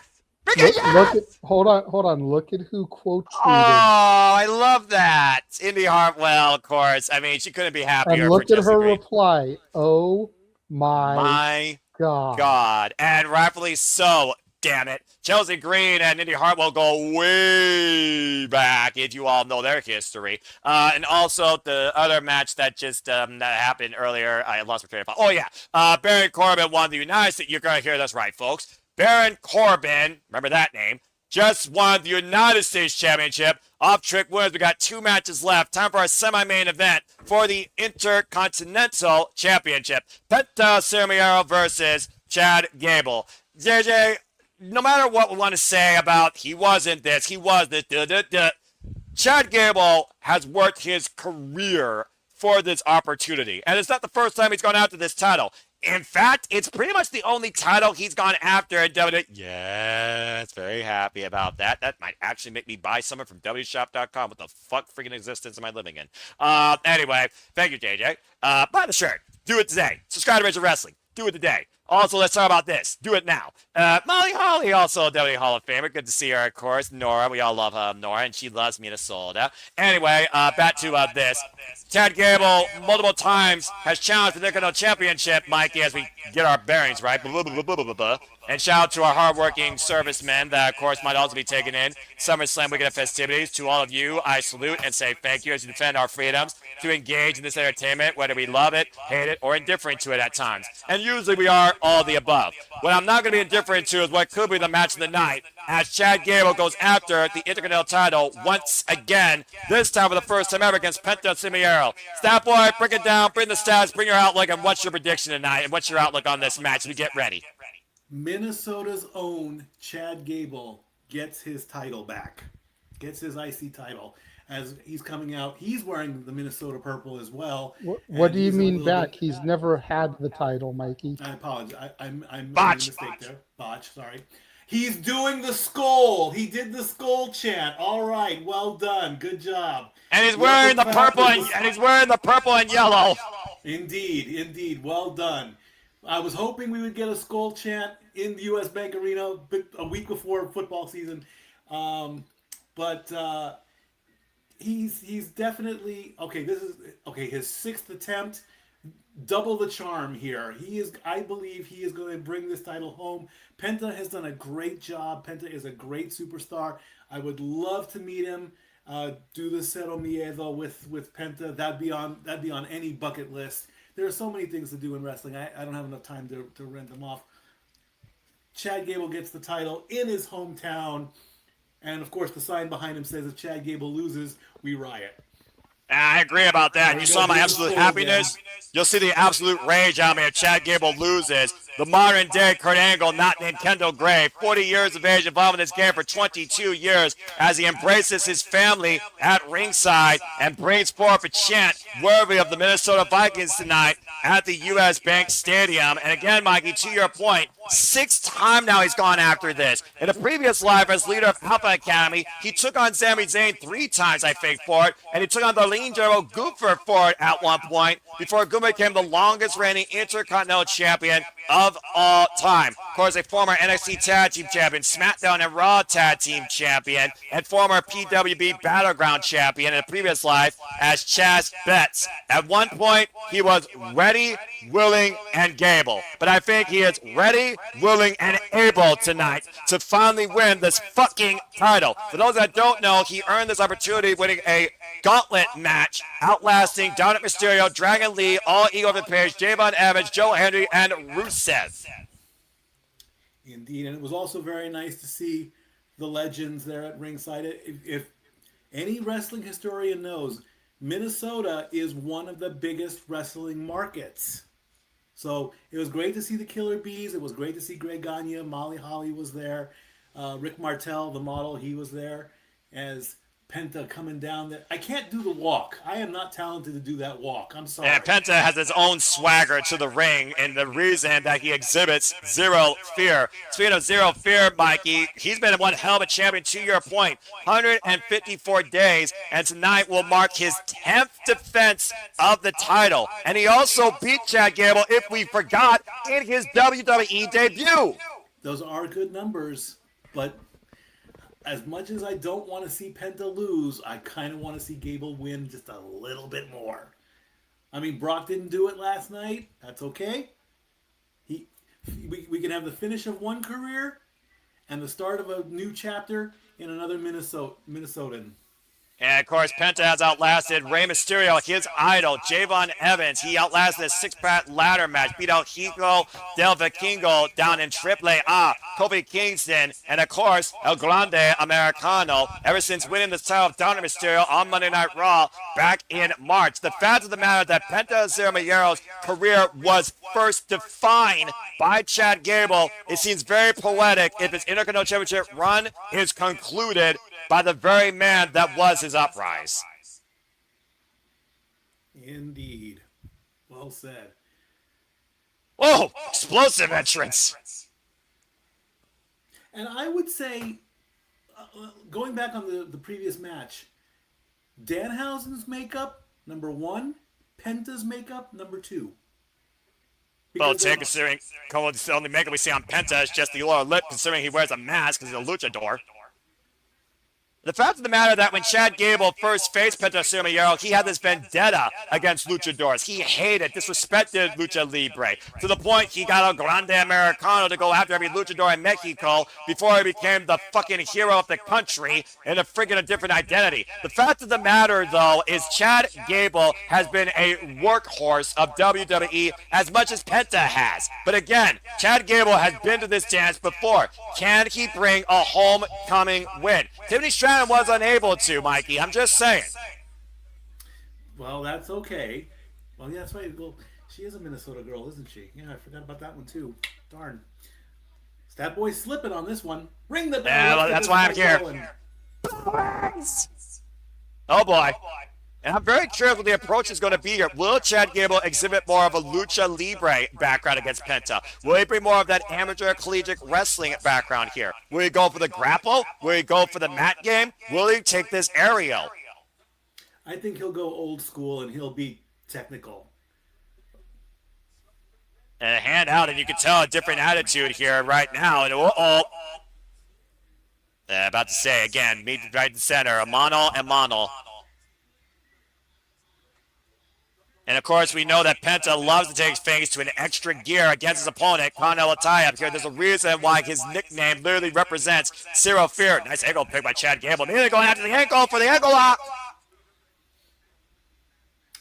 Hold on. Look at who quote tweeted. Oh, I love that. Indy Hartwell, of course. I mean, she couldn't be happier. And look at her Green. reply. Oh my God. And rightfully so, damn it. Chelsea Green and Indy Hartwell go way back, if you all know their history. And also the other match that just that happened earlier, I lost my train of thought. Oh, yeah. Baron Corbin won the United States. You're going to hear this right, folks. Baron Corbin, remember that name, just won the United States Championship. Off Trick wins. We got 2 matches left. Time for our semi-main event for the Intercontinental Championship. Penta Samiero versus Chad Gable. JJ, no matter what we want to say about he wasn't this, he was this, Chad Gable has worked his career for this opportunity. And it's not the first time he's gone after this title. In fact, it's pretty much the only title he's gone after at WWE. Yes, very happy about that. That might actually make me buy something from WShop.com. What the fuck freaking existence am I living in? Anyway, thank you, JJ. Buy the shirt. Do it today. Subscribe to Rage of Wrestling. Do it today. Also, let's talk about this. Do it now. Molly Holly, also a WWE Hall of Famer. Good to see her, of course. Nora, we all love Nora, and she loves Minnesota. Anyway, back to this. Chad Gable, multiple times, has challenged the Intercontinental Championship, Mikey, as we get our bearings right. And shout out to our hardworking servicemen that, of course, might also be taking in SummerSlam weekend festivities. To all of you, I salute and say thank you as you defend our freedoms to engage in this entertainment, whether we love it, hate it, or indifferent to it at times. And usually we are all the above. What I'm not going to be indifferent to is what could be the match of the night, as Chad Gable goes after the Intercontinental title once again, this time for the first time ever against Penta Samiero. Stat Boy, break it down, bring the stats, bring your outlook, and what's your prediction tonight, and what's your outlook on this match as we get ready? Minnesota's own Chad Gable gets his title back. Gets his IC title. As he's coming out, he's wearing the Minnesota purple as well. What do you mean back? He's never had the title, Mikey. I apologize. I'm making a Botch. mistake there. Botch, sorry. He's doing the skull. He did the skull chant. All right, well done. Good job. And he's wearing the purple and yellow. Indeed. Well done. I was hoping we would get a skull chant in the U.S. Bank Arena a week before football season, but he's definitely okay. This is his 6th attempt. Double the charm here. I believe he is going to bring this title home. Penta has done a great job. Penta is a great superstar. I would love to meet him. Do the Cero Miedo with Penta. That'd be on any bucket list. There are so many things to do in wrestling. I don't have enough time to rent them off. Chad Gable gets the title in his hometown. And, of course, the sign behind him says, if Chad Gable loses, we riot. I agree about that. You saw my absolute happiness. You'll see the absolute rage out of me if Chad Gable loses. The modern-day Kurt Angle, not named Kendall Gray, 40 years of age, involved in this game for 22 years, as he embraces his family at ringside and brings forth a chant worthy of the Minnesota Vikings tonight at the U.S. Bank Stadium. And again, Mikey, to your point, 6th time now he's gone after this. In a previous life as leader of Alpha Academy, he took on Sami Zayn 3 times, I think, for it, and he took on the lean General Goofer for it at one point, before Goofer became the longest reigning Intercontinental Champion of all time. Of course, a former NXT Tag Team Champion, SmackDown and Raw Tag Team Champion, and former PWB Battleground Champion in a previous life as Chaz Betts. At one point, he was ready, willing, and Gable. But I think he is ready, willing, and able tonight to finally win this fucking title. For those that don't know, he earned this opportunity winning a gauntlet match, outlasting Dominik Mysterio, Dragon Lee, All Ego the Page, Javon Evans, Joe Henry, and Rusev. Indeed, and it was also very nice to see the legends there at ringside. If any wrestling historian knows, Minnesota is one of the biggest wrestling markets. So it was great to see the Killer Bees. It was great to see Greg Gagne. Molly Holly was there. Rick Martel, the model, he was there as Penta coming down. I can't do the walk. I am not talented to do that walk. I'm sorry. And Penta has his own swagger to the ring, and the reason that he exhibits zero fear. Speaking of zero fear, Mikey, he's been one hell of a champion to your point. 154 days, and tonight will mark his 10th defense of the title. And he also beat Chad Gable, if we forgot, in his WWE debut. Those are good numbers, but as much as I don't want to see Penta lose, I kind of want to see Gable win just a little bit more. I mean, Brock didn't do it last night. That's okay. We can have the finish of one career and the start of a new chapter in another Minnesotan. And, of course, Penta has outlasted Rey Mysterio, his idol, Javon Evans. He outlasted a six-pack ladder match, beat out Hijo del Vikingo down in Triple A, Kofi Kingston, and, of course, El Grande Americano, ever since winning the title of Dominik Mysterio on Monday Night Raw back in March. The fact of the matter that Penta Zermayero's career was first defined by Chad Gable. It seems very poetic if his Intercontinental Championship run is concluded by the very man that was his uprise. Indeed. Well said. Whoa! Explosive entrance. And I would say, going back on the previous match, Danhausen's makeup, number 1. Penta's makeup, number 2. Well, considering the only makeup we see on Penta is just the lower lip, considering he wears a mask because he's a luchador. The fact of the matter that when Chad Gable first faced Penta Zermayero, he had this vendetta against luchadors. He hated, disrespected Lucha Libre, to the point he got a Grande Americano to go after every luchador in Mexico before he became the fucking hero of the country in a friggin' different identity. The fact of the matter, though, is Chad Gable has been a workhorse of WWE as much as Penta has. But again, Chad Gable has been to this dance before. Can he bring a homecoming win? Tiffany Stratton was unable to, Mikey. I'm just saying. Well, that's okay. Well, yeah, that's right. Well, she is a Minnesota girl, isn't she? Yeah, I forgot about that one too. Darn. Stat Boy slipping on this one. Ring the bell. Yeah, well, that's why I'm here. Oh boy. And I'm very curious what the approach is going to be here. Will Chad Gable exhibit more of a lucha libre background against Penta? Will he bring more of that amateur collegiate wrestling background here? Will he go for the grapple? Will he go for the mat game? Will he take this aerial? I think he'll go old school and he'll be technical. And a hand out, and you can tell a different attitude here right now. And about to say again, meet right in the center, a mano and mano. And, of course, we know that Penta loves to take things to an extra gear against his opponent, Conor Lataya. Here, there's a reason why his nickname literally represents zero fear. Nice ankle pick by Chad Gable. Nearly going after the ankle for the ankle lock.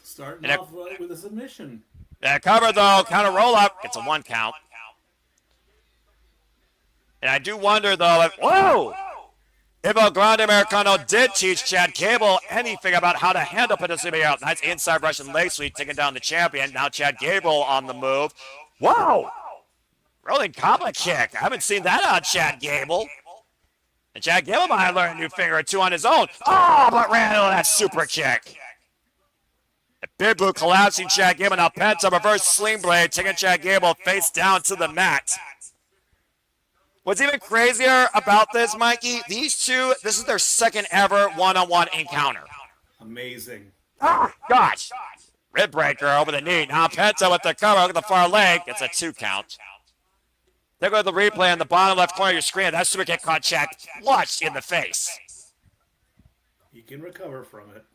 Starting off with a submission. That cover, though, counter roll-up. It's a 1 count. And I do wonder, though, if El Grande Americano did teach Chad Gable anything about how to handle Penta Zermayero. Nice inside Russian leg sweep, taking down the champion. Now Chad Gable on the move. Whoa! Rolling Kama kick. I haven't seen that on Chad Gable. And Chad Gable might learn a new finger or two on his own. Oh, but ran into that super kick. The big boot collapsing Chad Gable. Now Penta reverse sling blade, taking Chad Gable face down to the mat. What's even crazier about this, Mikey, these two, this is their second ever one-on-one encounter. Amazing. Ah, gosh. Rib breaker over the knee. Now Penta with the cover, look at the far leg. It's a 2 count. There goes the replay on the bottom left corner of your screen. That super kick caught Chad flush in the face. He can recover from it.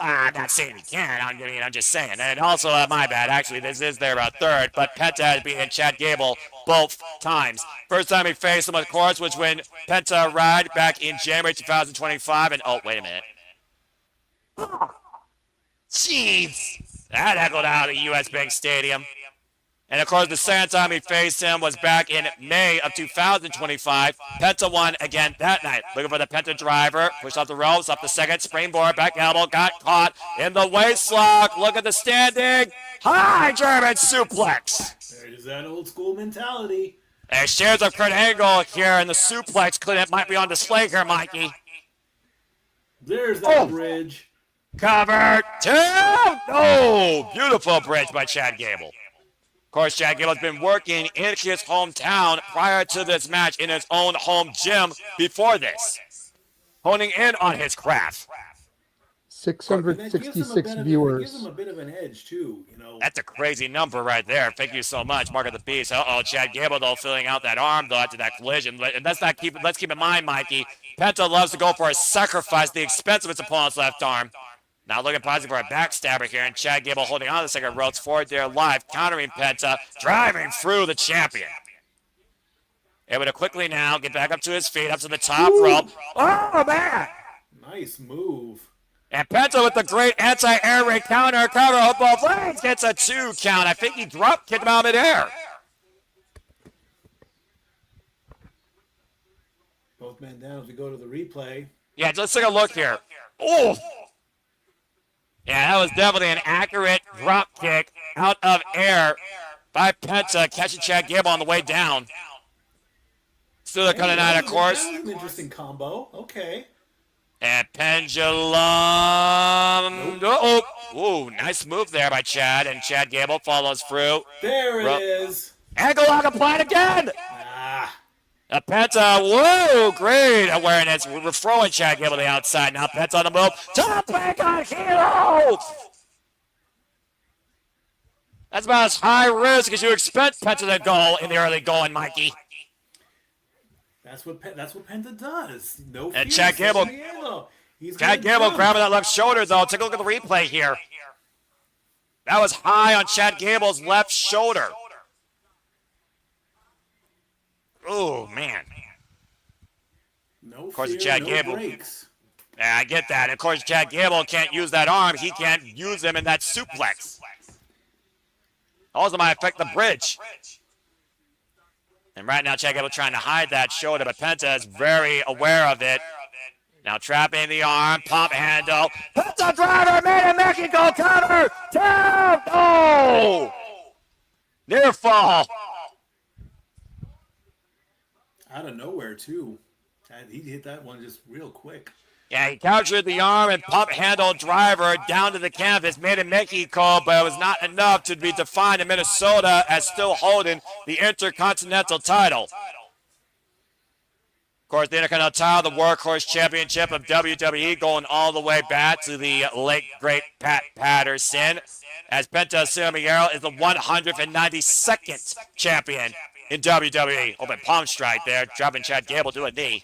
I'm not saying he can. I'm just saying. And also, my bad. Actually, this is their third, but Penta has beaten Chad Gable both times. First time he faced him, of course, was when Penta arrived back in January 2025. And, oh, wait a minute. Jeez. That echoed out of the U.S. Bank Stadium. And of course, the second time he faced him was back in May of 2025. Penta won again that night. Looking for the Penta driver. Pushed off the ropes, up the second springboard, back elbow, got caught in the waist lock. Look at the standing. High German suplex. There's that old school mentality. There's shares of Kurt Angle here, and the suplex clip might be on display here, Mikey. There's that bridge. Covered. Two. Oh, beautiful bridge by Chad Gable. Of course, Chad Gable has been working in his hometown prior to this match in his own home gym before this, honing in on his craft. 666 viewers. It gives him a bit of an edge, too. You know. That's a crazy number right there. Thank you so much, Mark of the Beast. Uh-oh, Chad Gable, though, filling out that arm, though, after that collision. And let's keep in mind, Mikey, Penta loves to go for a sacrifice at the expense of his opponent's left arm. Now looking possibly for a backstabber here, and Chad Gable holding on to the second ropes for dear life, countering Penta, driving through the champion. Able to quickly now get back up to his feet, up to the top rope. Oh, man! Nice move. And Penta with the great anti-air raid counter cover of both legs gets a 2 count. I think he kicked him out of midair. Both men down as we go to the replay. Yeah, let's take a look here. Oh! Yeah, that was definitely an accurate drop kick out of air by Penta, catching Chad Gable on the way down. Still the cut of course. That was an interesting combo. Okay. And pendulum. Oh, nice move there by Chad, and Chad Gable follows through. There it is. Ankle lock applied again. Penta, whoa, great awareness. We're throwing Chad Gable to the outside. Now Penta on the move. Top back on Hero. That's about as high risk as you expect Penta to go in the early going, Mikey. That's what Penta does. No fear. And Chad Gable. Chad Gable grabbing that left shoulder, though. Take a look at the replay here. That was high on Chad Gable's left shoulder. Oh, man. No of course, fear, Chad no Gable. breaks. Yeah, I get that. Of course, Chad Gable can't use that arm. He can't use him in that suplex. Also might affect the bridge. And right now, Chad Gable trying to hide that shoulder, but Penta is very aware of it. Now trapping the arm, pump handle. Penta driver, made in Mexico, cover. Down. Oh! Near fall. Out of nowhere, too. He hit that one just real quick. Yeah, he captured the arm and pump handle driver down to the canvas, made in Mexico, but it was not enough to be defined in Minnesota as still holding the Intercontinental title. Of course, the Intercontinental title, the Workhorse Championship of WWE, going all the way back to the late, great Pat Patterson, as Penta Ciampiero is the 192nd champion in WWE. Open palm strike there, dropping Chad Gable to a knee.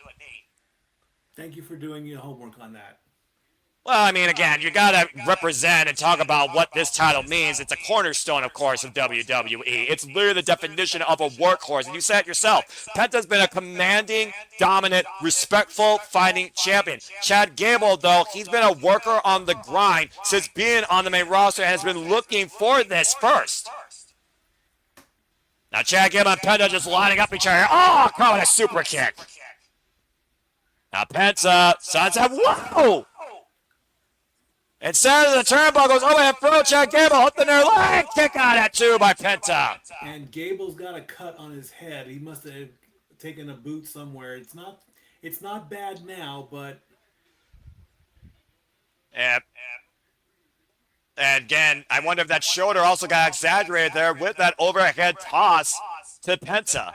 Thank you for doing your homework on that. Well, I mean, again, you got to represent and talk about what this title means. It's a cornerstone, of course, of WWE. It's literally the definition of a workhorse. And you said it yourself. Penta's been a commanding, dominant, respectful fighting champion. Chad Gable, though, he's been a worker on the grind since being on the main roster and has been looking for this first. Now, Chad Gable and Penta just lining up each other. Oh, coming a super kick. Now, Penta, sunset, whoa! Instead of the turnbuckles, overhead throw, Chad Gable hooked the near leg, kick out at 2 by Penta. And Gable's got a cut on his head. He must have taken a boot somewhere. It's not bad now, but... Yep. And again, I wonder if that shoulder also got exaggerated there with that overhead toss to Penta.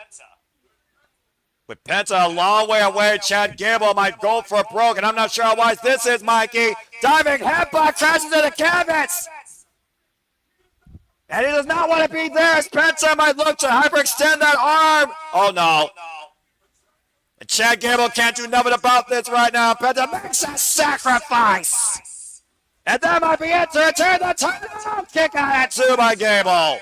With Penta a long way away, Chad Gable might go for broke, and I'm not sure how wise this is, Mikey. Diving headbutt crashes into the canvas. And he does not want to be there as Penta might look to hyperextend that arm. Oh, no. And Chad Gable can't do nothing about this right now. Penta makes a sacrifice. And that might be it to return the title. Kick out at 2 by Gable.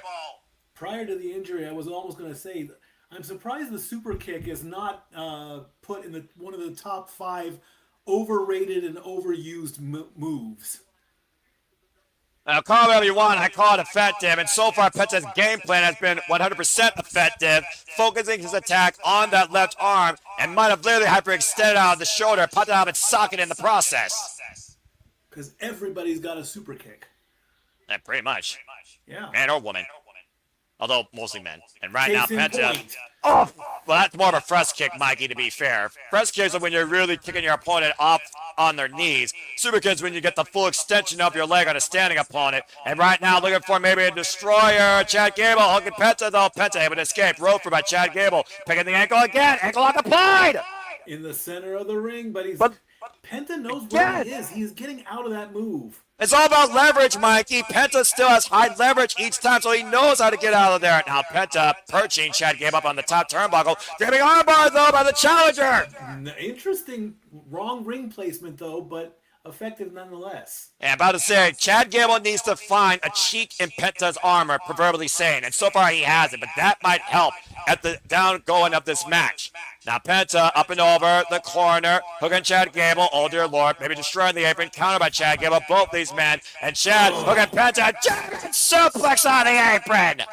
Prior to the injury, I was almost going to say, I'm surprised the super kick is not put in one of the top 5 overrated and overused moves. Call it whatever you want. I call it effective. And so far, Penta's game plan has been 100% effective, focusing his attack on that left arm and might have literally hyperextended out of the shoulder, popped out of its socket in the process. Because everybody's got a super kick. Yeah, pretty much. Yeah. Man or woman. Although, mostly men. And right Case now, in Penta... point. Oh! Well, that's more of a press kick, Mikey, to be fair. Press kicks are when you're really kicking your opponent off on their knees. Super kicks when you get the full extension of your leg on a standing opponent. And right now, looking for maybe a destroyer. Chad Gable hugging Penta, though. Penta able to escape. Rope for by Chad Gable. Picking the ankle again. Ankle lock applied! In the center of the ring, but Penta knows again, where he is. He's getting out of that move. It's all about leverage, Mikey. Penta still has high leverage each time, so he knows how to get out of there. Now Penta perching Chad Gable up on the top turnbuckle. Grabbing armbar, though, by the challenger. Interesting, wrong ring placement, though, but effective nonetheless. And about to say, Chad Gable needs to find a cheek in Penta's armor, proverbially saying, and so far he has it, but that might help at the down-going of this match. Now Penta up and over the corner, hooking Chad Gable, oh dear lord, maybe destroying the apron, countered by Chad Gable, both these men, and Chad hooking Penta, German suplex on the apron!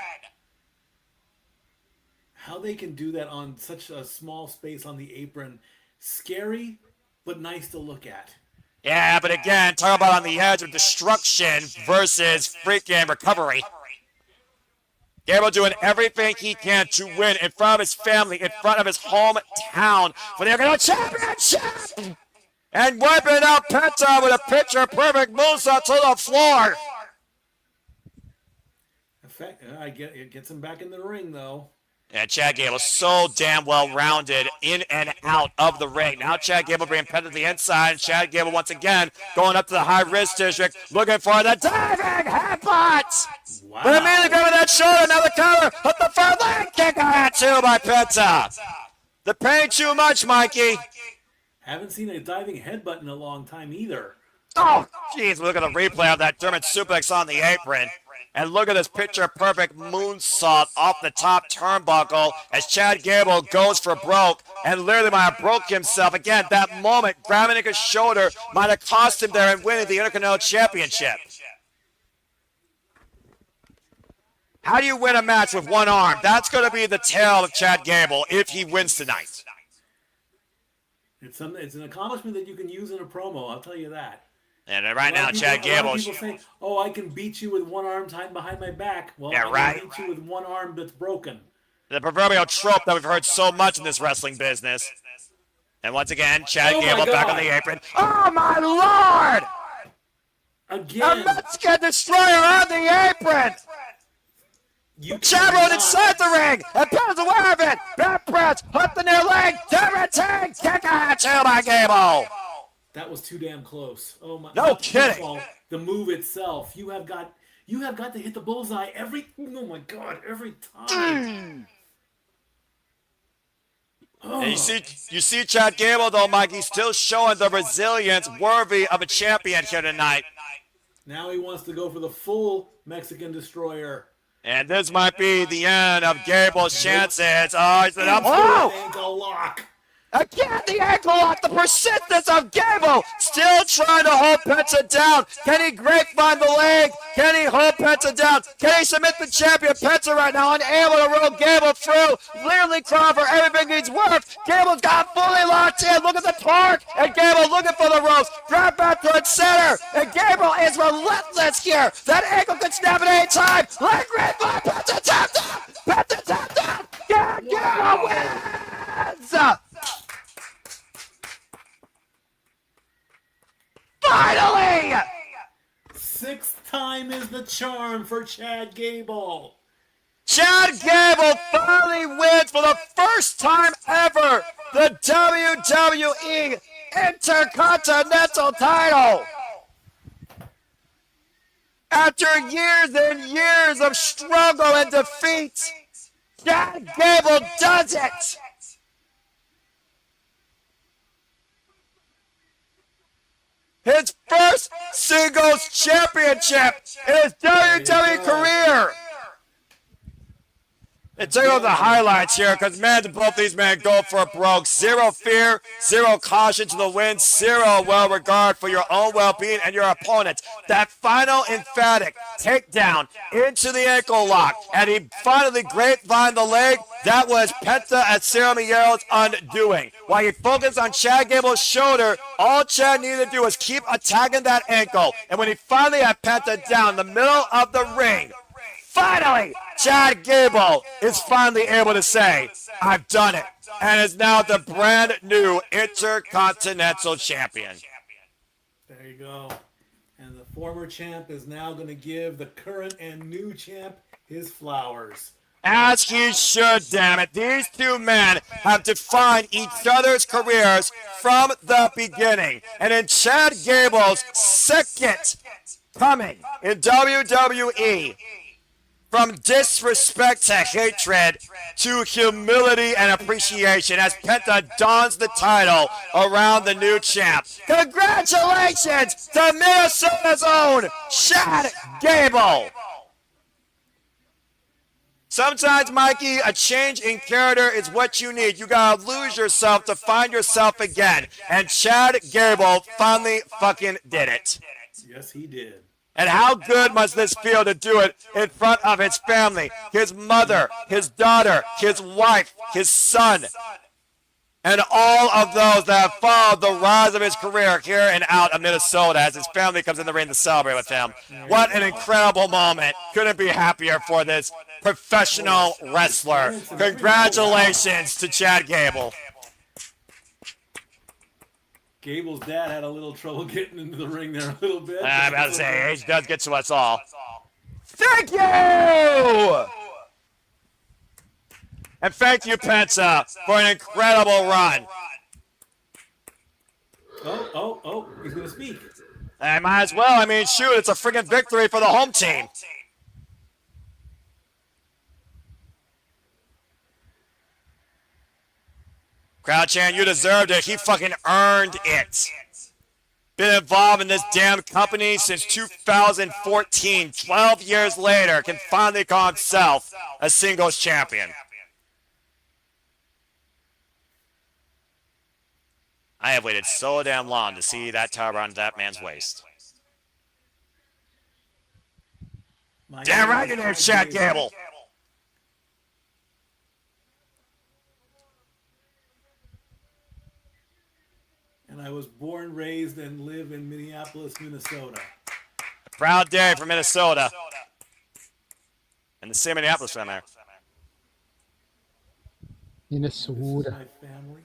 How they can do that on such a small space on the apron, scary, but nice to look at. Yeah, but again, talk about on the edge of destruction versus freaking recovery. Gable doing everything he can to win in front of his family, in front of his hometown for the Intercontinental Championship! And wiping out Penta with a picture-perfect moonsault to the floor! It gets him back in the ring, though. And Chad Gable so damn well-rounded in and out of the ring. Now Chad Gable bringing Penta to the inside. And Chad Gable once again going up to the high-risk district, looking for the diving headbutt! Wow. But immediately grabbing that shoulder, now the counter, put the front leg kick on that too by Penta. The pain too much, Mikey. Haven't seen a diving headbutt in a long time either. Oh, jeez, look at the replay of that German suplex on the apron. And look at this picture-perfect moonsault off the top turnbuckle as Chad Gable goes for broke and literally might have broke himself. Again, that moment, grabbing his shoulder might have cost him there and winning the Intercontinental Championship. How do you win a match with one arm? That's going to be the tale of Chad Gable if he wins tonight. It's an accomplishment that you can use in a promo, I'll tell you that. And right now, Chad Gable... people say, oh, I can beat you with one arm tied behind my back. Well, yeah, I can beat you with one arm that's broken. The proverbial trope that we've heard so much in this wrestling business. And once again, Chad Gable back on the apron. Oh, my Lord! Again. A Mexican destroyer on the apron! Chad rode inside the ring, and Penta's aware of it! Back press, hook the near leg, guarantee, kick out to by Gable! That was too damn close. Oh my! No kidding. The move itself, you have got to hit the bullseye every. Oh my God! Every time. Oh. And you see Chad Gable though, Mike. He's still showing the resilience worthy of a champion here tonight. Now he wants to go for the full Mexican destroyer. And this might be the end of Gable's chances. Oh, he's up. Oh! Ankle lock. Again, the ankle lock, the persistence of Gable, still trying to hold Penta down. Can he grapevine the leg? Can he hold Penta down? Can he submit the champion Penta right now, unable to roll Gable through? Literally crying for everything he's worth. Gable's got fully locked in. Look at the torque. And Gable looking for the ropes. Grab back towards center. And Gable is relentless here. That ankle could snap at any time. Leg grapevine, Penta tapped out. Penta tapped out. Yeah, Gable wins. Finally! Sixth time is the charm for Chad Gable. Chad Gable finally wins for the first time ever the WWE Intercontinental title. After years and years of struggle and defeat, Chad Gable does it. His first singles championship in his WWE career. And check out the highlights here, because, man, both these men go for broke. Zero fear, zero caution to the wind, zero well-regard for your own well-being and your opponents. That final emphatic takedown into the ankle lock, and he finally grapevined the leg. That was Penta at Sami's undoing. While he focused on Chad Gable's shoulder, all Chad needed to do was keep attacking that ankle. And when he finally had Penta down in the middle of the ring, finally, Chad Gable is finally able to say, I've done it, and is now the brand new Intercontinental Champion. There you go. And the former champ is now going to give the current and new champ his flowers. As he should, damn it. These two men have defined each other's careers from the beginning. And in Chad Gable's second coming in WWE, from disrespect to hatred to humility and appreciation as Penta dons the title around the new champ. Congratulations to Minnesota's own Chad Gable. Sometimes, Mikey, a change in character is what you need. You gotta lose yourself to find yourself again. And Chad Gable finally fucking did it. Yes, he did. And how good must this feel to do it in front of his family, his mother, his daughter, his wife, his son, and all of those that have followed the rise of his career here and out of Minnesota as his family comes in the ring to celebrate with him. What an incredible moment. Couldn't be happier for this professional wrestler. Congratulations to Chad Gable. Gable's dad had a little trouble getting into the ring there a little bit. I'm about to say, age does get to us all. Thank you! And thank you, Penta, for an incredible run. Oh, he's going to speak. I might as well. I mean, shoot, it's a friggin' victory for the home team. Crowd chant, you deserved it. He fucking earned it. Been involved in this damn company since 2014. 12 years later, can finally call himself a singles champion. I have waited so damn long to see that title around that man's waist. Damn right you're there, Chad Gable. And I was born, raised, and live in Minneapolis, Minnesota. A proud day for Minnesota. And the same Minneapolis fan there. Minnesota. My family.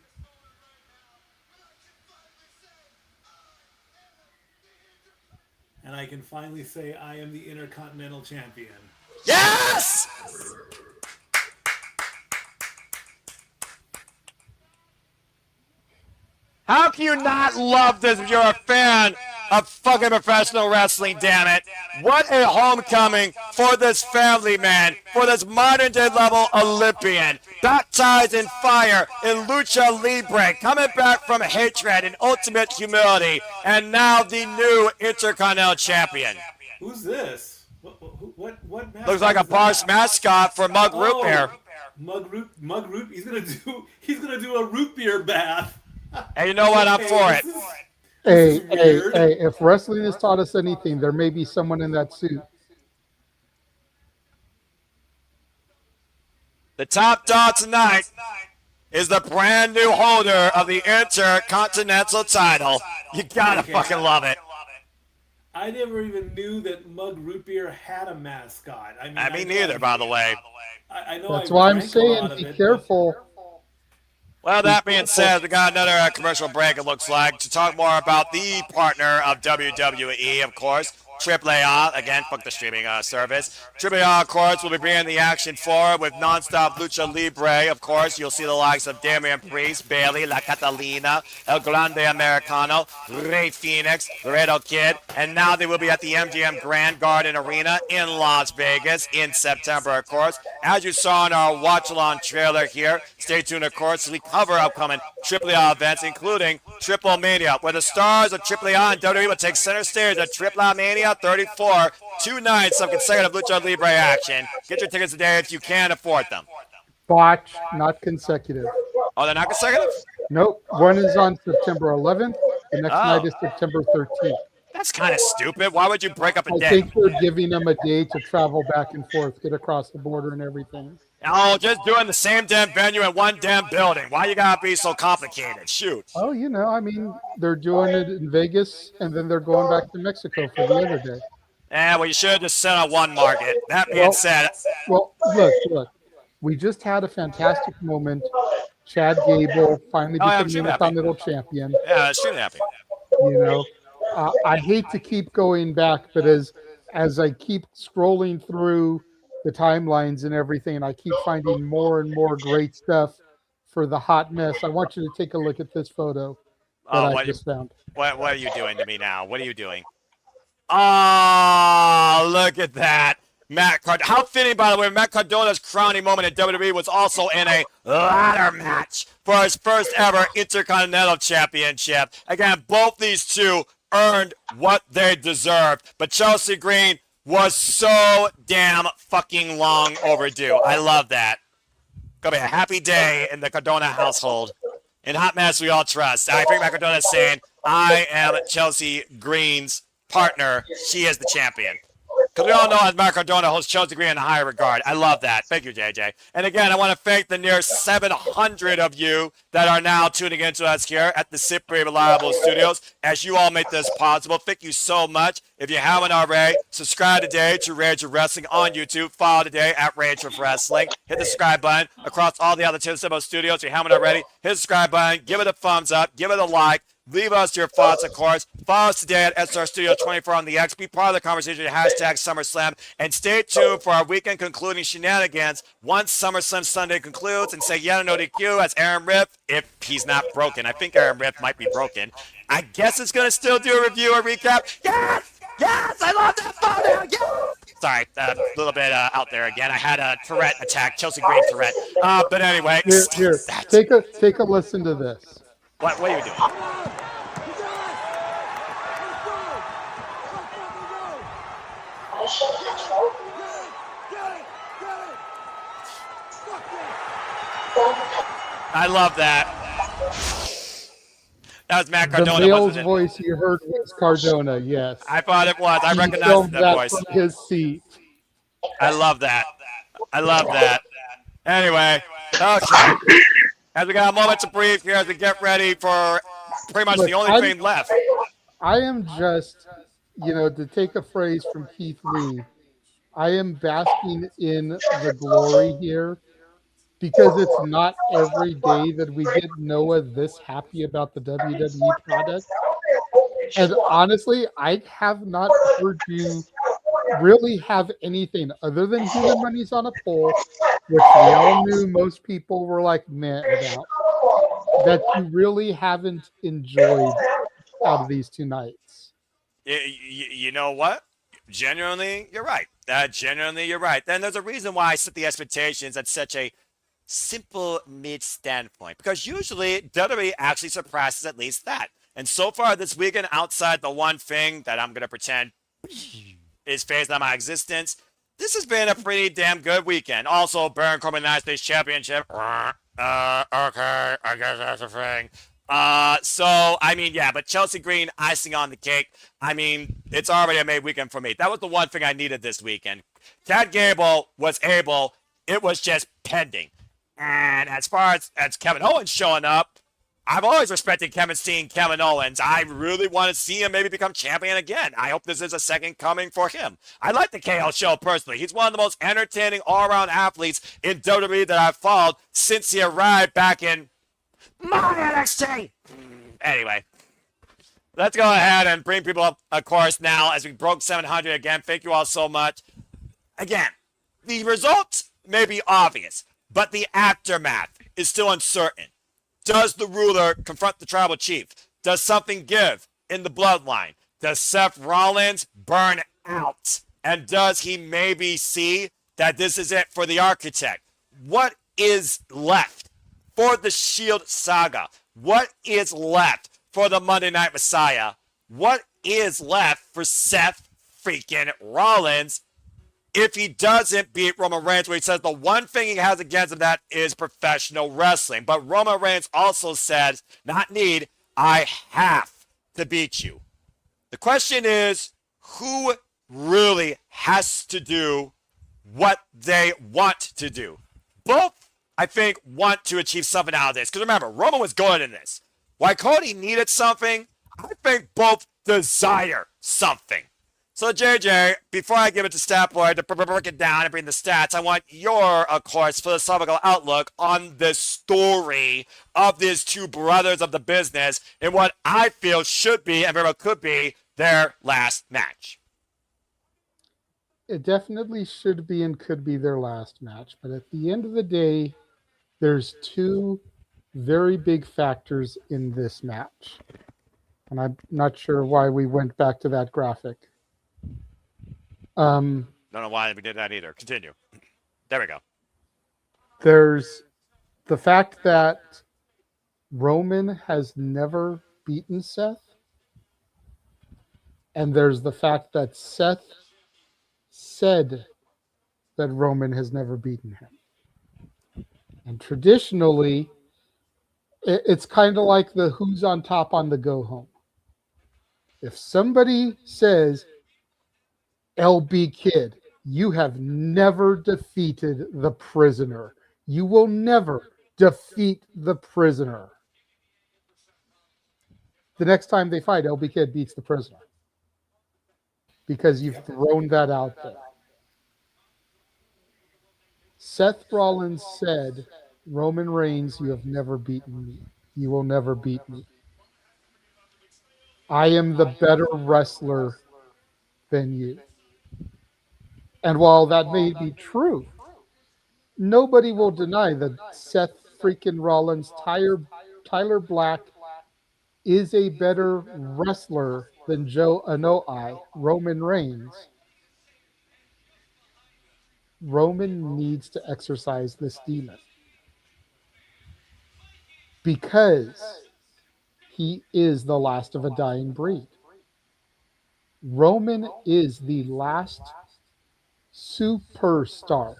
And I can finally say I am the Intercontinental Champion. Yes! How can you not love this if you're a fan of fucking professional wrestling, damn it? What a homecoming for this family, man. For this modern day level Olympian. Baptized in fire in Lucha Libre. Coming back from hatred and ultimate humility. And now the new Intercontinental Champion. Who's this? What mascot? Looks like a Bosch mascot for Mug Root Beer. Mug Root. He's gonna do a root beer bath. And you know what? I'm for it. Hey, if wrestling has taught us anything, there may be someone in that suit. The top dog tonight is the brand new holder of the Intercontinental title. You gotta fucking love it. I never even knew that Mug Root Beer had a mascot. I mean, neither, by the way. I know. That's why I'm saying be careful. Well, that being said, we got another commercial break, it looks like, to talk more about the partner of WWE, of course, AAA. Again, fuck the streaming service. AAA, of course, will be bringing the action forward with non-stop Lucha Libre. Of course, you'll see the likes of Damian Priest, Bailey, La Catalina, El Grande Americano, Rey Fenix, Laredo Kid, and now they will be at the MGM Grand Garden Arena in Las Vegas in September, of course. As you saw in our watch-along trailer here, stay tuned, of course, as we cover upcoming AAA events, including Triple Mania, where the stars of AAA and WWE will take center stage at AAA Mania 34, 2 nights of consecutive Lucha Libre action. Get your tickets today if you can afford them. Botch, not consecutive. Oh, they're not consecutive? Nope. One is on September 11th. The next night is September 13th. That's kind of stupid. Why would you break up a I day? think they're giving them a day to travel back and forth, get across the border and everything. Oh, just doing the same damn venue in one damn building. Why you gotta be so complicated? Shoot. Oh, I mean, they're doing it in Vegas, and then they're going back to Mexico for the other day. Well, you should have just set on one market. That being said. Well, look. We just had a fantastic moment. Chad Gable finally becoming the Intercontinental champion. Yeah, extremely happy. I hate to keep going back, but as I keep scrolling through the timelines and everything, I keep finding more and more great stuff for the hot mess. I want you to take a look at this photo that I just found. What are you doing to me now? What are you doing? Oh, look at that. Matt Cardona. How fitting, by the way, Matt Cardona's crowning moment in WWE was also in a ladder match for his first ever Intercontinental Championship. Again, both these two earned what they deserved, but Chelsea Green was so damn fucking long overdue. I love that. Gonna be a happy day in the Cardona household. In Hot Mess, we all trust. I think Matt Cardona is saying, I am Chelsea Green's partner. She is the champion. Because we all know that Matt Cardona holds Chelsea Green in a high regard. I love that. Thank you, JJ. And again, I want to thank the near 700 of you that are now tuning into us here at the Simply Reliable Studios. As you all make this possible, thank you so much. If you haven't already, subscribe today to Rage of Wrestling on YouTube. Follow today at Rage of Wrestling. Hit the subscribe button across all the other Timbo Studios. If you haven't already, hit the subscribe button. Give it a thumbs up. Give it a like. Leave us your thoughts, of course. Follow us today at SR Studio 24 on the X. Be part of the conversation at hashtag SummerSlam. And stay tuned for our weekend concluding shenanigans once SummerSlam Sunday concludes. And say yeah no DQ as Aaron Riff, if he's not broken. I think Aaron Riff might be broken. I guess it's going to still do a review or recap. Yes! Yes! I love that photo! Yes! Sorry, a little bit out there again. I had a Tourette attack, Chelsea Green Tourette. But anyway. Here. Take a listen to this. What are you doing? I love that. That was Matt Cardona. The male's voice you heard was Cardona, yes. I thought it was. I recognized that voice. From his seat. I love that. I love that. Anyway, okay. As we got a moment to breathe here as we get ready for pretty much the only thing left. I am just, to take a phrase from Keith Lee, I am basking in the glory here because it's not every day that we get Noah this happy about the WWE product. And honestly, I have not heard you really have anything other than Human Money's on a Pole, which we all knew most people were like meh about, that you really haven't enjoyed out of these two nights. You know what? Genuinely, you're right. Genuinely, you're right. Then there's a reason why I set the expectations at such a simple mid standpoint, because usually WWE actually surpasses at least that. And so far this weekend, outside the one thing that I'm going to pretend is phased out of my existence, this has been a pretty damn good weekend. Also, Baron Corbin United States Championship. Okay, I guess that's a thing. But Chelsea Green, icing on the cake. I mean, it's already a made weekend for me. That was the one thing I needed this weekend. Chad Gable was able. It was just pending. And as far as Kevin Owens showing up, I've always respected Kevin Owens. I really want to see him maybe become champion again. I hope this is a second coming for him. I like the KO show personally. He's one of the most entertaining all-around athletes in WWE that I've followed since he arrived back in my NXT. Anyway, let's go ahead and bring people up, of course, now as we broke 700 again. Thank you all so much. Again, the results may be obvious, but the aftermath is still uncertain. Does the ruler confront the tribal chief? Does something give in the bloodline? Does Seth Rollins burn out? And does he maybe see that this is it for the architect? What is left for the Shield saga? What is left for the Monday Night Messiah? What is left for Seth freaking Rollins if he doesn't beat Roman Reigns, where he says the one thing he has against him that is professional wrestling. But Roman Reigns also says, not need, I have to beat you. The question is, who really has to do what they want to do? Both, I think, want to achieve something out of this. Because remember, Roman was good in this. Why Cody needed something, I think both desire something. So, JJ, before I give it to Statboy to break it down and bring the stats, I want your, of course, philosophical outlook on this story of these two brothers of the business and what I feel should be and very well could be their last match. It definitely should be and could be their last match. But at the end of the day, there's two very big factors in this match. And I'm not sure why we went back to that graphic. Don't know why we did that either. Continue. There we go. There's the fact that Roman has never beaten Seth. And there's the fact that Seth said that Roman has never beaten him. And traditionally, it's kind of like the who's on top on the go home. If somebody says, LB Kid, you have never defeated the prisoner. You will never defeat the prisoner. The next time they fight, LB Kid beats the prisoner. Because you've thrown that out there. Seth Rollins said, Roman Reigns, you have never beaten me. You will never beat me. I am the better wrestler than you. And while that may be true, nobody will deny that Seth freaking Rollins, Tyler Black, is a better wrestler than Joe Anoa'i, Roman Reigns. Roman needs to exercise this demon. Because he is the last of a dying breed. Roman is the last superstar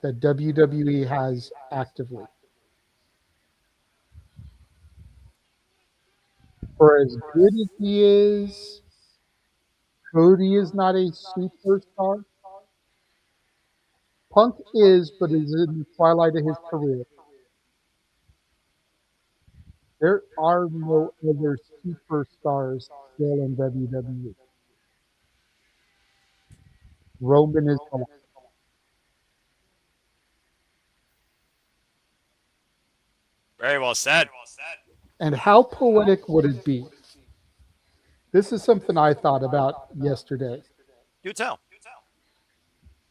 that WWE has actively. For as good as he is, Cody is not a superstar. Punk is, but is in the twilight of his career. There are no other superstars still in WWE. Roman is the one. Very well said. And how poetic would it be? This is something I thought about yesterday. Do tell.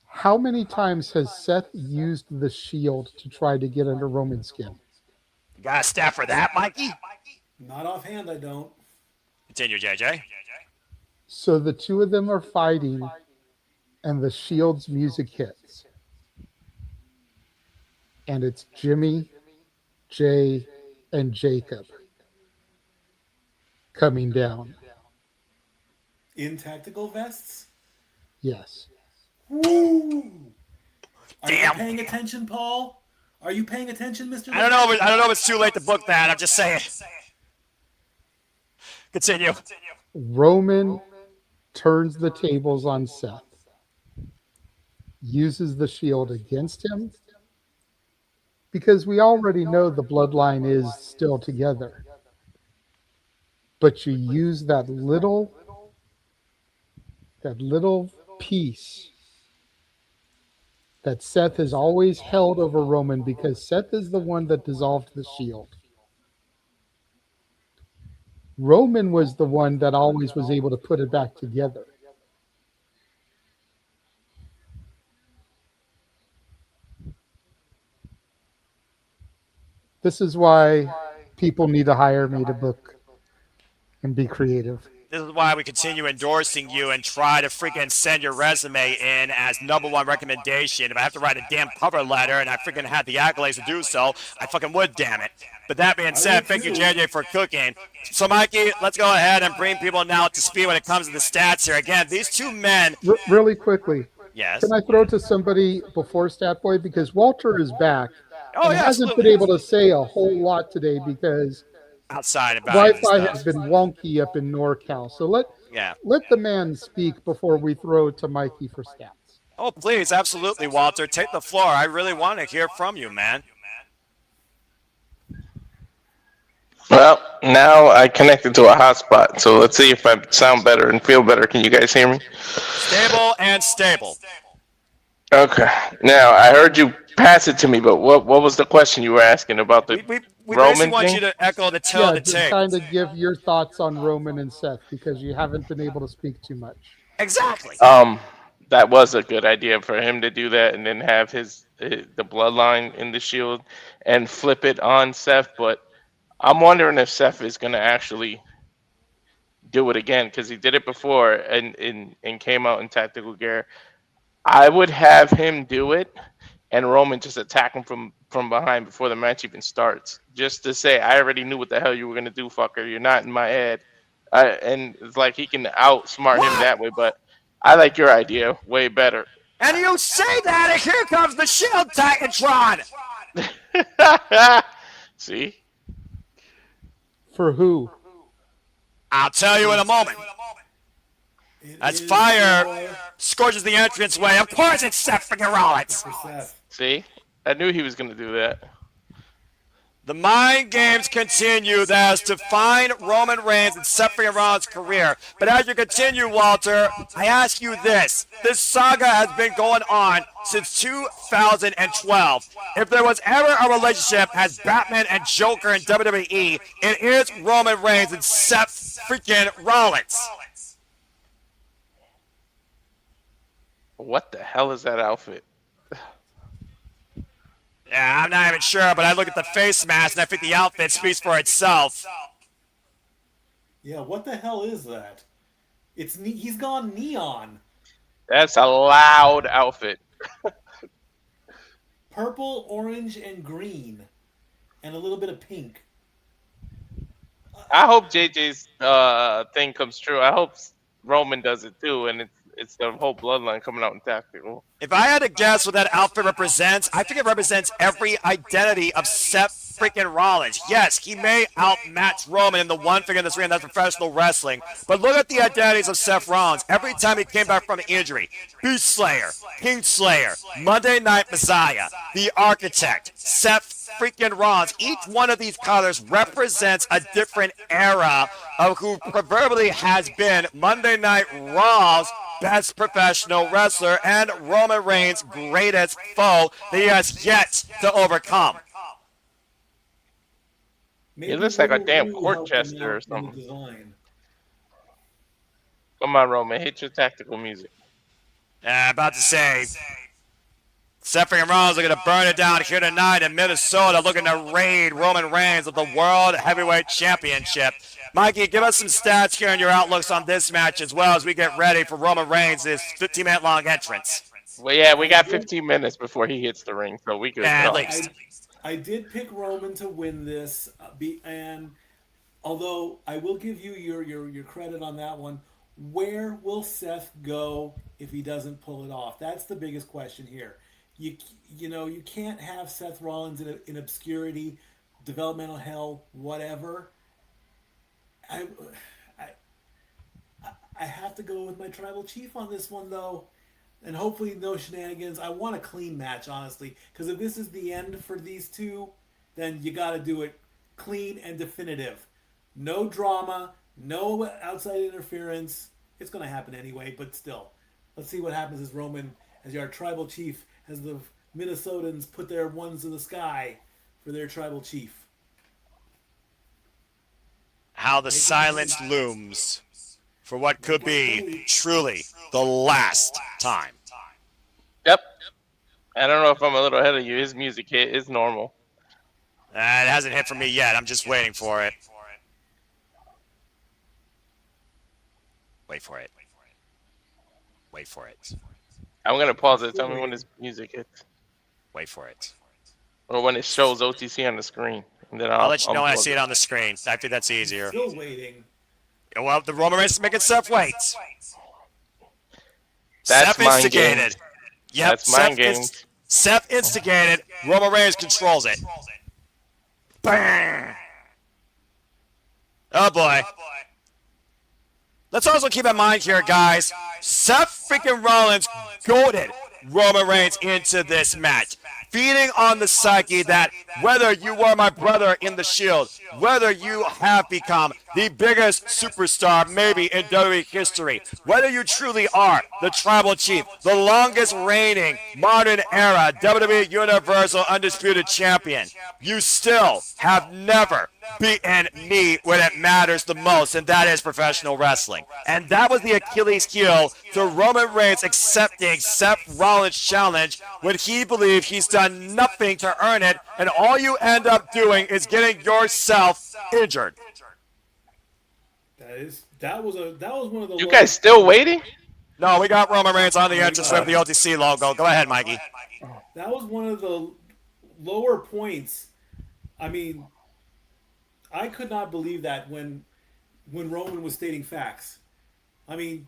How many times has Seth used the Shield to try to get under Roman's skin? You got a stat for that, Mikey? Not offhand, I don't. Continue, JJ. So the two of them are fighting, and the Shield's music hits. And it's Jimmy, Jay, and Jacob coming down. In tactical vests? Yes. Woo! Are you paying attention, Paul? Are you paying attention, Mr. I don't know if it's too late to book that. I'm just saying. Continue. Roman turns the tables on Seth. Uses the Shield against him. Because we already know the bloodline is still together. But you use that little piece that Seth has always held over Roman, because Seth is the one that dissolved the Shield. Roman was the one that always was able to put it back together. This is why people need to hire me to book and be creative. This is why we continue endorsing you and try to freaking send your resume in as #1 recommendation. If I have to write a damn cover letter and I freaking had the accolades to do so, I fucking would, damn it. But that being said, thank you, JJ, for cooking. So, Mikey, let's go ahead and bring people now up to speed when it comes to the stats here. Again, these two men... Really quickly, Yes. Can I throw to somebody before Statboy? Because Walter is back Oh, and yeah, hasn't absolutely. been able to say a whole lot today because Outside of values and Wi-Fi stuff. has been wonky up in NorCal. So let the man speak before we throw to Mikey for stats. Oh, please, absolutely, Walter. Take the floor. I really want to hear from you, man. Well, now I connected to a hotspot, so let's see if I sound better and feel better. Can you guys hear me? Stable and stable. Okay. Now, I heard you pass it to me, but what was the question you were asking about the We Roman basically want thing? you to echo the tail of the just tape. kind of give your thoughts on Roman and Seth because you haven't been able to speak too much. Exactly. That was a good idea for him to do that and then have the bloodline in the Shield and flip it on Seth. But I'm wondering if Seth is going to actually do it again because he did it before and came out in tactical gear. I would have him do it and Roman just attack him from behind before the match even starts, just to say, I already knew what the hell you were going to do, fucker. You're not in my head. And it's like he can outsmart him that way, but I like your idea way better. And you say that, and here comes the Shield Titantron. See? For who? I'll tell you in a moment. As fire scorches the entranceway, of course it's Seth freaking Rollins. See? I knew he was going to do that. The mind games continue as to find Roman Reigns and Seth freaking Rollins' career. But as you continue, Walter, I ask you this. This saga has been going on since 2012. If there was ever a relationship as Batman and Joker in WWE, it is Roman Reigns and Seth freaking Rollins. What the hell is that outfit? Yeah, I'm not even sure, but I look at the face mask and I think the outfit speaks for itself. Yeah, what the hell is that? He's gone neon. That's a loud outfit. Purple, orange, and green. And a little bit of pink. I hope JJ's thing comes true. I hope Roman does it too, and it's the whole bloodline coming out in tactical. If I had to guess what that outfit represents, I think it represents every identity of Seth freaking Rollins. Yes, he may outmatch Roman in the one thing in this ring, that's professional wrestling. But look at the identities of Seth Rollins. Every time he came back from injury, Beast Slayer, King Slayer, Monday Night Messiah, The Architect, Seth freaking Rollins. Each one of these colors represents a different era of who proverbially has been Monday Night Raw's best professional wrestler and Roman Reigns' greatest foe that he has yet to overcome. It looks like a damn court jester or something. Come on, Roman, hit your tactical music. About to say, Seth freaking Rollins looking to burn it down here tonight in Minnesota, looking to raid Roman Reigns with the World Heavyweight Championship. Mikey, give us some stats here and your outlooks on this match as well as we get ready for Roman Reigns' 15-minute long entrance. Well, yeah, we got 15 minutes before he hits the ring, so we could. At least. I did pick Roman to win this, and although I will give you your credit on that one, where will Seth go if he doesn't pull it off? That's the biggest question here. You know, you can't have Seth Rollins in obscurity, developmental hell, whatever. I have to go with my tribal chief on this one, though. And hopefully no shenanigans. I want a clean match, honestly. Because if this is the end for these two, then you got to do it clean and definitive. No drama, no outside interference. It's going to happen anyway, but still. Let's see what happens as Roman, as our tribal chief, as the Minnesotans put their ones in the sky for their tribal chief. How the silence looms for what could be truly the last time. Yep. I don't know if I'm a little ahead of you. His music hit is normal. It hasn't hit for me yet. I'm just waiting for it. Wait for it. Wait for it. I'm going to pause it. Tell me when his music hits. Wait for it. Or when it shows OTC on the screen. And then I'll let you know when I see it on the screen. I think that's easier. Still waiting. Well, the Roman Reigns is making Seth wait. That's Seth instigated. Yep, That's mind games. Seth instigated. Roman Reigns controls it. Bang! Oh boy. Let's also keep in mind here, guys. Seth freaking Rollins goaded Roman Reigns into this match, feeding on the psyche that whether you were my brother in the Shield, whether you have become the biggest superstar maybe in WWE history, whether you truly are the Tribal Chief, the longest reigning modern era WWE Universal Undisputed Champion, you still have never beaten me when it matters the most, and that is professional wrestling. And that was the Achilles heel to Roman Reigns accepting Seth Rollins' challenge when he believed he's done nothing to earn it, and all you end up doing is getting yourself injured. That was one of the. You guys still waiting? No, we got Roman Reigns on the entrance with the OTC logo. Go ahead, Mikey. That was one of the lower points. I mean, I could not believe that when Roman was stating facts. I mean,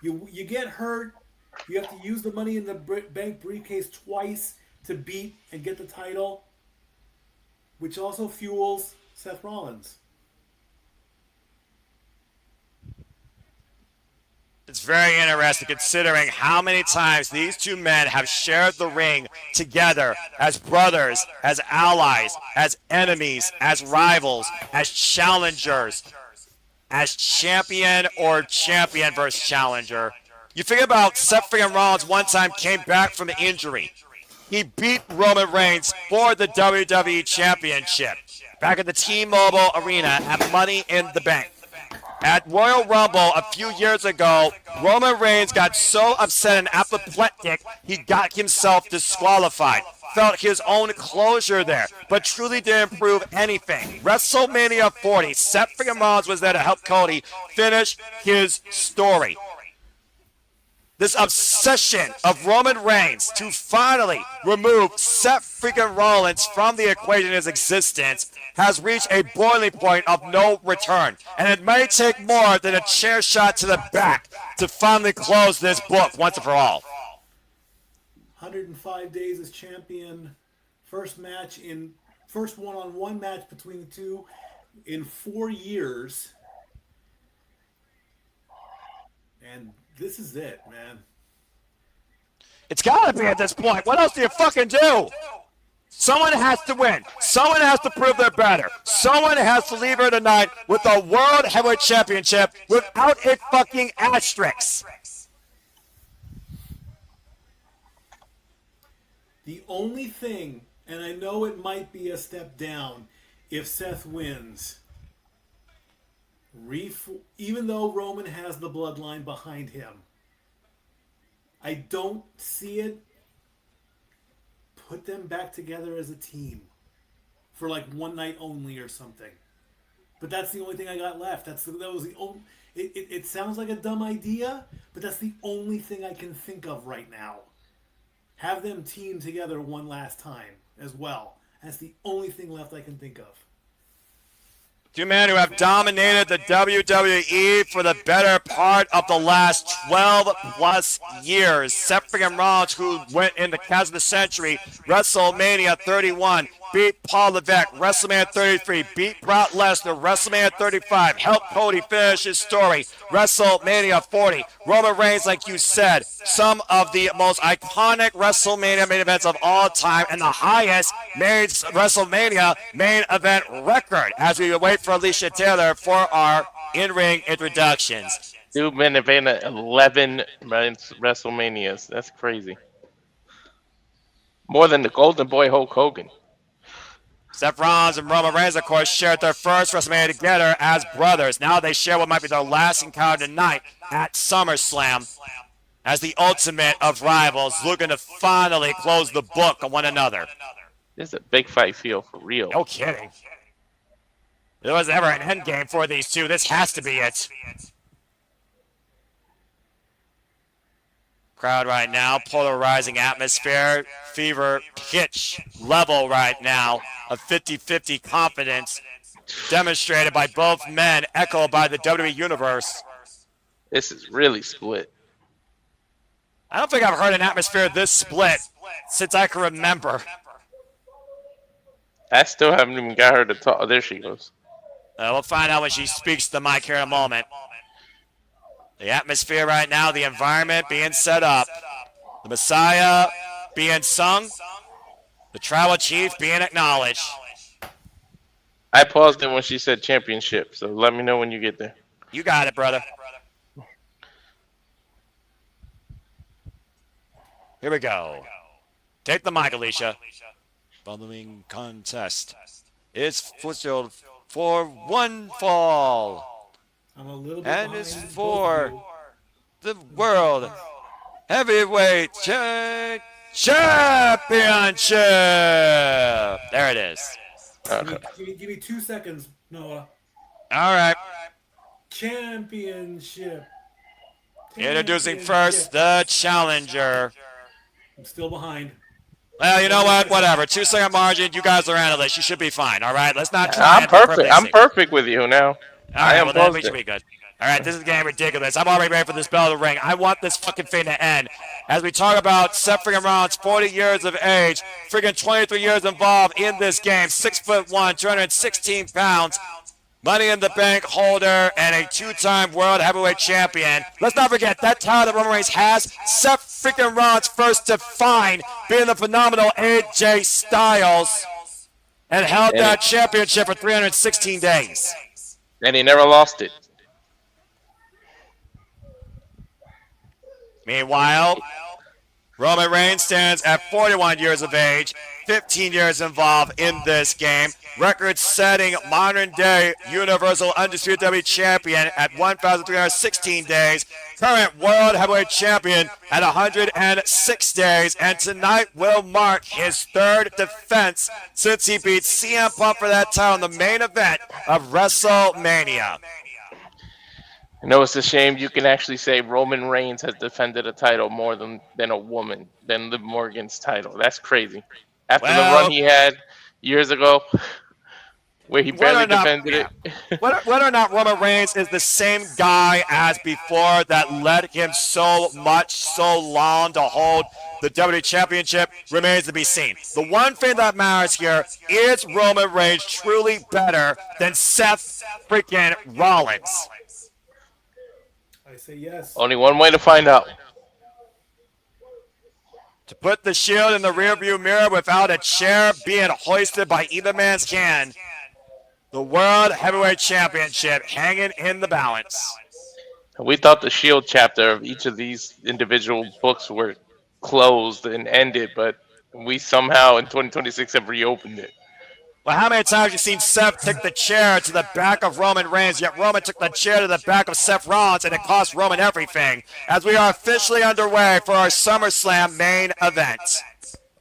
you get hurt, you have to use the money in the bank briefcase twice to beat and get the title, which also fuels Seth Rollins. It's very interesting considering how many times these two men have shared the ring together as brothers, as allies, as enemies, as rivals, as challengers, as champion or champion versus challenger. You think about Seth freaking Rollins one time came back from injury. He beat Roman Reigns for the WWE Championship back at the T-Mobile Arena at Money in the Bank. At Royal Rumble a few years ago, Roman Reigns got so upset and apoplectic, he got himself disqualified. Felt his own closure there, but truly didn't prove anything. WrestleMania 40, Seth freaking Rollins was there to help Cody finish his story. This obsession of Roman Reigns to finally remove Seth freaking Rollins from the equation in his existence has reached a boiling point of no return. And it may take more than a chair shot to the back to finally close this book once and for all. 105 days as champion. First one-on-one match between the two in 4 years. And this is it, man. It's gotta be at this point. What else do you fucking do? Someone has to win. Someone has to prove they're better. Someone has to leave here tonight with the World Heavyweight Championship without a fucking asterisk. The only thing, and I know it might be a step down if Seth wins, even though Roman has the bloodline behind him, I don't see it. Put them back together as a team for like one night only or something. But that's the only thing I got left. That was the only. It sounds like a dumb idea, but that's the only thing I can think of right now. Have them team together one last time as well. That's the only thing left I can think of. Two men who have dominated the WWE for the better part of the last 12 plus years. Seth freaking Rollins, who went in the Cast of the Century, WrestleMania 31, beat Paul Levesque, WrestleMania 33, beat Brock Lesnar, WrestleMania 35, helped Cody finish his story, WrestleMania 40. Roman Reigns, like you said, some of the most iconic WrestleMania main events of all time and the highest WrestleMania main event record as we wait for Alicia Taylor for our in-ring introductions. Dude, main event 11 WrestleManias. That's crazy. More than the Golden Boy Hulk Hogan. Seth Rollins and Roman Reigns, of course, shared their first WrestleMania together as brothers. Now they share what might be their last encounter tonight at SummerSlam as the ultimate of rivals, looking to finally close the book on one another. This is a big fight feel for real. No kidding. There was ever an end game for these two. This has to be it. Crowd right now, polarizing atmosphere, fever pitch level right now of 50-50 confidence demonstrated by both men, echoed by the WWE Universe. This is really split. I don't think I've heard an atmosphere this split since I can remember. I still haven't even got her to talk. Oh, there she goes. We'll find out when she speaks to the mic here in a moment. The atmosphere right now, the environment being set up. The Messiah being sung. The Tribal Chief being acknowledged. I paused it when she said championship, so let me know when you get there. You got it, brother. Here we go. Take the mic, Alicia. Following contest is scheduled for one fall. I'm a little bit And behind it's both of for you. the World Heavyweight Championship. There it is. Give me 2 seconds, Noah. All right. Championship. Introducing first the challenger. I'm still behind. Well, you know what? Whatever. 2 second margin. You guys are analysts. You should be fine. All right. Let's not try. I'm perfect. I'm perfect with you now. I am well, then we positive. should be good. All right, this is getting ridiculous. I'm already ready for this bell to ring. I want this fucking thing to end. As we talk about Seth freaking Rollins, 40 years of age, freaking 23 years involved in this game, 6'1", 216 pounds, Money in the Bank holder, and a two-time World Heavyweight Champion. Let's not forget, that title that Roman Reigns has, Seth freaking Rollins first defined, being the phenomenal AJ Styles, and held that championship for 316 days. And he never lost it. Meanwhile, Roman Reigns stands at 41 years of age, 15 years involved in this game, record-setting modern-day Universal Undisputed WWE Champion at 1,316 days, current World Heavyweight Champion at 106 days, and tonight will mark his third defense since he beat CM Punk for that title in the main event of WrestleMania. I know it's a shame you can actually say Roman Reigns has defended a title more than a woman, than Liv Morgan's title. That's crazy. After the run he had years ago, where he barely defended it. Whether or not Roman Reigns is the same guy as before that led him so long to hold the WWE Championship remains to be seen. The one thing that matters here is Roman Reigns truly better than Seth freaking Rollins. I say yes. Only one way to find out. To put the Shield in the rearview mirror without a chair being hoisted by either man's hand, the World Heavyweight Championship hanging in the balance. We thought the Shield chapter of each of these individual books were closed and ended, but we somehow in 2026 have reopened it. Well, how many times have you seen Seth take the chair to the back of Roman Reigns, yet Roman took the chair to the back of Seth Rollins, and it cost Roman everything, as we are officially underway for our SummerSlam main event.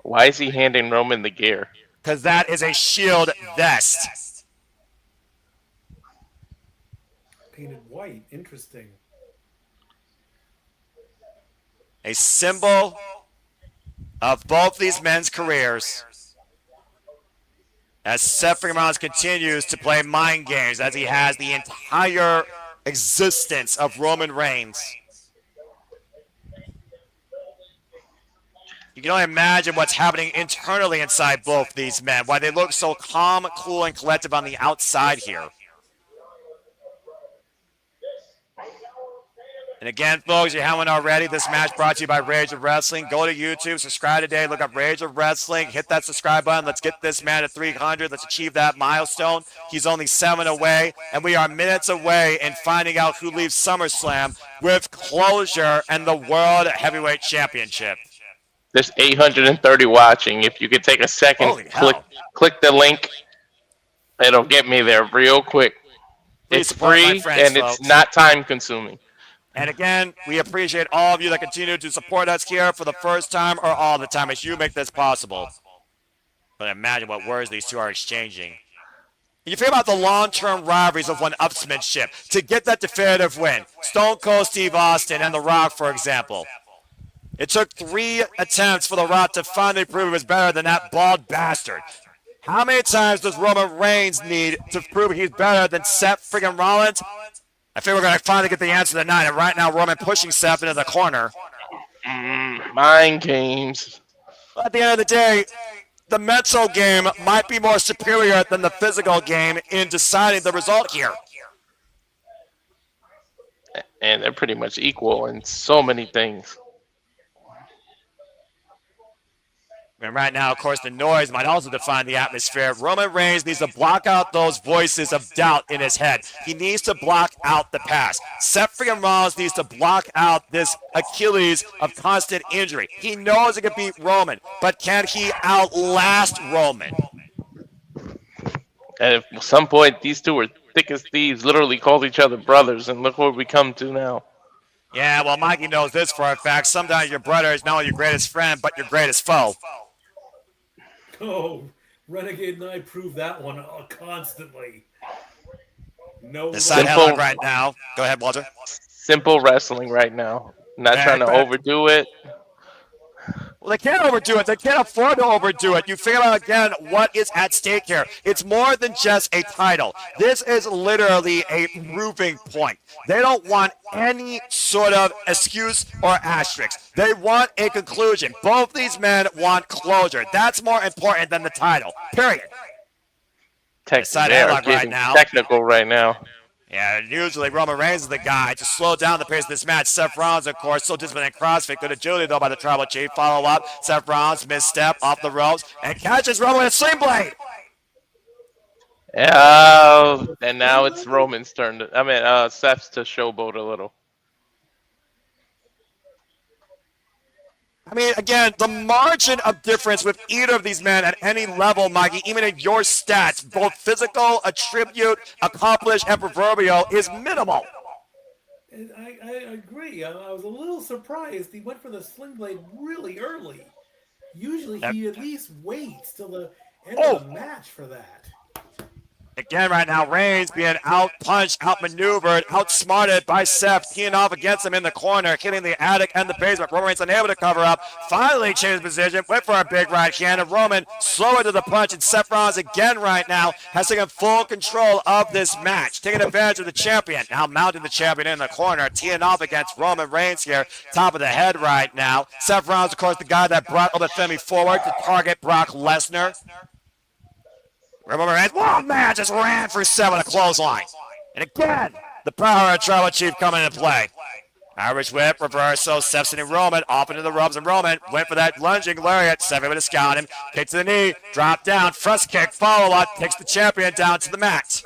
Why is he handing Roman the gear? Because that is a Shield vest. Painted white. Interesting. A symbol of both these men's careers. As Seth Rollins continues to play mind games as he has the entire existence of Roman Reigns. You can only imagine what's happening internally inside both these men, why they look so calm, cool, and collective on the outside here. And again, folks, you haven't already, this match brought to you by Rage of Wrestling. Go to YouTube, subscribe today, look up Rage of Wrestling, hit that subscribe button. Let's get this man to 300. Let's achieve that milestone. He's only 7 away, and we are minutes away in finding out who leaves SummerSlam with closure and the World Heavyweight Championship. There's 830 watching. If you could take a second, click the link. It'll get me there real quick. It's free, and it's not time consuming. And again, we appreciate all of you that continue to support us here for the first time or all the time as you make this possible. But imagine what words these two are exchanging. You think about the long-term rivalries of one-upsmanship to get that definitive win. Stone Cold Steve Austin and The Rock, for example. It took 3 attempts for The Rock to finally prove he was better than that bald bastard. How many times does Roman Reigns need to prove he's better than Seth freaking Rollins? I think we're going to finally get the answer tonight. And right now, Roman pushing Seth into the corner. Mind games. At the end of the day, the mental game might be more superior than the physical game in deciding the result here. And they're pretty much equal in so many things. And right now, of course, the noise might also define the atmosphere. Roman Reigns needs to block out those voices of doubt in his head. He needs to block out the past. Seth freaking Rollins needs to block out this Achilles of constant injury. He knows he can beat Roman, but can he outlast Roman? And at some point, these two were thick as thieves, literally called each other brothers, and look what we come to now. Yeah, well, Mikey knows this for a fact. Sometimes your brother is not only your greatest friend, but your greatest foe. Oh, Renegade and I prove that one constantly. No. The side headlock right now. Go ahead, Walter. Simple wrestling right now. Not trying to overdo it. Well, they can't overdo it. They can't afford to overdo it. You figure out, again, what is at stake here. It's more than just a title. This is literally a proving point. They don't want any sort of excuse or asterisk. They want a conclusion. Both these men want closure. That's more important than the title. Period. They're getting technical right now. Yeah, usually Roman Reigns is the guy to slow down the pace of this match. Seth Rollins, of course, so disciplined in CrossFit. Good agility, though, by the Tribal Chief. Follow up. Seth Rollins, misstep off the ropes, and catches Roman with a sling blade. Yeah, and now it's Roman's turn. Seth's to showboat a little. I mean, again, the margin of difference with either of these men at any level, Mikey, even in your stats, both physical, attribute, accomplished, and proverbial, is minimal. And I agree. I was a little surprised he went for the sling blade really early. Usually he at least waits till the end of the match for that. Again, right now, Reigns being out-punched, out-maneuvered, outsmarted by Seth, teeing off against him in the corner, hitting the attic and the basement. Roman Reigns unable to cover up, finally changed position, went for a big right hand, and Roman slower to the punch, and Seth Rollins again right now has taken full control of this match, taking advantage of the champion, now mounting the champion in the corner, teeing off against Roman Reigns here, top of the head right now. Seth Rollins, of course, the guy that brought Obafemi forward to target Brock Lesnar. Roman Reigns, one man just ran for 7, a clothesline. And again, the power of Tribal Chief coming into play. Irish whip, reversal, Seth sending Roman off into the ropes, and Roman went for that lunging lariat. Seth able to scout him, kick to the knee, drop down, thrust kick, follow-up, takes the champion down to the mat.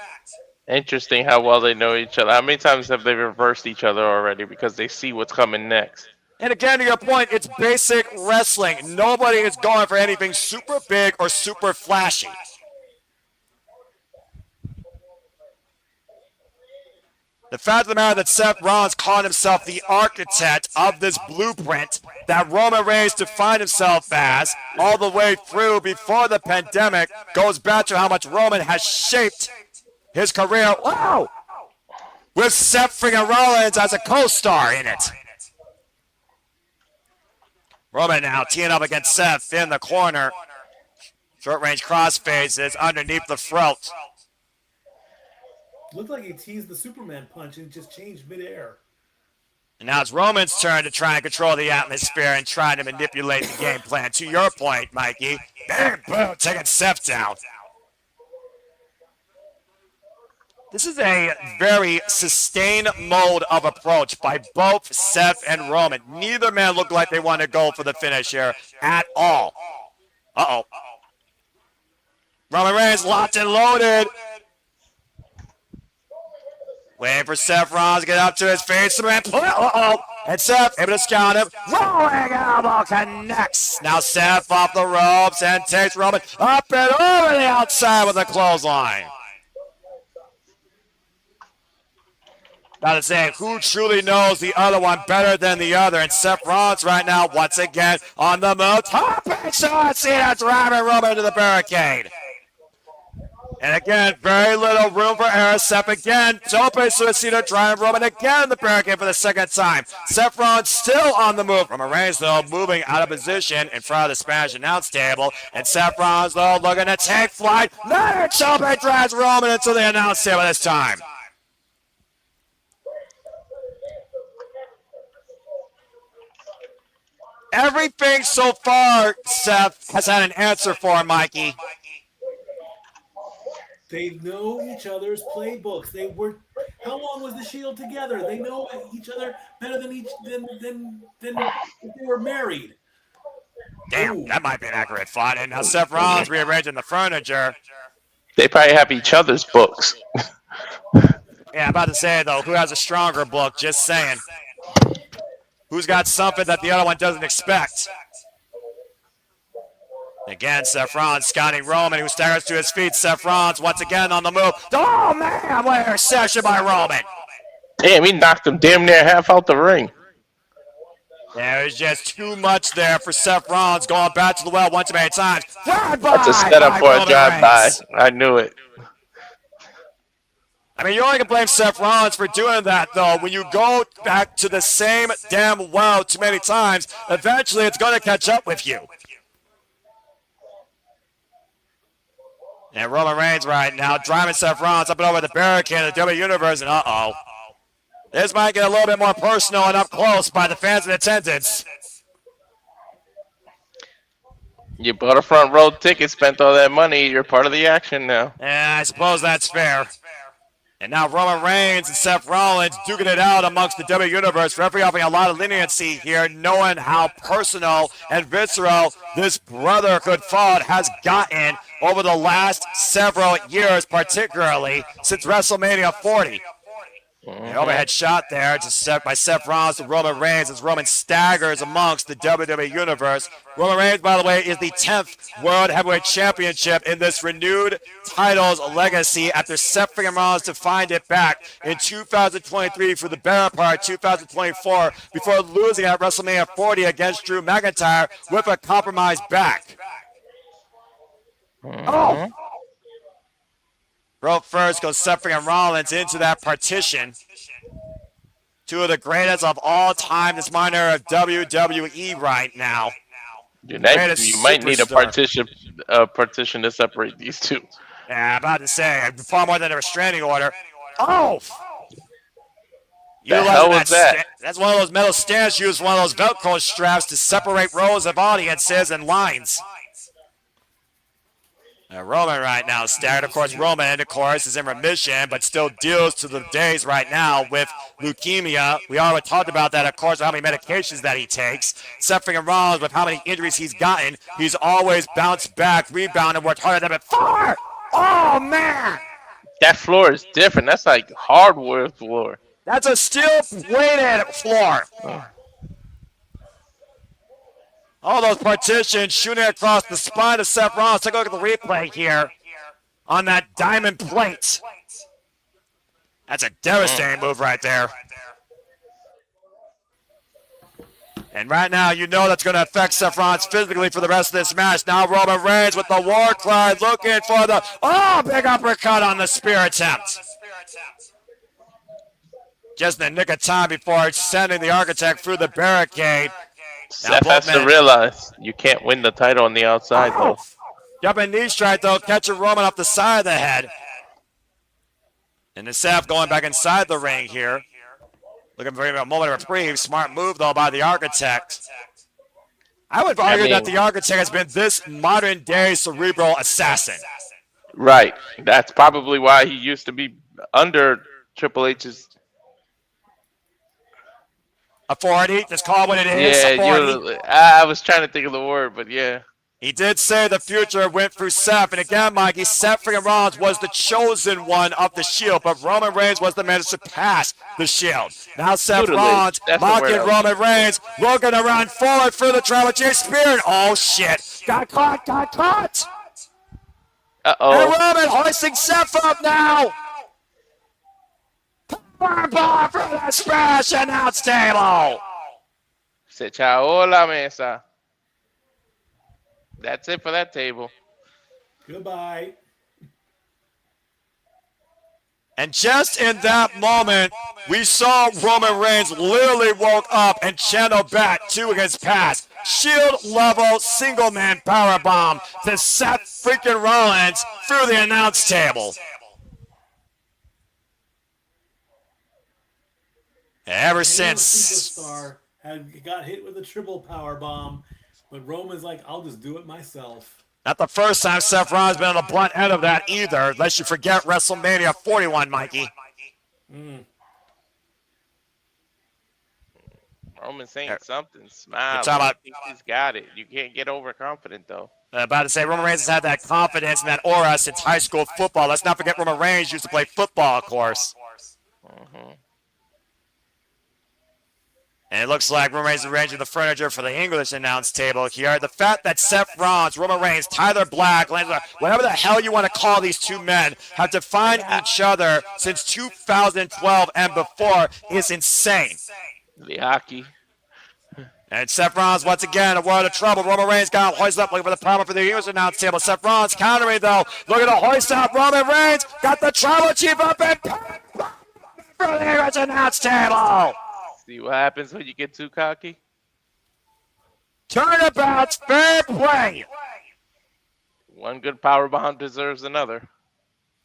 Interesting how well they know each other. How many times have they reversed each other already because they see what's coming next? And again, to your point, it's basic wrestling. Nobody is going for anything super big or super flashy. The fact of the matter that Seth Rollins called himself the architect of this blueprint that Roman Reigns defined himself as all the way through before the pandemic goes back to how much Roman has shaped his career. Wow! With Seth freaking Rollins as a co-star in it. Roman now teeing up against Seth in the corner. Short-range crossfaces underneath the throat. Looked like he teased the Superman punch and just changed midair. And now it's Roman's turn to try and control the atmosphere and try to manipulate the game plan. To your point, Mikey, bam, boom, taking Seth down. This is a very sustained mode of approach by both Seth and Roman. Neither man looked like they want to go for the finish here at all. Uh-oh. Roman Reigns locked and loaded. Waiting for Seth Rollins to get up to his face. Uh-oh. And Seth able to scout him. Rolling elbow connects. Now Seth off the ropes and takes Roman up and over the outside with a clothesline. Gotta say, who truly knows the other one better than the other? And Seth Rollins right now, once again, on the move. Top and shot. Cena driving Roman into the barricade. And again, very little room for error. Seth again, Tope Suicida driving Roman again in the barricade for the second time. Seth Rollins still on the move. Roman Reigns, though, moving out of position in front of the Spanish announce table. And Seth Rollins, though, looking to take flight. Another Tope drives Roman into the announce table this time. Everything so far, Seth has had an answer for, Mikey. They know each other's playbooks. They were. How long was the Shield together? They know each other better than if they were married. Damn, Ooh. that might be an accurate thought. And now Seth Rollins rearranging the furniture. They probably have each other's books. Yeah, about to say, though, who has a stronger book? Just saying. Who's got something that the other one doesn't expect? Again, Seth Rollins scouting Roman, who staggers to his feet. Seth Rollins once again on the move. Oh, man, what an interception by Roman. Damn, he knocked him damn near half out the ring. There was just too much there for Seth Rollins going back to the well one too many times. That's a setup for a drive-by. I knew it. I mean, you only can blame Seth Rollins for doing that, though. When you go back to the same damn well too many times, eventually it's going to catch up with you. And Roman Reigns right now driving Seth Rollins up and over the barricade of the WWE Universe, and uh-oh. This might get a little bit more personal and up close by the fans in attendance. You bought a front row ticket, spent all that money, you're part of the action now. Yeah, I suppose that's fair. And now Roman Reigns and Seth Rollins duking it out amongst the WWE Universe. Referee offering a lot of leniency here, knowing how personal and visceral this brotherhood feud has gotten over the last several years, particularly since WrestleMania 40. An overhead shot there by Seth Rollins to Roman Reigns as Roman staggers amongst the WWE Universe. Roman Reigns, by the way, is the 10th World Heavyweight Championship in this renewed titles legacy after Seth Rollins to find it back in 2023 for the better part 2024 before losing at WrestleMania 40 against Drew McIntyre with a compromised back. Oh! Rope first goes Seth Rollins into that partition. Two of the greatest of all time, this minor of WWE right now. You might need a partition to separate these two. Yeah, about to say, far more than a restraining order. Oh! The hell was that? That's one of those metal stands used, one of those Velcro straps to separate rows of audiences and lines. Roman right now staggered. Of course, Roman, of course, is in remission, but still deals to the days right now with leukemia. We already talked about that, of course, how many medications that he takes. Seth Rollins, with how many injuries he's gotten, he's always bounced back, rebounded, worked harder than before. Oh, man! That floor is different. That's like hardwood floor. That's a steel-plated floor. All those partitions shooting across the spine of Seth Rollins. Take a look at the replay here on that diamond plate. That's a devastating move right there. And right now, you know that's going to affect Seth Rollins physically for the rest of this match. Now Roman Reigns with the war cry looking for the, big uppercut on the spear attempt. Just in the nick of time before sending the Architect through the barricade. Seth has to realize you can't win the title on the outside, though. Jumping knee strike, though, catching Roman off the side of the head. And the Seth going back inside the ring here. Looking for a moment of reprieve. Smart move, though, by the Architect. I would argue that the Architect has been this modern-day cerebral assassin. Right. That's probably why he used to be under Triple H's authority. Just call it what it is. Yeah, I was trying to think of the word, but yeah. He did say the future went through Seth. And again, Mikey, Seth Rollins was the chosen one of the Shield, but Roman Reigns was the man to surpass the Shield. Now Seth Rollins mocking Roman Reigns, looking to run forward for the Tribal Chief Spear. Oh, shit. Got caught. Uh-oh. And Roman hoisting Seth up now. Powerbomb for the smash announce table. Se echó la mesa. That's it for that table. Goodbye. And just in that moment, we saw Roman Reigns literally woke up and channel back to his past. Shield level single man powerbomb to Seth freaking Rollins through the announce table. Ever since Superstar got hit with a triple power bomb, but Roman's like, I'll just do it myself. Not the first time Seth Rollins been on the blunt end of that either, lest you forget WrestleMania 41, Mikey. Roman saying something. Smile. He's got it. You can't get overconfident, though. About to say, Roman Reigns has had that confidence and that aura since high school football. Let's not forget Roman Reigns used to play football, of course. And it looks like Roman Reigns is arranging the furniture for the English announce table here. The fact that Seth Rollins, Roman Reigns, Tyler Black, whatever the hell you want to call these two men, have defined each other since 2012 and before is insane. The hockey. And Seth Rollins, once again, a world of trouble. Roman Reigns got hoisted up, looking for the power for the English announce table. Seth Rollins countering, though. Look at the hoist up. Roman Reigns got the tribal chief up and for the English announce table. See what happens when you get too cocky? Turnabout's fair play. One good powerbomb deserves another.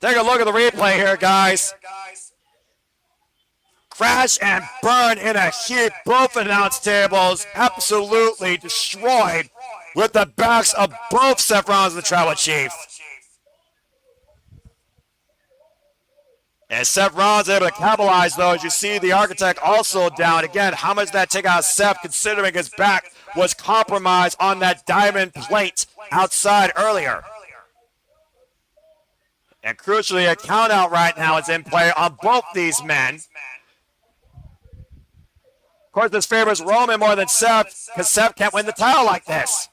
Take a look at the replay here, guys. Crash and burn in a heap. Both announce tables absolutely destroyed with the backs of both Seth Rollins and the Tribal Chief. And Seth Rollins able to capitalize, though, as you see the Architect also down. Again, how much did that take out Seth, considering his back was compromised on that diamond plate outside earlier? And crucially, a countout right now is in play on both these men. Of course, this favors Roman more than Seth, because Seth can't win the title like this.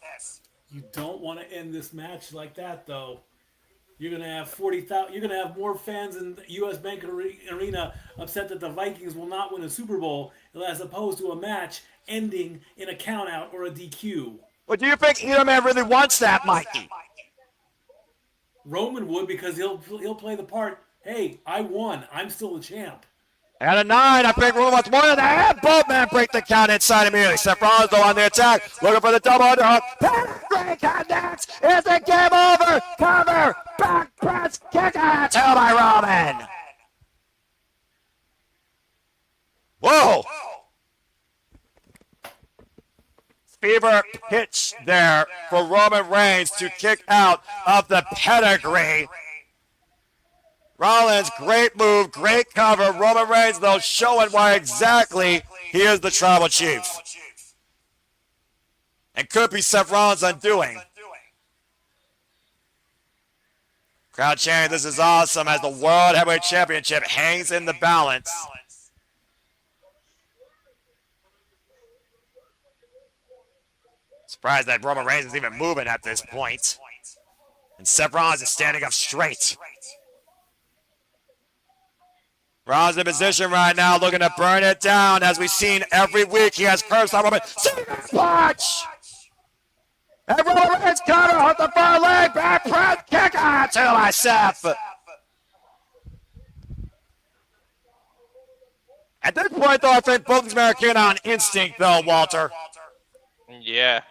You don't want to end this match like that, though. You're gonna have 40,000. You're gonna have more fans in the U.S. Bank Arena upset that the Vikings will not win a Super Bowl, as opposed to a match ending in a countout or a DQ. But do you think either man really wants that, Mikey? Roman would, because he'll play the part. Hey, I won. I'm still the champ. At a 9, I think Roman wants more than that. And both men break the count inside immediately. Seth Rollins, though, on the attack. Looking for the double underhook. Pedigree connects. Is the game over? Cover. Back press. Kick out to by Roman. Whoa. Fever pitch there for Roman Reigns to kick out of the pedigree. Rollins, great move, great cover. Roman Reigns, though, showing why exactly he is the Tribal Chief. And could be Seth Rollins' undoing. Crowd chanting, this is awesome, as the World Heavyweight Championship hangs in the balance. Surprised that Roman Reigns is even moving at this point. And Seth Rollins is standing up straight. Rollins in position right now, looking to burn it down. As we've seen every week, he has curves on Roman. Punch! And Roman Reigns counter off the far leg. Back press, kick out to by Seth. At this point, though, I think both these men are kicking on instinct, though, Walter. Yeah.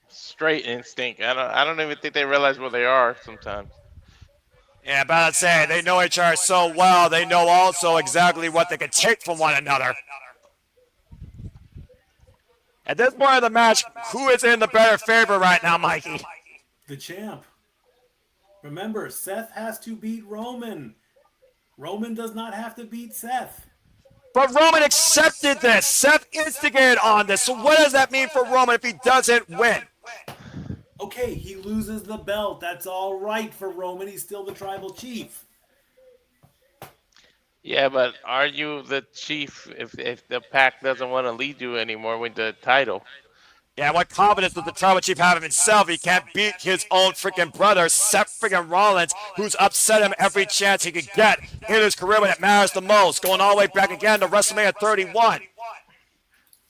Straight instinct. I don't even think they realize where they are sometimes. Yeah, but I'd say they know each other so well, they know also exactly what they can take from one another. At this point of the match, who is in the better favor right now, Mikey? The champ. Remember, Seth has to beat Roman. Roman does not have to beat Seth. But Roman accepted this. Seth instigated on this. So what does that mean for Roman if he doesn't win? Okay, he loses the belt. That's all right for Roman. He's still the Tribal Chief. Yeah, but are you the chief if the pack doesn't want to lead you anymore with the title? Yeah, what confidence does the Tribal Chief have in himself? He can't beat his own freaking brother, Seth freaking Rollins, who's upset him every chance he could get in his career when it matters the most. Going all the way back again to WrestleMania 31.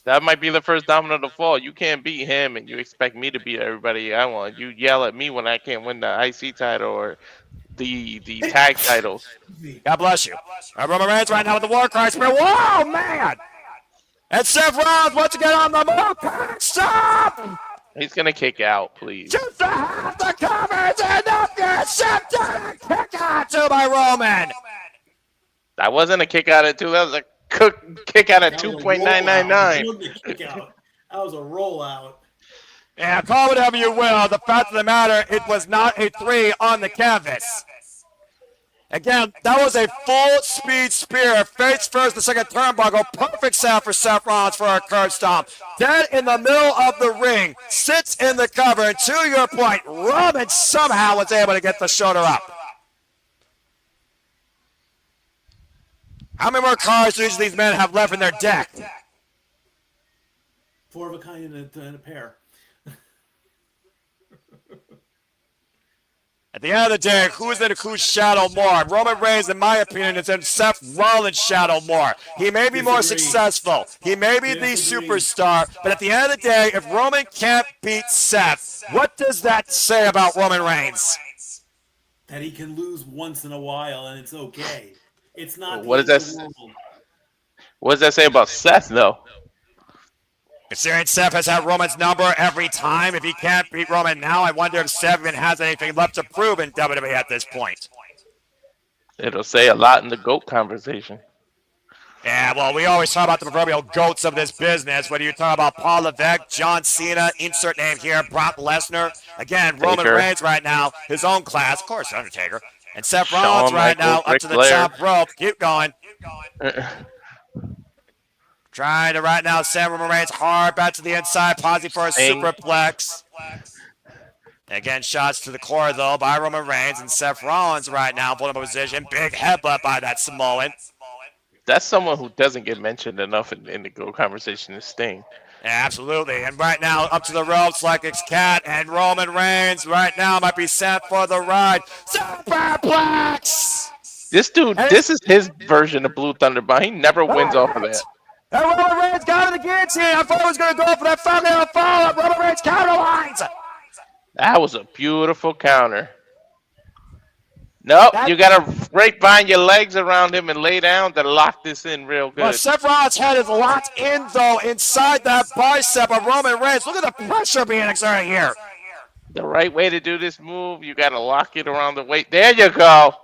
That might be the first domino to fall. You can't beat him, and you expect me to beat everybody I want. You yell at me when I can't win the IC title or the tag titles. God bless you. Roman Reigns right now with the War Cry Spirit. Whoa, man! And Seth Rollins once again on the move. Stop! He's going to kick out, please. Just to have the covers enough. Get Seth down and kick out to by Roman. That wasn't a kick out at 2. That was a kick out at That was a 2.999. rollout. It wasn't a kick out. That was a rollout. Yeah, call whatever you will. The fact of the matter, it was not a 3 on the canvas. Again, that was a full-speed spear, face first, the second turnbuckle. Perfect sound for Seth Rollins for a curb stomp. Dead in the middle of the ring, sits in the cover, and to your point, Roman somehow was able to get the shoulder up. How many more cars do these men have left in their deck? 4 of a kind in a pair. At the end of the day, who's in whose shadow more? Roman Reigns, in my opinion, is in Seth Rollins' shadow more. He may be more successful. He may be the superstar. But at the end of the day, if Roman can't beat Seth, what does that say about Roman Reigns? That he can lose once in a while and it's okay. It's not. What does that say about Seth, though? Considering Seth has had Roman's number every time, if he can't beat Roman now, I wonder if Seth even has anything left to prove in WWE at this point. It'll say a lot in the GOAT conversation. Yeah, well, we always talk about the proverbial goats of this business. Whether you're talking about Paul Levesque, John Cena, insert name here, Brock Lesnar. Again, Roman Reigns right now, his own class. Of course, Undertaker. And Seth Rollins right now up to the top rope. Keep going. Trying to right now send Roman Reigns hard back to the inside, pausing for a superplex. Again, shots to the core, though, by Roman Reigns and Seth Rollins right now. Vulnerable position. Big headbutt by that Samoan. That's someone who doesn't get mentioned enough in the GOAT conversation is Sting. Yeah, absolutely. And right now, up to the ropes like it's Cat, and Roman Reigns right now might be sent for the ride. Superplex! This dude, this is his version of Blue Thunder, but he never wins off of that. And Roman Reigns got the guillotine. I thought he was going to go for that Falcon follow-up. Roman Reigns counterlines. That was a beautiful counter. Nope, you got to grapevine your legs around him and lay down to lock this in real good. Well, Seth Rollins' head is locked in, though, inside that bicep of Roman Reigns. Look at the pressure being exerted here. The right way to do this move, you got to lock it around the waist. There you go.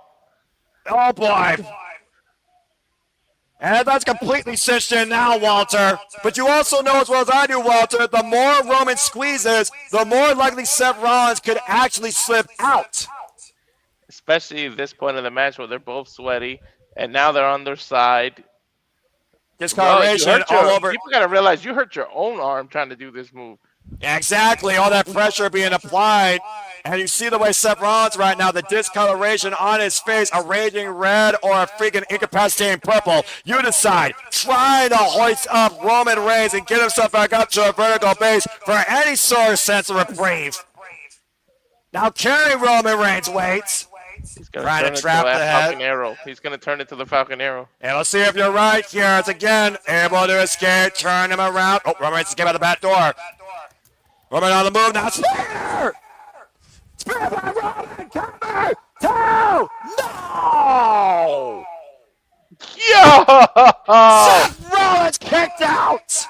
Oh, boy. And that's completely cinched in now, Walter. But you also know as well as I do, Walter, the more Roman squeezes, the more likely Seth Rollins could actually slip out. Especially at this point in the match where they're both sweaty, and now they're on their side. Discoloration all over. People got to realize you hurt your own arm trying to do this move. Yeah, exactly. All that pressure being applied. And you see the way Seth Rollins right now, the discoloration on his face, a raging red or a freaking incapacitating purple. You decide. Trying to hoist up Roman Reigns and get himself back up to a vertical base for any sort of sense of reprieve. Now carry Roman Reigns waits. He's going to turn trap into the that head. Falcon Arrow. He's going to turn into the Falcon Arrow. And let's see if you're right here. It's again able to escape, turn him around. Oh, Roman Reigns came out the back door. Roman on the move now. Spear! Spear by Roman. Cover! 2! No! Yo! Seth Rollins kicked out!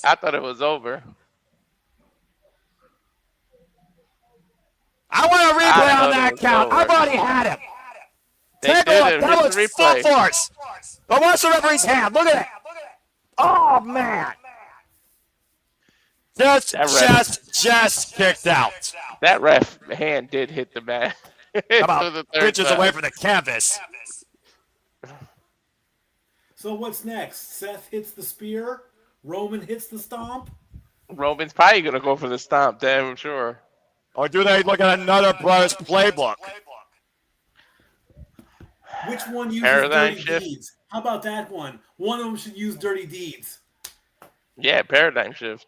I thought it was over. I want a replay on that count. I've already had it. Take a look. That was full force. But watch the referee's hand. Look at it. Oh, man. Just kicked out. That ref hand did hit the mat. About inches away from the canvas. So what's next? Seth hits the spear. Roman hits the stomp. Roman's probably going to go for the stomp, damn sure. Or do they look at another Brothers playbook? Which one uses Paradigm dirty shift. deeds? How about that one? One of them should use dirty deeds. Yeah, paradigm shift.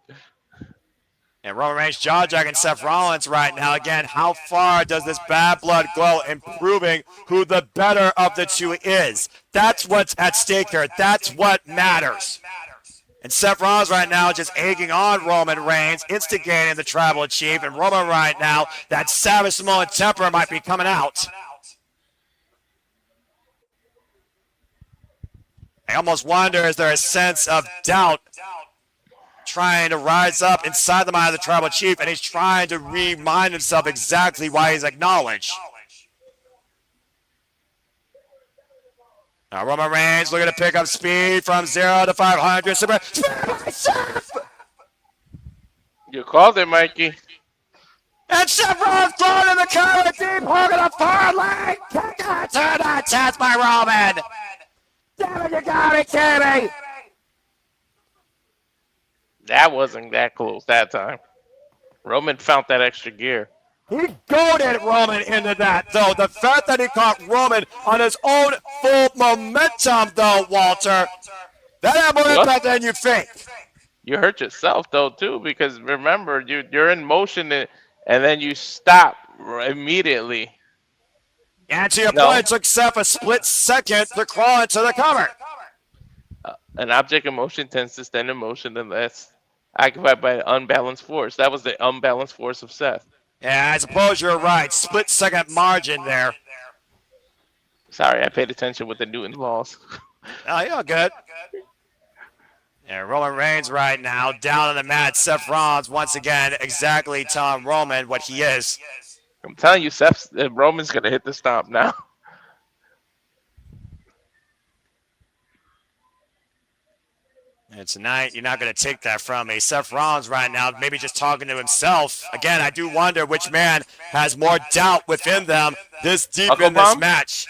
And Roman Reigns jaw-jacking Seth Rollins right now. Again, how far does this bad blood go in proving who the better of the two is? That's what's at stake here. That's what matters. And Seth Rollins right now just egging on Roman Reigns, instigating the tribal chief. And Roman right now, that savage Samoan temper might be coming out. I almost wonder, is there a sense of doubt trying to rise up inside the mind of the tribal chief, and he's trying to remind himself exactly why he's acknowledged. Now Roman Reigns looking to pick up speed from 0 to 500. Super by Seth! You called it, Mikey. And Seth Rollins thrown in the cover, deep hook of the far leg. Kick out to the chest by Roman. Damn it, you gotta be kidding me. That wasn't that close that time. Roman found that extra gear. He goaded Roman into that, though. The fact that he caught Roman on his own full momentum, though, Walter, that had more impact than you think. You hurt yourself, though, too, because remember, you're in motion and then you stop immediately. And to your point, it took Seth a split second to crawl into the cover. An object in motion tends to stand in motion unless occupied by an unbalanced force. That was the unbalanced force of Seth. Yeah, I suppose you're right. Split second margin there. Sorry, I paid attention with the Newton laws. Oh, you're good. Yeah, Roman Reigns right now down on the mat. Seth Rollins once again exactly telling Roman what he is. I'm telling you, Roman's going to hit the stomp now. And tonight, you're not going to take that from me. Seth Rollins right now, maybe just talking to himself. Again, I do wonder which man has more doubt within them this deep in this match.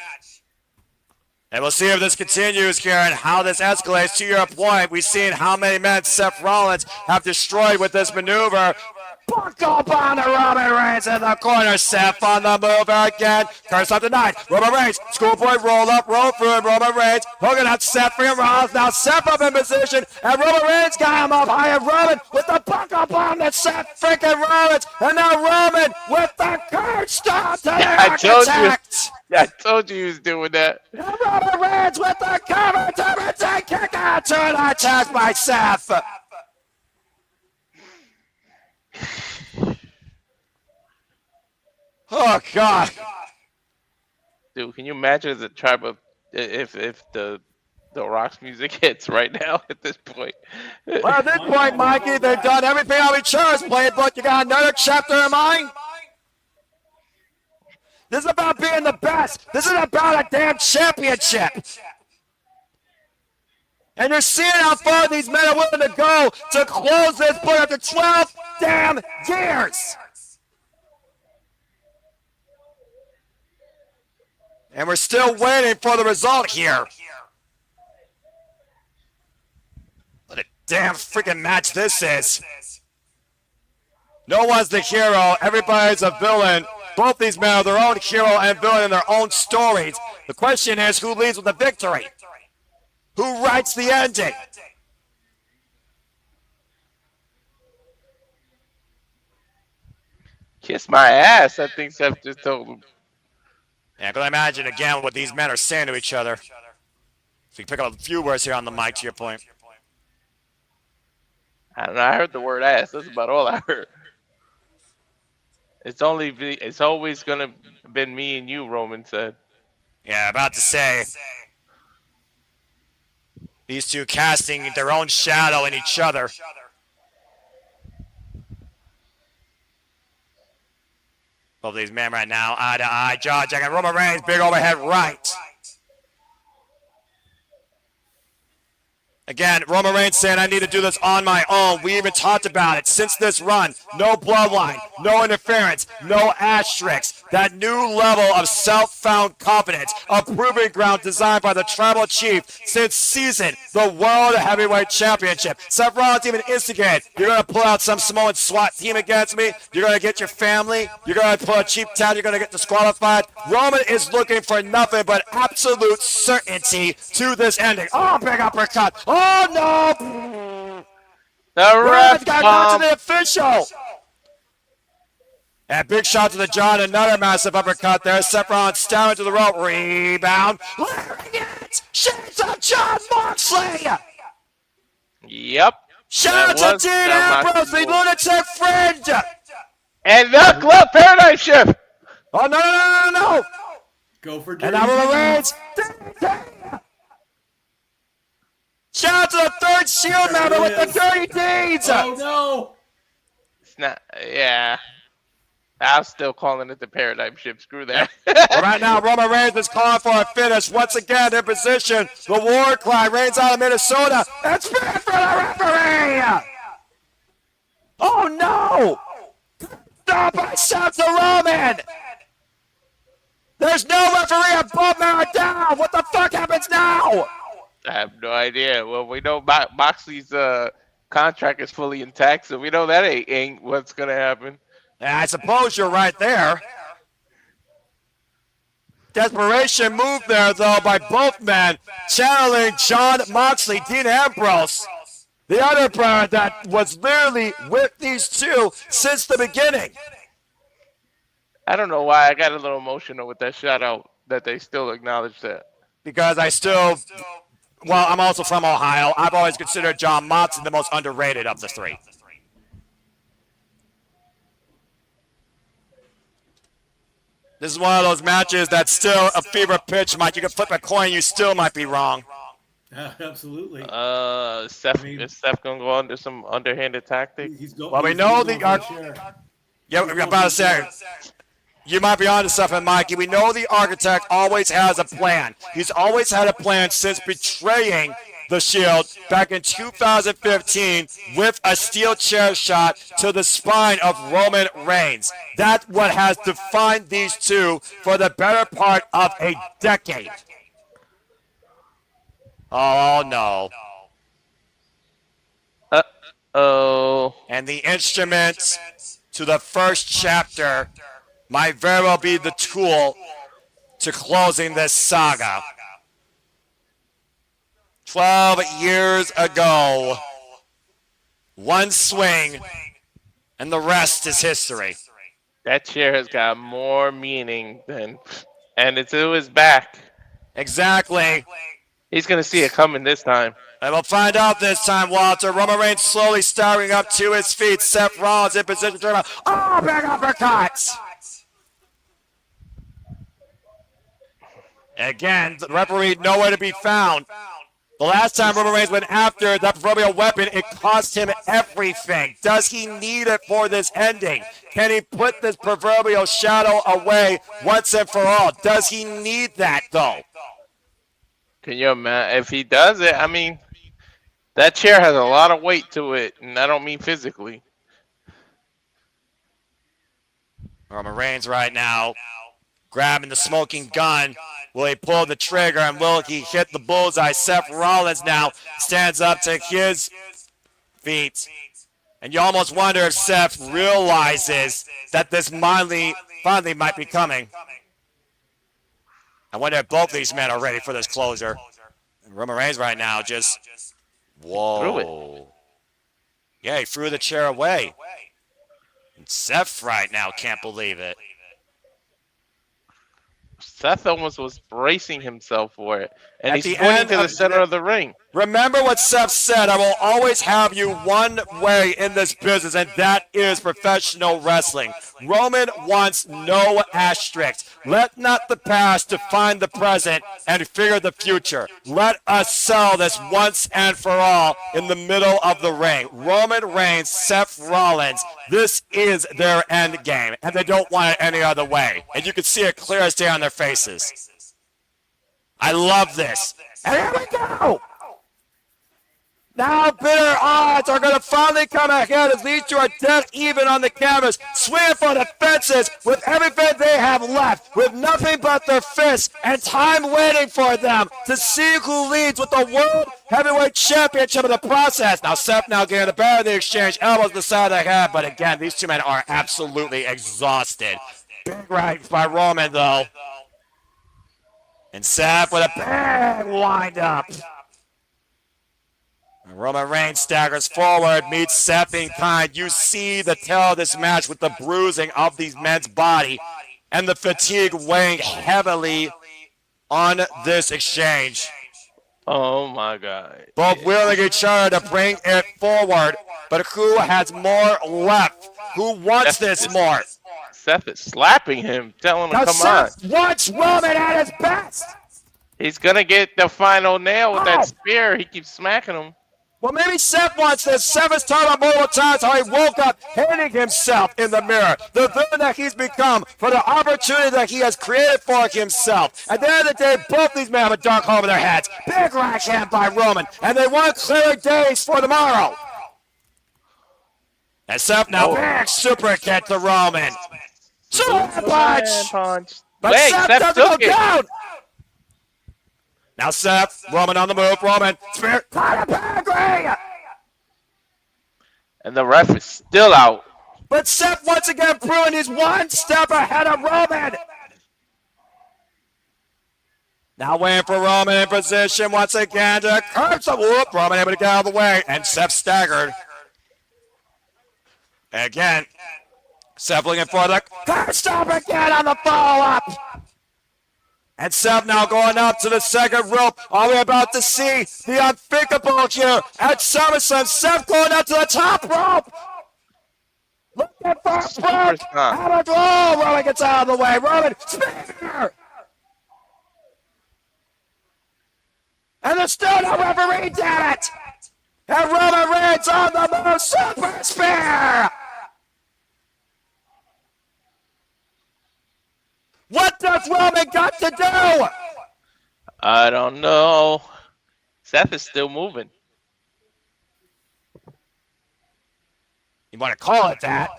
And we'll see if this continues here and how this escalates. To your point, we've seen how many men Seth Rollins have destroyed with this maneuver. Buckle on the Roman Reigns in the corner. Seth on the move again. Curse up tonight. Roman Reigns. Schoolboy roll up, roll through, and Roman Reigns hooking up Seth for Rollins. Now Seth up in position, and Roman Reigns got him up high. And Roman with the buckle bomb to Seth freaking Rollins. And now Roman with the curse stop to the architect. I told you he was doing that. And Roman Reigns with the cover to retain kick out to the attack by Seth. Oh God, dude! Can you imagine the tribe of if the Rock's music hits right now at this point? Well, at this point, Mikey, they've done everything on each other's playbook. You got another chapter in mind. This is about being the best. This is about a damn championship. And you're seeing how far these men are willing to go to close this book after 12 damn years. And we're still waiting for the result here. What a damn freaking match this is. No one's the hero. Everybody's a villain. Both these men are their own hero and villain in their own stories. The question is, who leads with the victory? Who writes the ending? Kiss my ass, I think Seth just told him. Yeah, but imagine again what these men are saying to each other. So you can pick up a few words here on the mic to your point. I don't know, I heard the word ass. That's about all I heard. It's always gonna been me and you, Roman said. Yeah, about to say. These two casting their own shadow in each other. Both these men right now, eye to eye, jaw jacking. Roman Reigns, big overhead right. Again, Roman Reigns saying, I need to do this on my own. We even talked about it. Since this run, no bloodline, no interference, no asterisks. That new level of self-found confidence, a proving ground designed by the tribal chief since season, the World Heavyweight Championship. Seth Rollins even instigated, you're going to pull out some Samoan SWAT team against me. You're going to get your family. You're going to pull a cheap towel. You're going to get disqualified. Roman is looking for nothing but absolute certainty to this ending. Oh, big uppercut. Oh, no! The ref got knocked to the official! And big shot to the jaw and another massive uppercut there. Seth Rollins down to the rope. Rebound. Lariat! Shades of John Moxley! Yep. Shout out to Dean Ambrose, the lunatic friend! And the Club Paradise Shift! Oh, no! Go for And now Roman Reigns. Shout out to the third Shield member with the dirty deeds! Oh, no! It's not, yeah. I'm still calling it the paradigm shift. Screw that. Well, right now, Roman Reigns is calling for a finish. Once again, in position. The war cry. Reigns out of Minnesota. It's bad for the referee. Oh, no. Stop by Seth to Roman. There's no referee above man or down. What the fuck happens now? I have no idea. Well, we know Moxley's contract is fully intact, so we know that ain't what's going to happen. I suppose you're right there. Desperation move there, though, by both men, channeling John Moxley, Dean Ambrose, the other player that was literally with these two since the beginning. I don't know why I got a little emotional with that shout out that they still acknowledge that. Because I'm also from Ohio. I've always considered John Moxley the most underrated of the three. This is one of those matches that's still a fever pitch, Mike. You can flip a coin, you still might be wrong. Absolutely. Is Seth going to go under some underhanded tactic? Well, we know yeah, I'm about to say, you might be onto something, Mikey. We know the architect always has a plan. He's always had a plan since betraying the Shield back in 2015 with a steel chair shot to the spine of Roman Reigns. That's what has defined these two for the better part of a decade. Oh, no. Uh-oh. And the instrument to the first chapter might very well be the tool to closing this saga. 12 years ago, one swing, and the rest is history. That chair has got more meaning than, and it's to his back. Exactly. He's going to see it coming this time. And we'll find out this time, Walter. Roman Reigns slowly staggering up to his feet. Seth Rollins in position to turn around. Oh, big uppercuts! Again, the referee nowhere to be found. The last time Roman Reigns went after that proverbial weapon, it cost him everything. Does he need it for this ending? Can he put this proverbial shadow away once and for all? Does he need that, though? Can you imagine? If he does it, I mean, that chair has a lot of weight to it, and I don't mean physically. Roman Reigns right now grabbing the smoking gun. Will he pull the trigger, and will he hit the bullseye? Seth Rollins now stands up to his feet. And you almost wonder if Seth realizes that this finally might be coming. I wonder if both these men are ready for this closure. And Roman Reigns right now just, whoa. Yeah, he threw the chair away. And Seth right now can't believe it. Seth almost was bracing himself for it. And he's pointing to the center of the ring. Remember what Seth said, I will always have you one way in this business, and that is professional wrestling. Roman wants no asterisks. Let not the past define the present and figure the future. Let us sell this once and for all in the middle of the ring. Roman Reigns, Seth Rollins, this is their end game, and they don't want it any other way. And you can see it clear as day on their faces. I love this. And here we go! Now bitter odds are going to finally come ahead as these two are dead even on the canvas, swinging for the fences with everything they have left, with nothing but their fists and time waiting for them to see who leads with the World Heavyweight Championship in the process. Now Seth now getting the better of the exchange, elbows to the side of the head, but again, these two men are absolutely exhausted. Big right by Roman, though. And Seth with a big wind-up. Roman Reigns staggers forward, meets Seth in kind. You see the tail of this match with the bruising of these men's body and the fatigue weighing heavily on this exchange. Oh, my God. Both willing each other to bring it forward, but who has more left? Who wants this more? Seth is slapping him, telling him, now come Seth on. wants Roman at his best. He's going to get the final nail with that spear. He keeps smacking him. Well, maybe Seth wants this. Seth has talked about multiple times how he woke up hating himself in the mirror. The villain that he's become for the opportunity that he has created for himself. At the end of the day, both these men have a dark hole over their heads. Big right hand by Roman, and they want clear days for tomorrow. And Seth now big super kick to Roman. Super punch. But Wait, Seth Seth doesn't go took it. down. Now Seth, Roman on the move. Roman, spear, pedigree. And the ref is still out. But Seth once again proving he's one step ahead of Roman. Now waiting for Roman in position once again to curse the whoop. Roman able to get out of the way, and Seth staggered. And again, Seth looking for the curse stop again on the follow-up. And Seth now going up to the second rope. Are we about to see the unthinkable here at SummerSlam? Seth going up to the top rope. Looking for a broke. Oh, Roman gets out of the way. Roman, spear. And there's still no referee, damn it. And Roman Reigns on the move. Super spear. What does Roman got to do? I don't know. Seth is still moving. You want to call it that?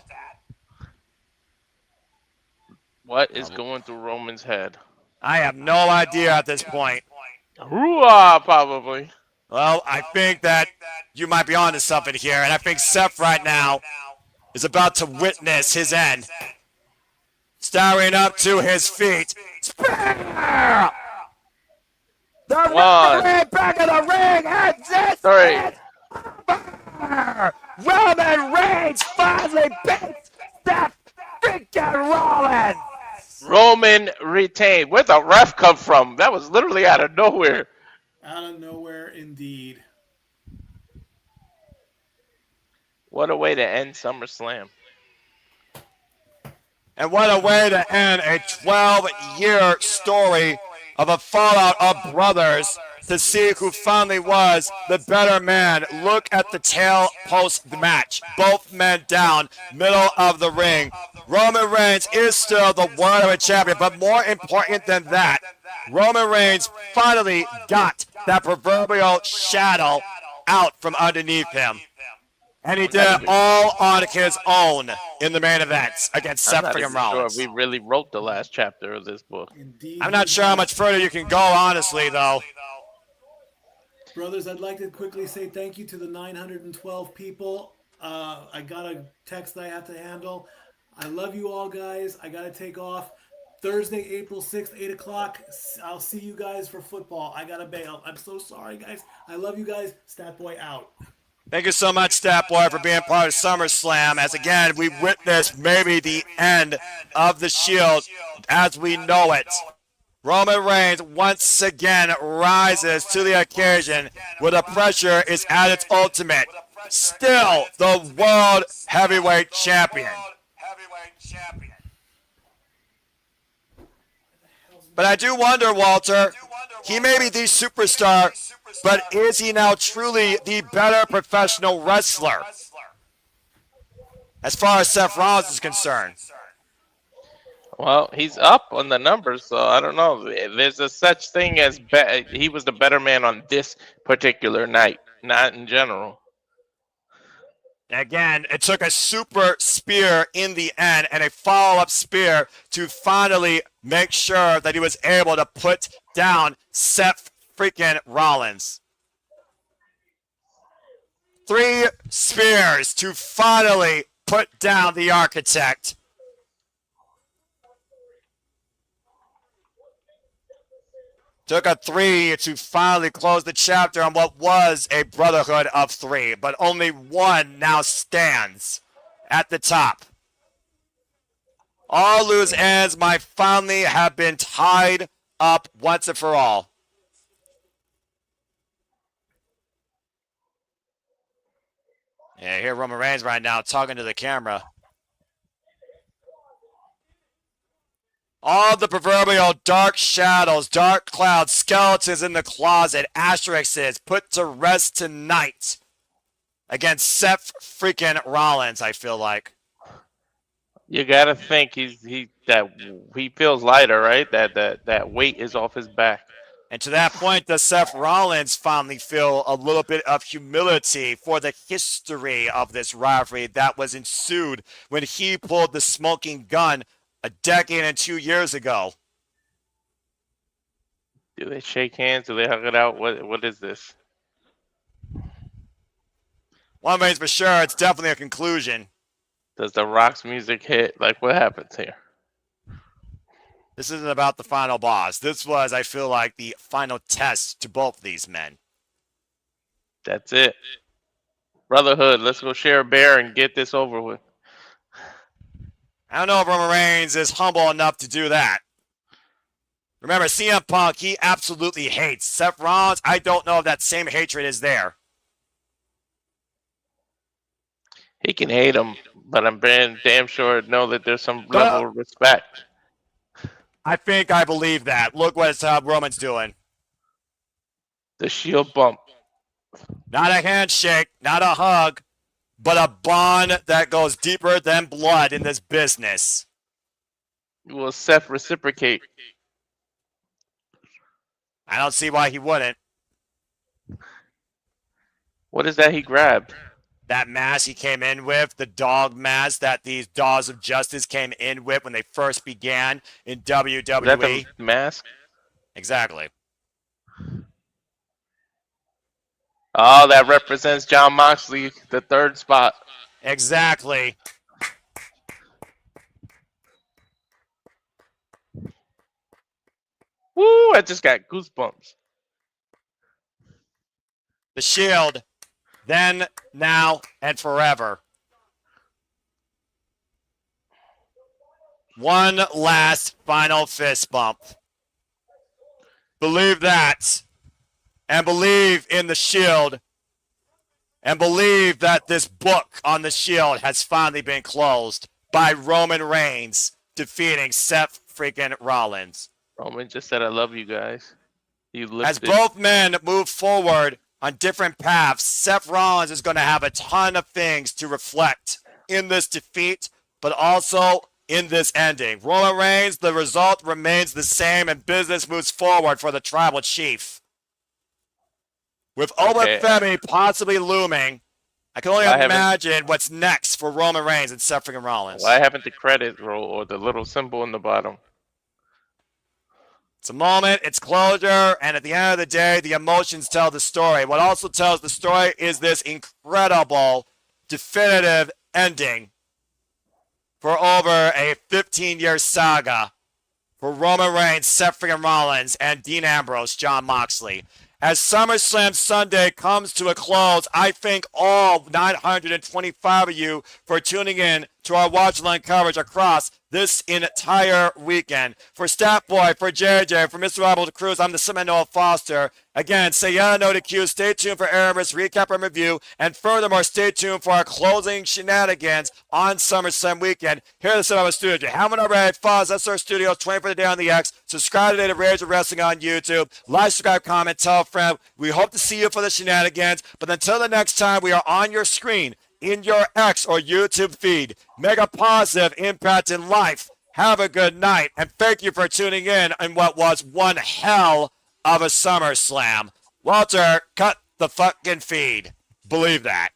What is going through Roman's head? I have no idea at this point. Hoo-ah, probably. Well, I think that you might be onto something here, and I think Seth right now is about to witness his end. Staring up to his feet. Spear! The referee back in the ring, and this is over! Roman Reigns finally beats Seth freaking Rollins! Roman retained. Where'd the ref come from? That was literally out of nowhere. Out of nowhere, indeed. What a way to end SummerSlam. And what a way to end a 12-year story of a fallout of brothers to see who finally was the better man. Look at the tail post match. Both men down, middle of the ring. Roman Reigns is still the World Heavyweight Champion, but more important than that, Roman Reigns finally got that proverbial shadow out from underneath him. And he did it all on his own in the main events against Seth freaking Rollins. Sure we really wrote the last chapter of this book. I'm not sure how much further you can go, honestly, though. Brothers, I'd like to quickly say thank you to the 912 people. I got a text that I have to handle. I love you all, guys. I got to take off. Thursday, April 6th, 8 o'clock. I'll see you guys for football. I got to bail. I'm so sorry, guys. I love you guys. Statboy out. Thank you so much, Statboy, for being part of SummerSlam. As again, we witnessed maybe the end of the Shield as we know it. Roman Reigns once again rises to the occasion where the pressure is at its ultimate. Still the World Heavyweight Champion. But I do wonder, Walter, he may be the superstar, but is he now truly the better professional wrestler? As far as Seth Rollins is concerned. Well, he's up on the numbers, so I don't know. There's a such thing as he was the better man on this particular night, not in general. Again, it took a super spear in the end and a follow-up spear to finally make sure that he was able to put down Seth freaking Rollins. 3 spears to finally put down the Architect. Took a 3 to finally close the chapter on what was a brotherhood of 3, but only one now stands at the top. All loose ends might finally have been tied up once and for all. Yeah, here Roman Reigns right now talking to the camera. All the proverbial dark shadows, dark clouds, skeletons in the closet, asterisks put to rest tonight against Seth freaking Rollins, I feel like. You gotta think he feels lighter, right? That weight is off his back. And to that point, does Seth Rollins finally feel a little bit of humility for the history of this rivalry that was ensued when he pulled the smoking gun a decade and 2 years ago? Do they shake hands? Do they hug it out? What is this? One thing's for sure, it's definitely a conclusion. Does the Rock's music hit? Like, what happens here? This isn't about the final boss. This was, I feel like, the final test to both of these men. That's it. Brotherhood, let's go share a bear and get this over with. I don't know if Roman Reigns is humble enough to do that. Remember, CM Punk, he absolutely hates Seth Rollins. I don't know if that same hatred is there. He can hate him, but I'm damn sure know that there's some level of respect. I think I believe that. Look what Roman's doing. The Shield bump. Not a handshake, not a hug, but a bond that goes deeper than blood in this business. Will Seth reciprocate? I don't see why he wouldn't. What is that he grabbed? That mask he came in with, the dog mask that these Dogs of Justice came in with when they first began in WWE. Is that the mask? Exactly. Oh, that represents Jon Moxley, the third spot. Exactly. Woo, I just got goosebumps. The Shield. Then, now, and forever. One last final fist bump. Believe that. And believe in the Shield. And believe that this book on the Shield has finally been closed by Roman Reigns defeating Seth freaking Rollins. Roman just said, I love you guys. As both men move forward on different paths, Seth Rollins is going to have a ton of things to reflect in this defeat, but also in this ending. Roman Reigns, the result remains the same, and business moves forward for the Tribal Chief. With Oba Femi possibly looming, I can only imagine what's next for Roman Reigns and Seth freaking Rollins. Why haven't the credit roll or the little symbol in the bottom? It's a moment, it's closure, and at the end of the day, the emotions tell the story. What also tells the story is this incredible, definitive ending for over a 15-year saga for Roman Reigns, Seth freaking Rollins, and Dean Ambrose, Jon Moxley. As SummerSlam Sunday comes to a close, I thank all 925 of you for tuning in to our watch line coverage across this entire weekend. For Statboy, for JJ, for Mr. Robert Cruz, I'm the Seminole Foster. Again, say yeah, no to Q. Stay tuned for Erebus recap and review. And furthermore, stay tuned for our closing shenanigans on SummerSlam weekend. Here at the Cinema Studio. Haven't already, follow us at Studios 24 Day on the X. Subscribe today to Rage of Wrestling on YouTube. Like, subscribe, comment, tell a friend. We hope to see you for the shenanigans. But until the next time, we are on your screen, in your X or YouTube feed. Mega positive impact in life. Have a good night, and thank you for tuning in what was one hell of a SummerSlam. Walter, cut the fucking feed. Believe that.